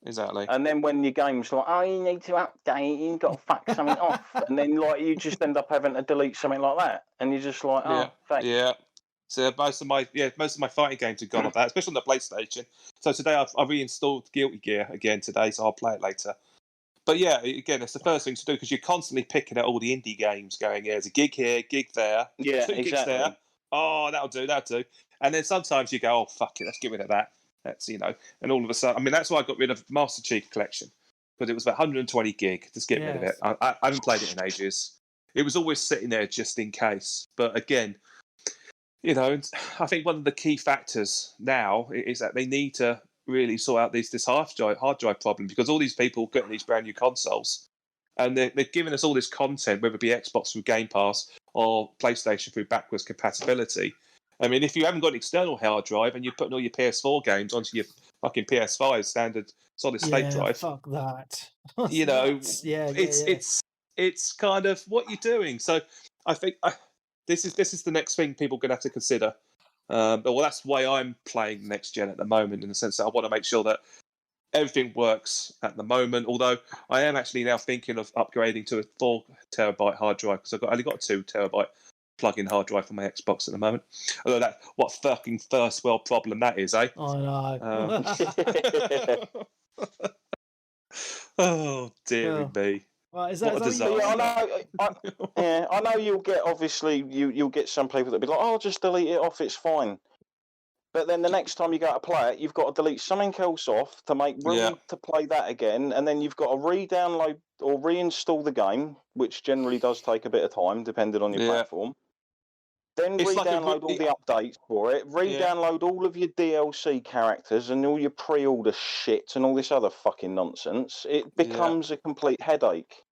Exactly. And then when your game's like, oh, you need to update, you've got to fuck something off, and then like you just end up having to delete something like that, and you're just like, oh, thanks. Yeah. So most of my fighting games have gone off that, especially on the PlayStation. So today I've reinstalled Guilty Gear again today, so I'll play it later. But yeah, again, it's the first thing to do because you're constantly picking at all the indie games going, there's a gig here, gig there, 2 gigs there. Oh, that'll do. And then sometimes you go, oh, fuck it, let's get rid of that. That's, and all of a sudden, I mean, that's why I got rid of Master Chief Collection because it was about 120 gig. Just get rid of it. I haven't played it in ages. It was always sitting there just in case. But again, I think one of the key factors now is that they need to really sort out this hard drive problem because all these people getting these brand new consoles and they're giving us all this content, whether it be Xbox through Game Pass or PlayStation through backwards compatibility. I mean, if you haven't got an external hard drive and you're putting all your PS4 games onto your fucking PS5 standard solid state drive, fuck that. It's kind of what you're doing. So I think this is the next thing people are going to have to consider. But that's the way I'm playing next gen at the moment, in the sense that I want to make sure that everything works at the moment. Although I am actually now thinking of upgrading to a 4 terabyte hard drive because I only got a 2 terabyte plug-in hard drive for my Xbox at the moment. Although what fucking first world problem that is, eh? I know. Oh dear me. Right, is what a disaster. I know you'll get, obviously, you'll get some people that'll be like, oh, just delete it off, it's fine. But then the next time you go to play it, you've got to delete something else off to make room to play that again, and then you've got to re-download or reinstall the game, which generally does take a bit of time, depending on your platform. Then It's like a re-download all the updates for it. Re-download all of your DLC characters and all your pre-order shit and all this other fucking nonsense. It becomes a complete headache.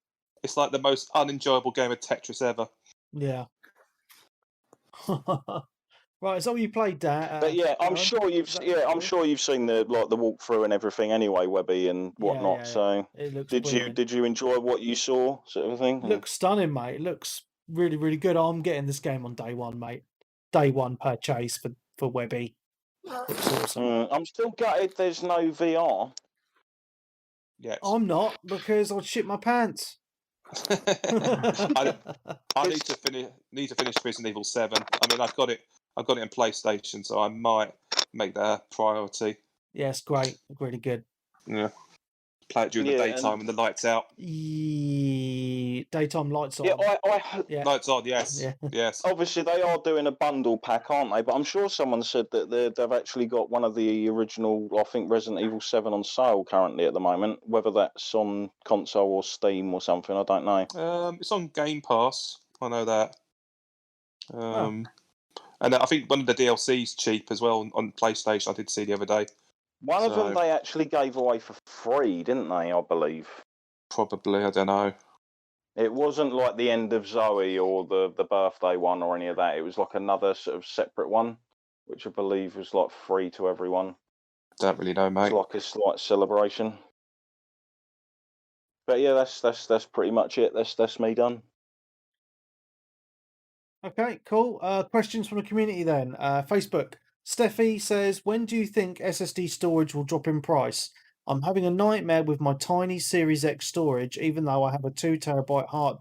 It's like the most unenjoyable game of Tetris ever. Yeah. Right, is that what you played, Dan? But yeah, I'm sure you've seen the walkthrough and everything anyway, Webby and whatnot. Yeah. So it looks did brilliant. you enjoy what you saw, sort of thing? It looks stunning, mate. It looks really, really good. I'm getting this game on day one, mate. Day one purchase for Webby. Looks awesome. I'm still gutted there's no VR. Yes. I'm not, because I'd shit my pants. I need to finish Resident Evil 7. I mean, I've got it on PlayStation, so I might make that a priority. Yeah, it's great. Really good. Yeah. Play it during the daytime when the lights out. Daytime lights on. Yeah, lights on. Yes, Yeah. yes. Obviously, they are doing a bundle pack, aren't they? But I'm sure someone said that they've actually got one of the original, I think, Resident Evil 7 on sale currently at the moment. Whether that's on console or Steam or something, I don't know. It's on Game Pass. I know that. And I think one of the DLC's cheap as well on PlayStation. I did see the other day. One of them they actually gave away for free, didn't they? I believe. Probably, I don't know. It wasn't like the End of Zoe or the birthday one or any of that. It was like another sort of separate one, which I believe was like free to everyone. Don't really know, mate. It's like a slight celebration. But yeah, that's pretty much it. That's me done. Okay, cool. Questions from the community then. Facebook. Steffi says, when do you think SSD storage will drop in price? I'm having a nightmare with my tiny Series X storage, even though I have a 2 terabyte hard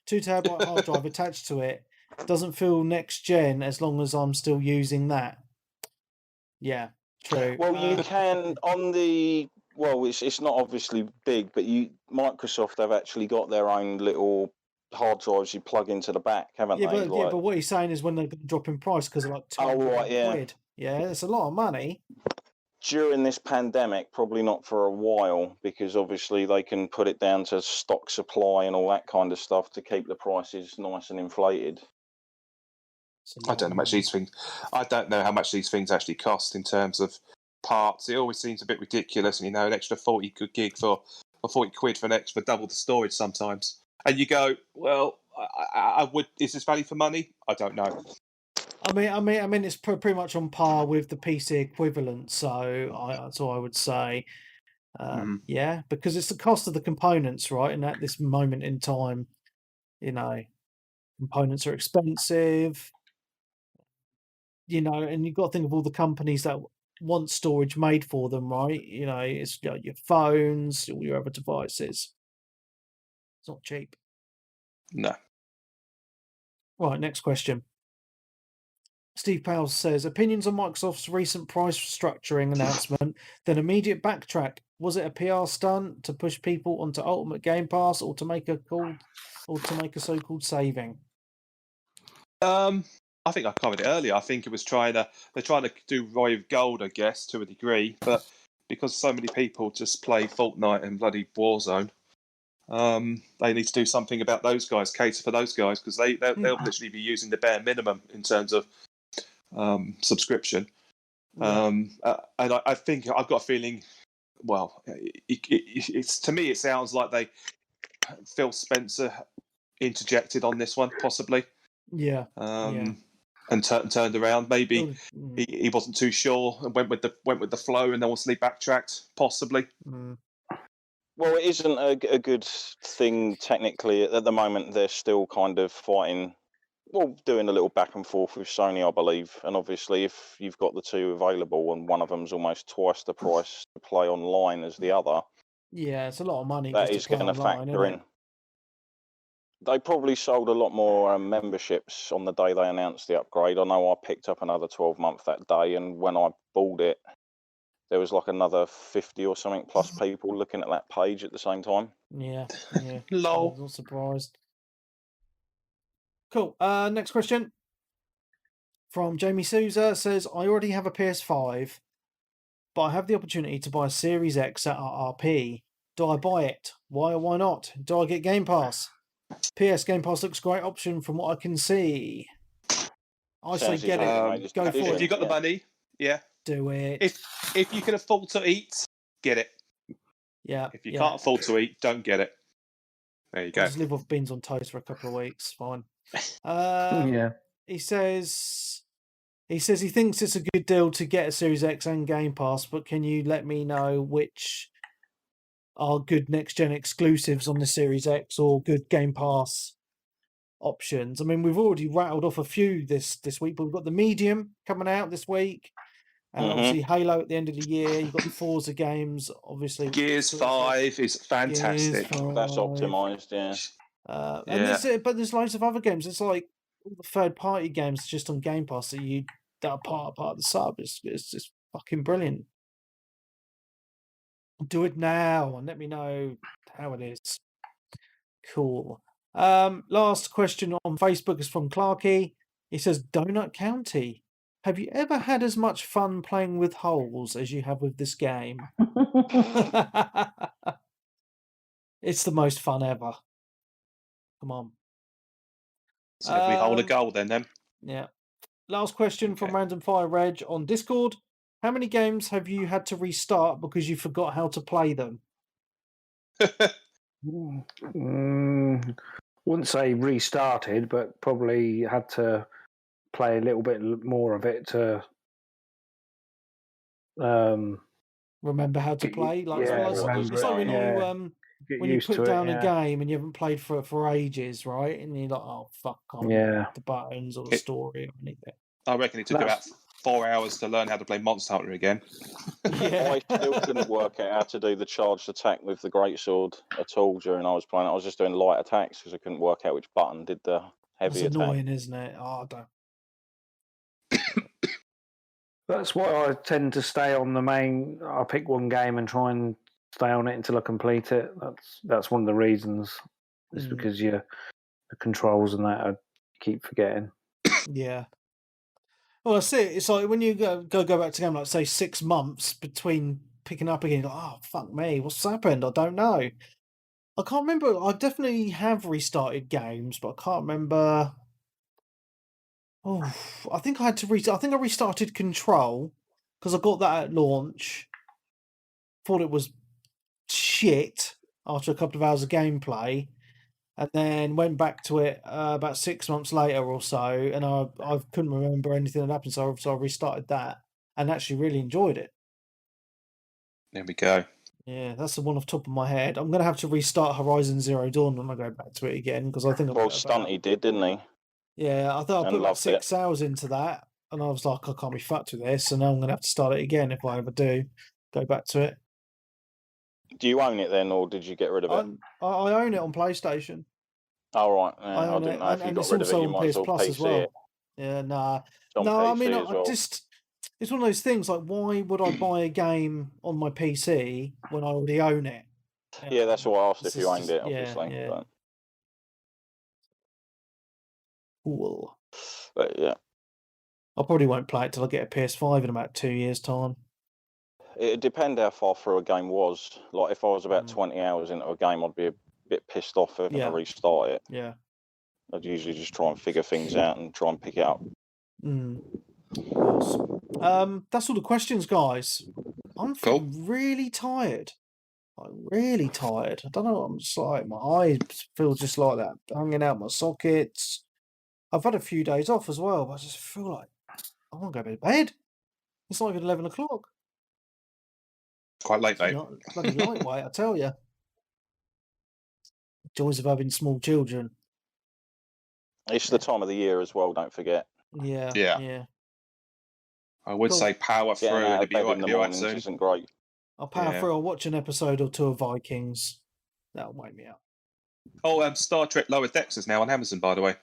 drive attached to it. Doesn't feel next gen as long as I'm still using that. Yeah, true. Well, you can on the it's not obviously big, but Microsoft have actually got their own little hard drives you plug into the back, haven't they? But what he's saying is when they're going to drop in price because they're like 200 quid. Yeah, it's a lot of money. During this pandemic, probably not for a while, because obviously they can put it down to stock supply and all that kind of stuff to keep the prices nice and inflated. I don't know how much these things. I don't know how much these things actually cost in terms of parts. It always seems a bit ridiculous, an extra 40 gig for 40 quid for double the storage sometimes. And you go, well, I would. Is this value for money? I don't know. I mean, it's pretty much on par with the PC equivalent. So that's all I would say. Yeah, because it's the cost of the components, right? And at this moment in time, components are expensive. And you've got to think of all the companies that want storage made for them, right? It's your phones, all your other devices. It's not cheap. No. Right, next question. Steve Powell says, opinions on Microsoft's recent price structuring announcement, then immediate backtrack. Was it a PR stunt to push people onto Ultimate Game Pass or to make a so-called saving? I think I covered it earlier. I think it was they're trying to do Roy of Gold, I guess, to a degree, but because so many people just play Fortnite and bloody Warzone, they need to do something about those guys, cater for those guys, because they'll literally be using the bare minimum in terms of subscription. And I think I've got a feeling. Well, it's to me it sounds like Phil Spencer interjected on this one, possibly. Yeah. And turned around. Maybe he wasn't too sure and went with the flow, and then also backtracked, possibly. Well, it isn't a good thing technically at the moment. They're still kind of fighting. Well, doing a little back and forth with Sony, I believe. And obviously, if you've got the two available and one of them's almost twice the price to play online as the other, yeah, it's a lot of money. That is going to factor in. They probably sold a lot more memberships on the day they announced the upgrade. I know I picked up another 12-month that day, and when I bought it, there was like another 50 or something plus people looking at that page at the same time. Yeah. Lol. I'm not surprised. Cool. Next question from Jamie Souza says, I already have a PS5, but I have the opportunity to buy a Series X at RRP. Do I buy it? Why or why not? Do I get Game Pass? PS Game Pass looks a great option from what I can see. I say Sounds get easy, it. mate. Just Go for decision, If you got the yeah. money, yeah. Do it. If you can afford to eat, get it. Yeah. If you can't afford to eat, don't get it. There you I'll go. just live off beans on toast for a couple of weeks. Fine. Yeah. He says he thinks it's a good deal to get a Series X and Game Pass, but can you let me know which are good next gen exclusives on the Series X or good Game Pass options? I mean, we've already rattled off a few this week, but we've got the Medium coming out this week. Obviously, Halo at the end of the year. You've got the Forza games, obviously. Gears 5 is fantastic. That's optimised, yeah. And there's loads of other games. It's like all the third party games just on Game Pass that are part of the sub. It's just fucking brilliant. Do it now and let me know how it is. Cool. Last question on Facebook is from Clarky. He says, Donut County. Have you ever had as much fun playing with holes as you have with this game? It's the most fun ever. Come on. So every hole a goal then. Yeah. Last question from Random Fire Reg on Discord. How many games have you had to restart because you forgot how to play them? Wouldn't say restarted, but probably had to play a little bit more of it to remember how to play. When you put down a game and you haven't played for ages, right? And you're like, oh fuck, I can't remember the buttons or the story or anything. I reckon it took about 4 hours to learn how to play Monster Hunter again. I still couldn't work out how to do the charged attack with the greatsword at all during I was playing. I was just doing light attacks because I couldn't work out which button did the heavy attack. It's annoying, isn't it? Oh, I don't. That's why I tend to stay on the main. I pick one game and try and stay on it until I complete it. That's one of the reasons. Is because the controls and that I keep forgetting. Yeah. Well, that's it. It's like when you go back to game, like say 6 months between picking up again. You're like, oh fuck me, what's happened? I don't know. I can't remember. I definitely have restarted games, but I can't remember. Oh, I think I had to restart. I think I restarted Control because I got that at launch. Thought it was shit after a couple of hours of gameplay, and then went back to it about 6 months later or so, and I couldn't remember anything that happened, so I restarted that and actually really enjoyed it. There we go. Yeah, that's the one off the top of my head. I'm going to have to restart Horizon Zero Dawn when I go back to it again because I think. Well, Stunty did, didn't he? Yeah, I thought I put like 6 hours into that, and I was like, I can't be fucked with this, and now I'm going to have to start it again if I ever do go back to it. Do you own it then, or did you get rid of it? I own it on PlayStation. Oh, right. Yeah, I own didn't know if you got it's rid of it. also You on might as PS well Plus as well. it. Yeah, nah. It's on No, I PC mean, as well. it's one of those things. Like, why would I buy a game on my PC when I already own it? Yeah, that's why I asked if you owned it, obviously. Yeah. Cool. But yeah. I probably won't play it till I get a PS5 in about 2 years' time. It'd depend how far through a game was. Like, if I was about 20 hours into a game, I'd be a bit pissed off having to restart it. Yeah. I'd usually just try and figure things out and try and pick it up. Of course. That's all the questions, guys. I'm feeling really tired. Like, really tired. I don't know. I'm just like, my eyes feel just like that, hanging out my sockets. I've had a few days off as well, but I just feel like I want to go to bed. It's not even 11 o'clock. Quite late, mate. Bloody lightweight, I tell you. Joys of having small children. It's the time of the year as well, don't forget. Yeah. I would say power through and it'd be right soon. Isn't great. I'll power through. I'll watch an episode or two of Vikings. That'll wake me up. Oh, Star Trek Lower Decks is now on Amazon, by the way.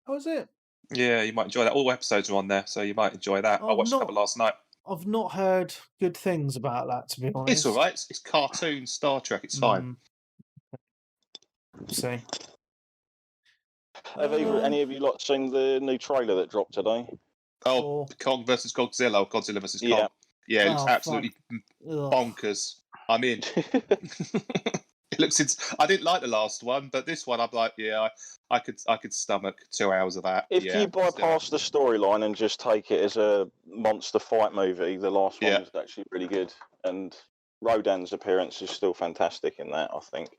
Oh, is it? Yeah, you might enjoy that. All episodes are on there, so you might enjoy that. I watched a couple last night. I've not heard good things about that, to be honest. It's all right. It's cartoon Star Trek. It's fine. See. Have any of you lot seen the new trailer that dropped today? Oh, Kong versus Godzilla, or Godzilla versus Kong. Yeah, it looks absolutely bonkers. I'm in. It looks. I didn't like the last one, but this one, I'm like, yeah, I could stomach 2 hours of that. If yeah, you bypass the storyline and just take it as a monster fight movie, the last one was actually really good. And Rodan's appearance is still fantastic in that, I think.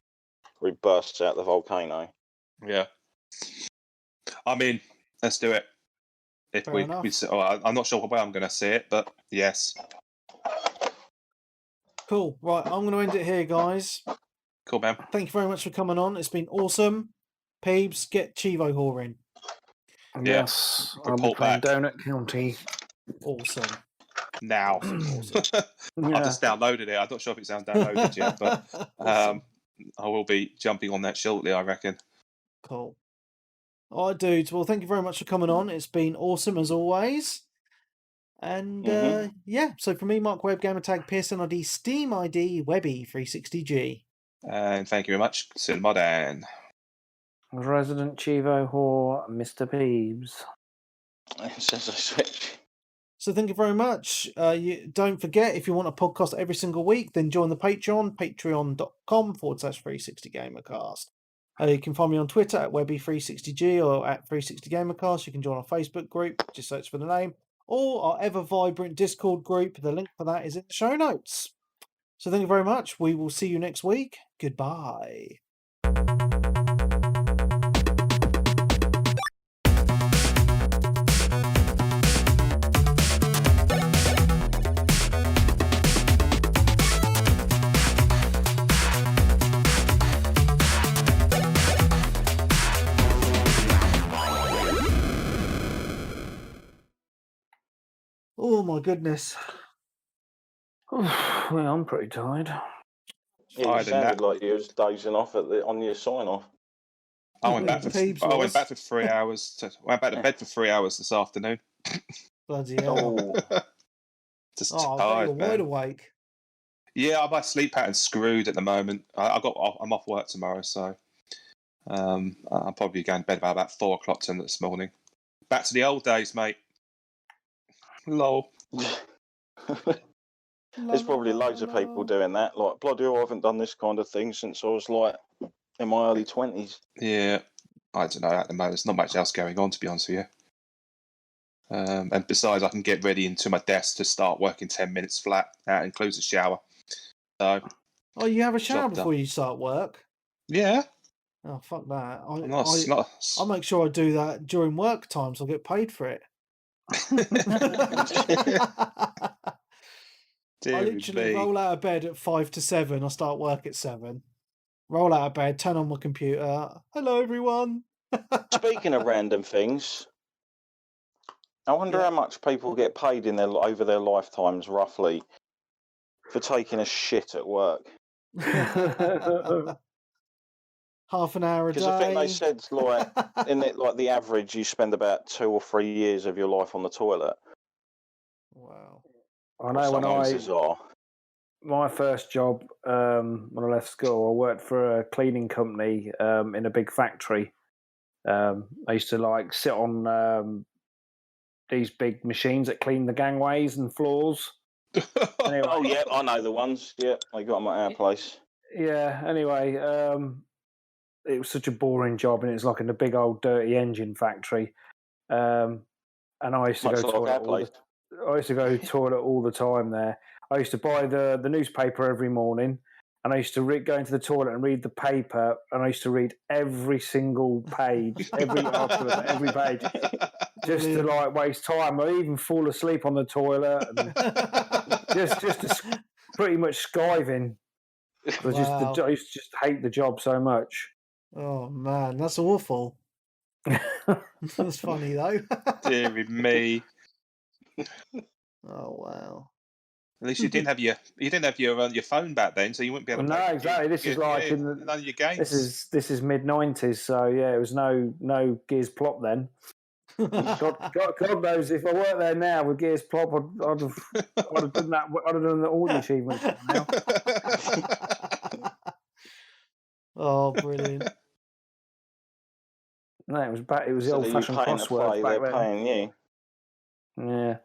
Where he bursts out the volcano. Yeah. I mean, let's do it. If Fair enough. I'm not sure where I'm going to see it, but yes. Cool. Right, I'm going to end it here, guys. Cool, man. Thank you very much for coming on. It's been awesome. Peebs, get Chivo Whore in. Yes, I'll be Report playing back. Donut County. Awesome. Now. Awesome. I've just downloaded it. I'm not sure if it's downloaded yet, but Awesome. I will be jumping on that shortly, I reckon. Cool. All right, dudes. Well, thank you very much for coming on. It's been awesome as always. And yeah, so for me, Mark Webb, Gamertag, Pearson ID, Steam ID, Webby360G. And thank you very much, Cinema Dan. Resident Chivo Whore, Mr. Peebs. It says I switch. So thank you very much. Don't forget, if you want a podcast every single week, then join the Patreon, patreon.com/360gamercast. You can find me on Twitter at Webby360G or at 360gamercast. You can join our Facebook group, just search for the name, or our ever vibrant Discord group. The link for that is in the show notes. So thank you very much. We will see you next week. Goodbye. Oh my goodness. Well, I'm pretty tired. Yeah, you sounded like you was dozing off on your sign-off. I went back for 3 hours. I went back to bed for 3 hours this afternoon. Bloody hell. Just tired, you're wide awake. Yeah, my sleep pattern's screwed at the moment. I'm off work tomorrow, so I'm probably going to bed about 4 o'clock this morning. Back to the old days, mate. Lol. There's probably loads of people doing that. Like, bloody hell, I haven't done this kind of thing since I was like in my early 20s. Yeah, I don't know. At the moment, there's not much else going on, to be honest with you. And besides, I can get ready into my desk to start working 10 minutes flat. That includes a shower. So. Oh, you have a shower before you start work? Yeah. Oh, fuck that. I'll make sure I do that during work time so I get paid for it. I literally roll out of bed at 5 to 7. I start work at 7. Roll out of bed, turn on my computer. Hello, everyone. Speaking of random things, I wonder how much people get paid over their lifetimes, roughly, for taking a shit at work. Half an hour a day. Because I think they said, like, the average, you spend about 2 or 3 years of your life on the toilet. Wow. I know my first job when I left school, I worked for a cleaning company in a big factory. I used to sit on these big machines that clean the gangways and floors. Anyway, oh yeah, I know the ones. Yeah, I got them at our place. Yeah. Anyway, it was such a boring job, and it's like in a big old dirty engine factory. And I used to go to the toilet. I used to go to the toilet all the time there. I used to buy the newspaper every morning, and I used to go into the toilet and read the paper, and I used to read every single page, every article, every page, just to waste time. I even fall asleep on the toilet, and just pretty much skiving. Wow. I used to just hate the job so much. Oh man, that's awful. That's funny though. Dear me. Oh wow. At least you didn't have your phone back then, so you wouldn't be able to. No, exactly. This is like in none of your games. This is mid-90s, so yeah, it was no Gears Plop then. God knows if I worked there now with Gears Plop, I'd have done that. I'd have done all the achievements now. Oh, brilliant! No, it was back. It was the old-fashioned crossword back then. Paying you. Yeah.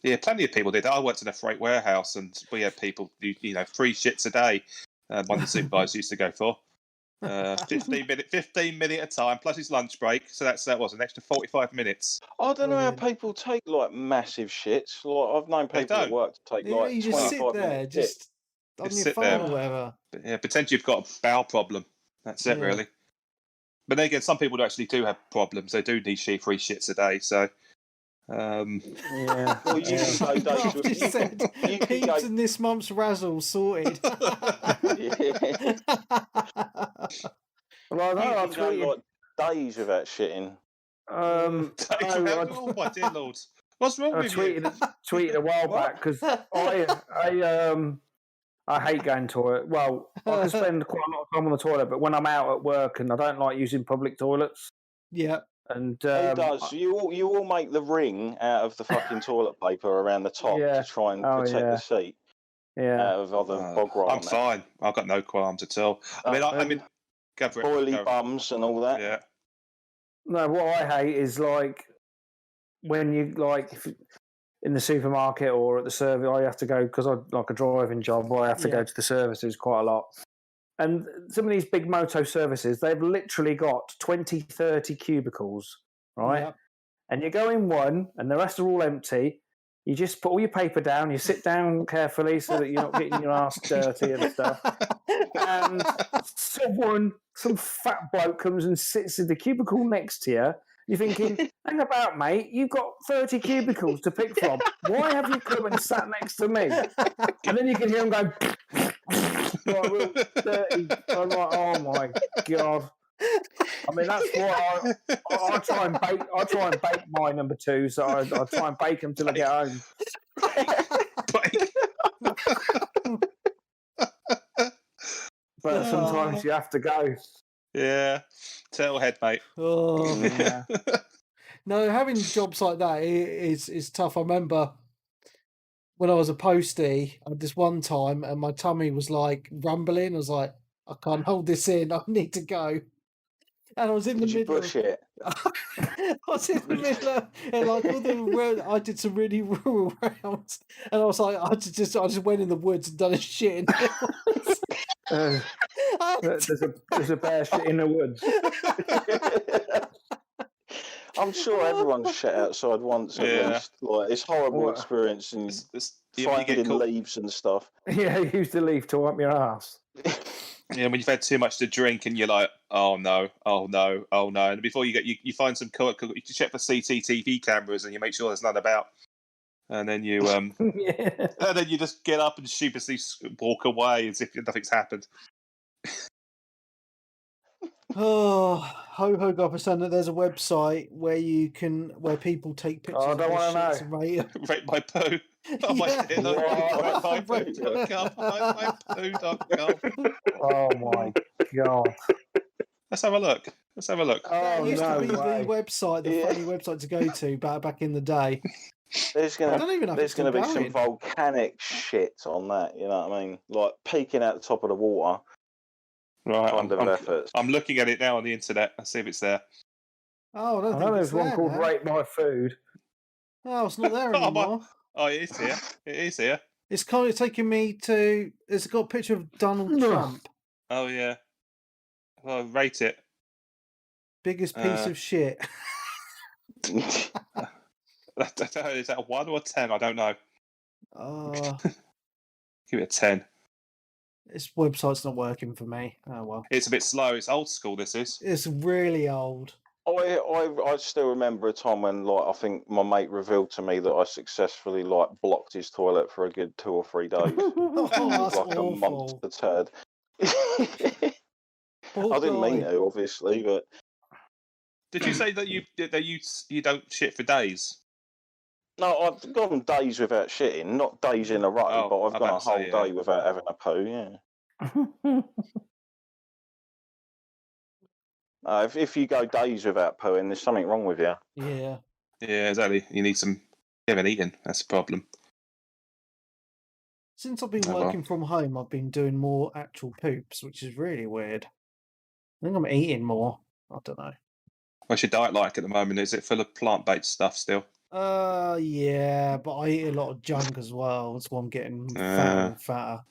Yeah, plenty of people did that. I worked in a freight warehouse, and we had people, free shits a day. One of the supervisors used to go for. 15 minute a time plus his lunch break, so that was an extra 45 minutes. I don't know how Brilliant. people take like massive shits. Like I've known They people at don't. work to take Yeah, like you just sit 25 there, minute shit. just on Just your sit phone there. or whatever. But yeah, potentially you've got a bowel problem. That's it, Yeah. really. But then again, some people actually do have problems. They do need 3 shits a day. So, Yeah. Well, you yeah. can go days I've with just said you can heaps go. in this month's razzle sorted. Yeah. Well, You no, I can go tweeted. like days without shitting. No, oh my dear lord, what's wrong I with you? tweeted a while What? back because I hate going to toilet. Well, I can spend quite a lot of time on the toilet, but when I'm out at work and I don't like using public toilets, Yeah. and Who does? You all make the ring out of the fucking toilet paper around the top Yeah. to try and Oh, protect yeah. the seat yeah, out of other bog roll. I'm fine. I've got no qualms at all. I mean, go for it. boily Go. bums and all that. Yeah. no, what I hate is like when you in the supermarket or at the service, I have to go because I like a driving job. I have to go to the services quite a lot. And some of these big moto services, they've literally got 20, 30 cubicles, right? Yep. And you go in one and the rest are all empty. You just put all your paper down, you sit down carefully so that you're not getting your ass dirty and stuff. And some fat bloke comes and sits in the cubicle next to you. You're thinking, hang about, mate, you've got 30 cubicles to pick from. Why have you come and sat next to me? And then you can hear him go, like, real dirty. I'm like, oh my God. I mean, that's why I try and bake. I try and bake my number two, so I try and bake them till I get home. But sometimes you have to go. Yeah, tailhead, mate. Oh. Yeah. No, having jobs like that is tough. I remember when I was a postie, I had this one time, and my tummy was like rumbling. I was like, I can't hold this in. I need to go. And I was in the Did you middle. push it? I was in the middle of, and like all the I did some really rural rounds, and I was like, I just went in the woods and done a shit. There's a bear shit in the woods. I'm sure everyone's shit outside once at least. Like it's horrible What? experience and You finding get caught. leaves and stuff. Yeah, use the leaf to wipe your ass. Yeah, when you've had too much to drink and you're like, oh no, and before you find some you check for CCTV cameras and you make sure there's none about, and then you Yeah. and then you just get up and sheepishly walk away as if nothing's happened. Oh, ho Gopperson, that there's a website where people take pictures I of don't their wanna shits know. and rate 'em. Rate my poo. Oh my Yeah. dear, look, ratemypoo.com. Oh my God. Let's have a look. That Oh, used no to be way. the website, the funny website to go to back in the day. There's I don't even know if there's it's still gonna be some going. volcanic shit on that. You know what I mean? Like peeking out the top of the water. Right, Kind of efforts. I'm looking at it now on the internet. Let's see if it's there. Oh, I don't I think know it's there's one there called now. Rate My Food. Oh, it's not there Oh, anymore. Oh, it is here. It is here. It's kind of taking me to. It's got a picture of Donald No. Trump. Oh yeah. Well, rate it. Biggest piece of shit. Is that a 1 or a 10? I don't know. Give it a 10. This website's not working for me. Oh well. It's a bit slow. It's old school. This is. It's really old. I still remember a time when like I think my mate revealed to me that I successfully like blocked his toilet for a good 2 or 3 days. Oh, that's like a awful. monster turd. I didn't mean to, obviously, but Did you say that you don't shit for days? no, I've gone days without shitting, not days in a row, Oh, but I've I gone a better say, whole yeah. day without having a poo. Yeah. If you go days without pooing, there's something wrong with you. Yeah. Yeah, exactly. You need some. You haven't eaten. That's the problem. Since I've been Oh, well. working from home, I've been doing more actual poops, which is really weird. I think I'm eating more. I don't know. What's your diet like at the moment? Is it full of plant-based stuff still? Yeah, but I eat a lot of junk as well. That's why I'm getting fatter and fatter.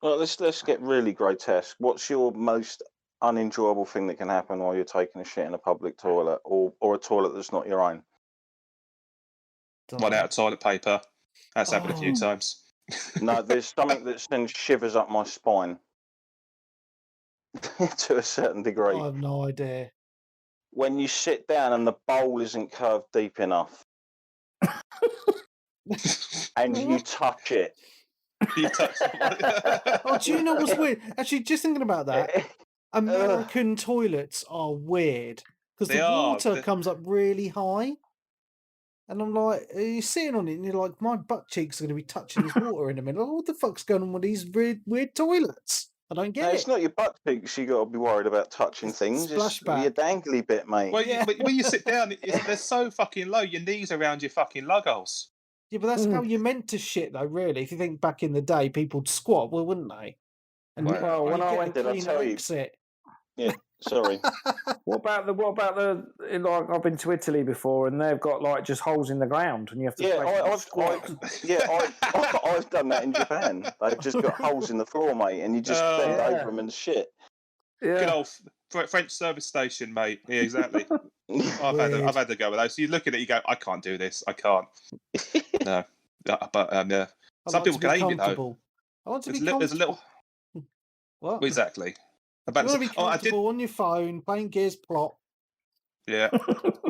Well, let's get really grotesque. What's your most unenjoyable thing that can happen while you're taking a shit in a public toilet, or a toilet that's not your own? Run out of toilet paper. That's happened a few times. No, there's something that sends shivers up my spine to a certain degree. I have no idea. When you sit down and the bowl isn't curved deep enough, and you touch it. You touch it. Oh, do you know what's weird? Actually, just thinking about that, American toilets are weird because the water comes up really high. And I'm like, you're sitting on it and you're like, my butt cheeks are going to be touching this water in a minute. Like, what the fuck's going on with these weird toilets? I don't get it. It's not your butt cheeks you got to be worried about touching things. It's your dangly bit, mate. Well, when you sit down, they're so fucking low, your knees around your fucking lug holes. Yeah, but that's how you're meant to shit, though, really. If you think back in the day, people'd squat, well, wouldn't they? And well, when I went, did I tell you? Exit. Yeah, sorry. What about the? Like, I've been to Italy before, and they've got like just holes in the ground, and you have to. I've done that in Japan. They've just got holes in the floor, mate, and you just bend over them and shit. Yeah. Good old French service station, mate. Yeah, exactly. I've had to go with those. So you look at it, you go, I can't do this. I can't. No, but yeah. Some people can aim it though. I want to be comfortable. There's a little. What? Exactly. You want to be comfortable on your phone, playing Gears Plot. Yeah.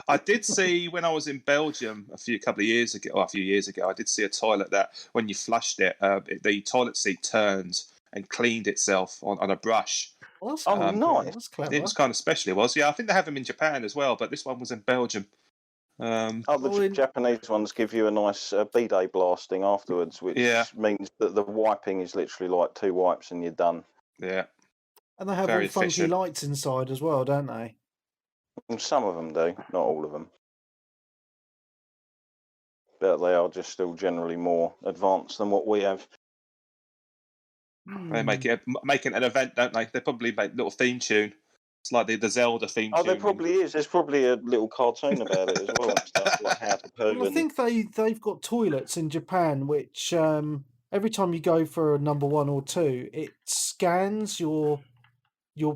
I did see when I was in Belgium a few years ago, I did see a toilet that when you flushed it, the toilet seat turned and cleaned itself on a brush. Nice. That's clever. It was kind of special, it was. Yeah, I think they have them in Japan as well, but this one was in Belgium. The Japanese ones give you a nice bidet blasting afterwards, which means that the wiping is literally like 2 wipes and you're done. Yeah. And they have all funky lights inside as well, don't they? Some of them do, not all of them. But they are just still generally more advanced than what we have. They make it an event, don't they? They probably make a little theme tune. It's like the Zelda theme tune. Oh, there probably is. There's probably a little cartoon about it as well. And stuff, like how to poo. Well, I think they've got toilets in Japan, which every time you go for a number 1 or 2, it scans your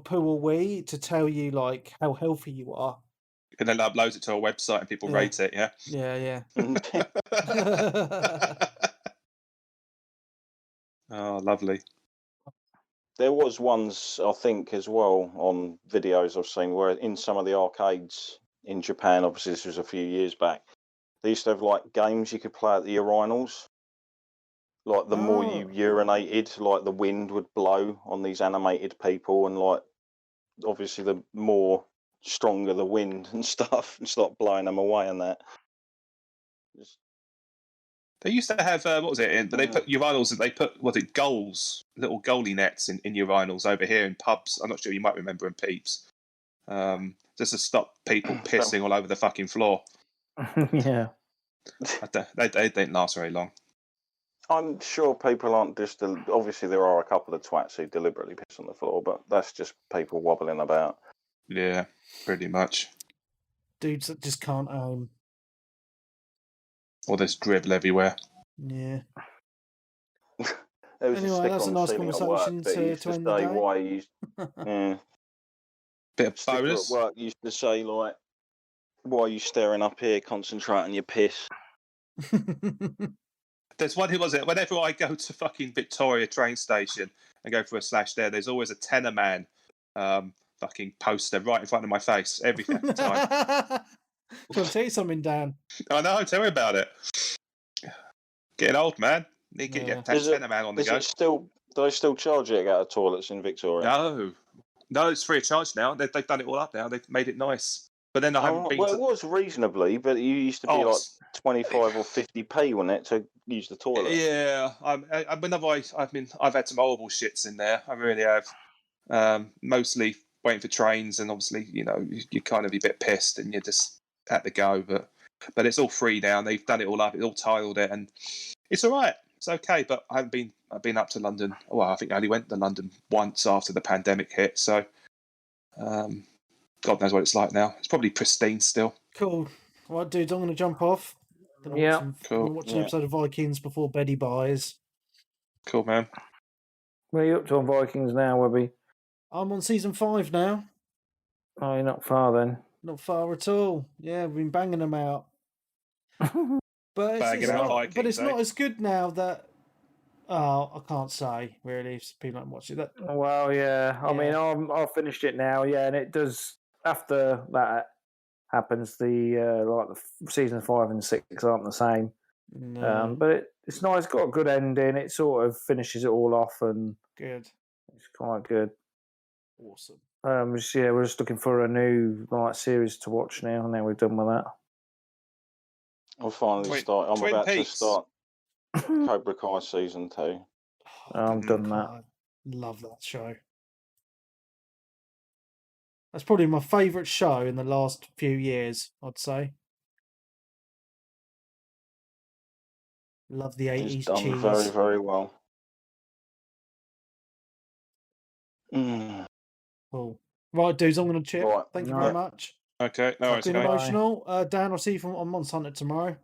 poo or wee to tell you like how healthy you are. And then uploads it to a website and people rate it, yeah? Yeah. Oh, lovely. There was ones, I think, as well on videos I've seen where in some of the arcades in Japan, obviously this was a few years back, they used to have like games you could play at the urinals. Like the more you urinated, like the wind would blow on these animated people, and like obviously the more stronger the wind and stuff, and start blowing them away and that. They used to have what was it? But they put urinals. They put goals, little goalie nets in urinals over here in pubs. I'm not sure you might remember in Peeps, just to stop people pissing all over the fucking floor. Yeah, they didn't last very long. I'm sure people aren't just. Obviously, there are a couple of twats who deliberately piss on the floor, but that's just people wobbling about. Yeah, pretty much. Dudes that just can't aim. Or there's dribble everywhere. Yeah. Anyway, that's a nice conversation to end the day. Why you, yeah. Bit of bonus. At work used to say like, "Why are you staring up here? Concentrate on your piss." There's one who was it. Whenever I go to fucking Victoria train station and go for a slash there, there's always a tenor man fucking poster right in front of my face every time. Do you want to tell you something, Dan? I know. Tell me about it. Getting old, man. Need to get tenor man on the go. Do they still charge you to get out of toilets in Victoria? No, it's free of charge now. They've done it all up now. They've made it nice. But then I haven't been. Well, it was reasonably, but you used to be like 25 or 50p, wasn't it, to use the toilet? Yeah, I've had some horrible shits in there. I really have. Mostly waiting for trains, and obviously, you kind of be a bit pissed, and you're just at the go. But it's all free now. And they've done it all up. It's all tiled it, and it's all right. It's okay. But I've been up to London. Well, I think I only went to London once after the pandemic hit. So. God knows what it's like now. It's probably pristine still. Cool. Right, dudes, I'm going to jump off. Cool. Watch an episode of Vikings before Betty buys. Cool, man. Where are you up to on Vikings now, Webby? I'm on season 5 now. Oh, you're not far then. Not far at all. Yeah, we've been banging them out. But Bagging out Vikings, not as good now that. Oh, I can't say really. If people don't watch it. Well, yeah. I mean, I've finished it now. Yeah, and it does. After that happens, the season 5 and 6 aren't the same. No. But it's nice. It's got a good ending. It sort of finishes it all off, and Good. it's quite good. Awesome. We're just looking for a new series to watch now. Now we're done with that. I'll finally start. I'm Twin about Peaks. to start Cobra Kai season 2. I'm done that. I love that show. That's probably my favourite show in the last few years, I'd say. Love the 80s It's done cheese. very, very well. Cool. Right, dudes, I'm going to chip. Right. Thank you very much. Okay, no worries. Been Okay. emotional. Dan, I'll see you on Monster Hunter tomorrow.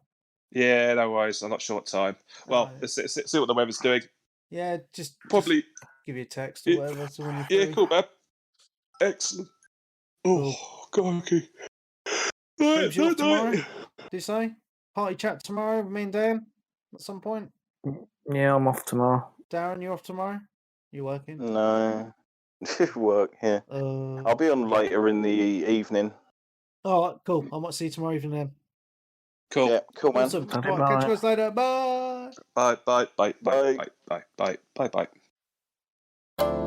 Yeah, no worries. I'm not sure what time. Well, let's see what the weather's doing. Yeah, just Probably give you a text or whatever. So when you're free. Yeah, cool, man. Excellent. Oh, crikey. James, you off tomorrow? Did you say? Party chat tomorrow with me and Dan at some point? Yeah, I'm off tomorrow. Darren, you off tomorrow? You working? No. Work, yeah. I'll be on later in the evening. All right, cool. I might see you tomorrow evening then. Cool. Yeah, cool, man. Awesome. Right, catch you guys later. Bye. Bye, bye, bye, bye, Bye. bye, bye, bye, bye, bye.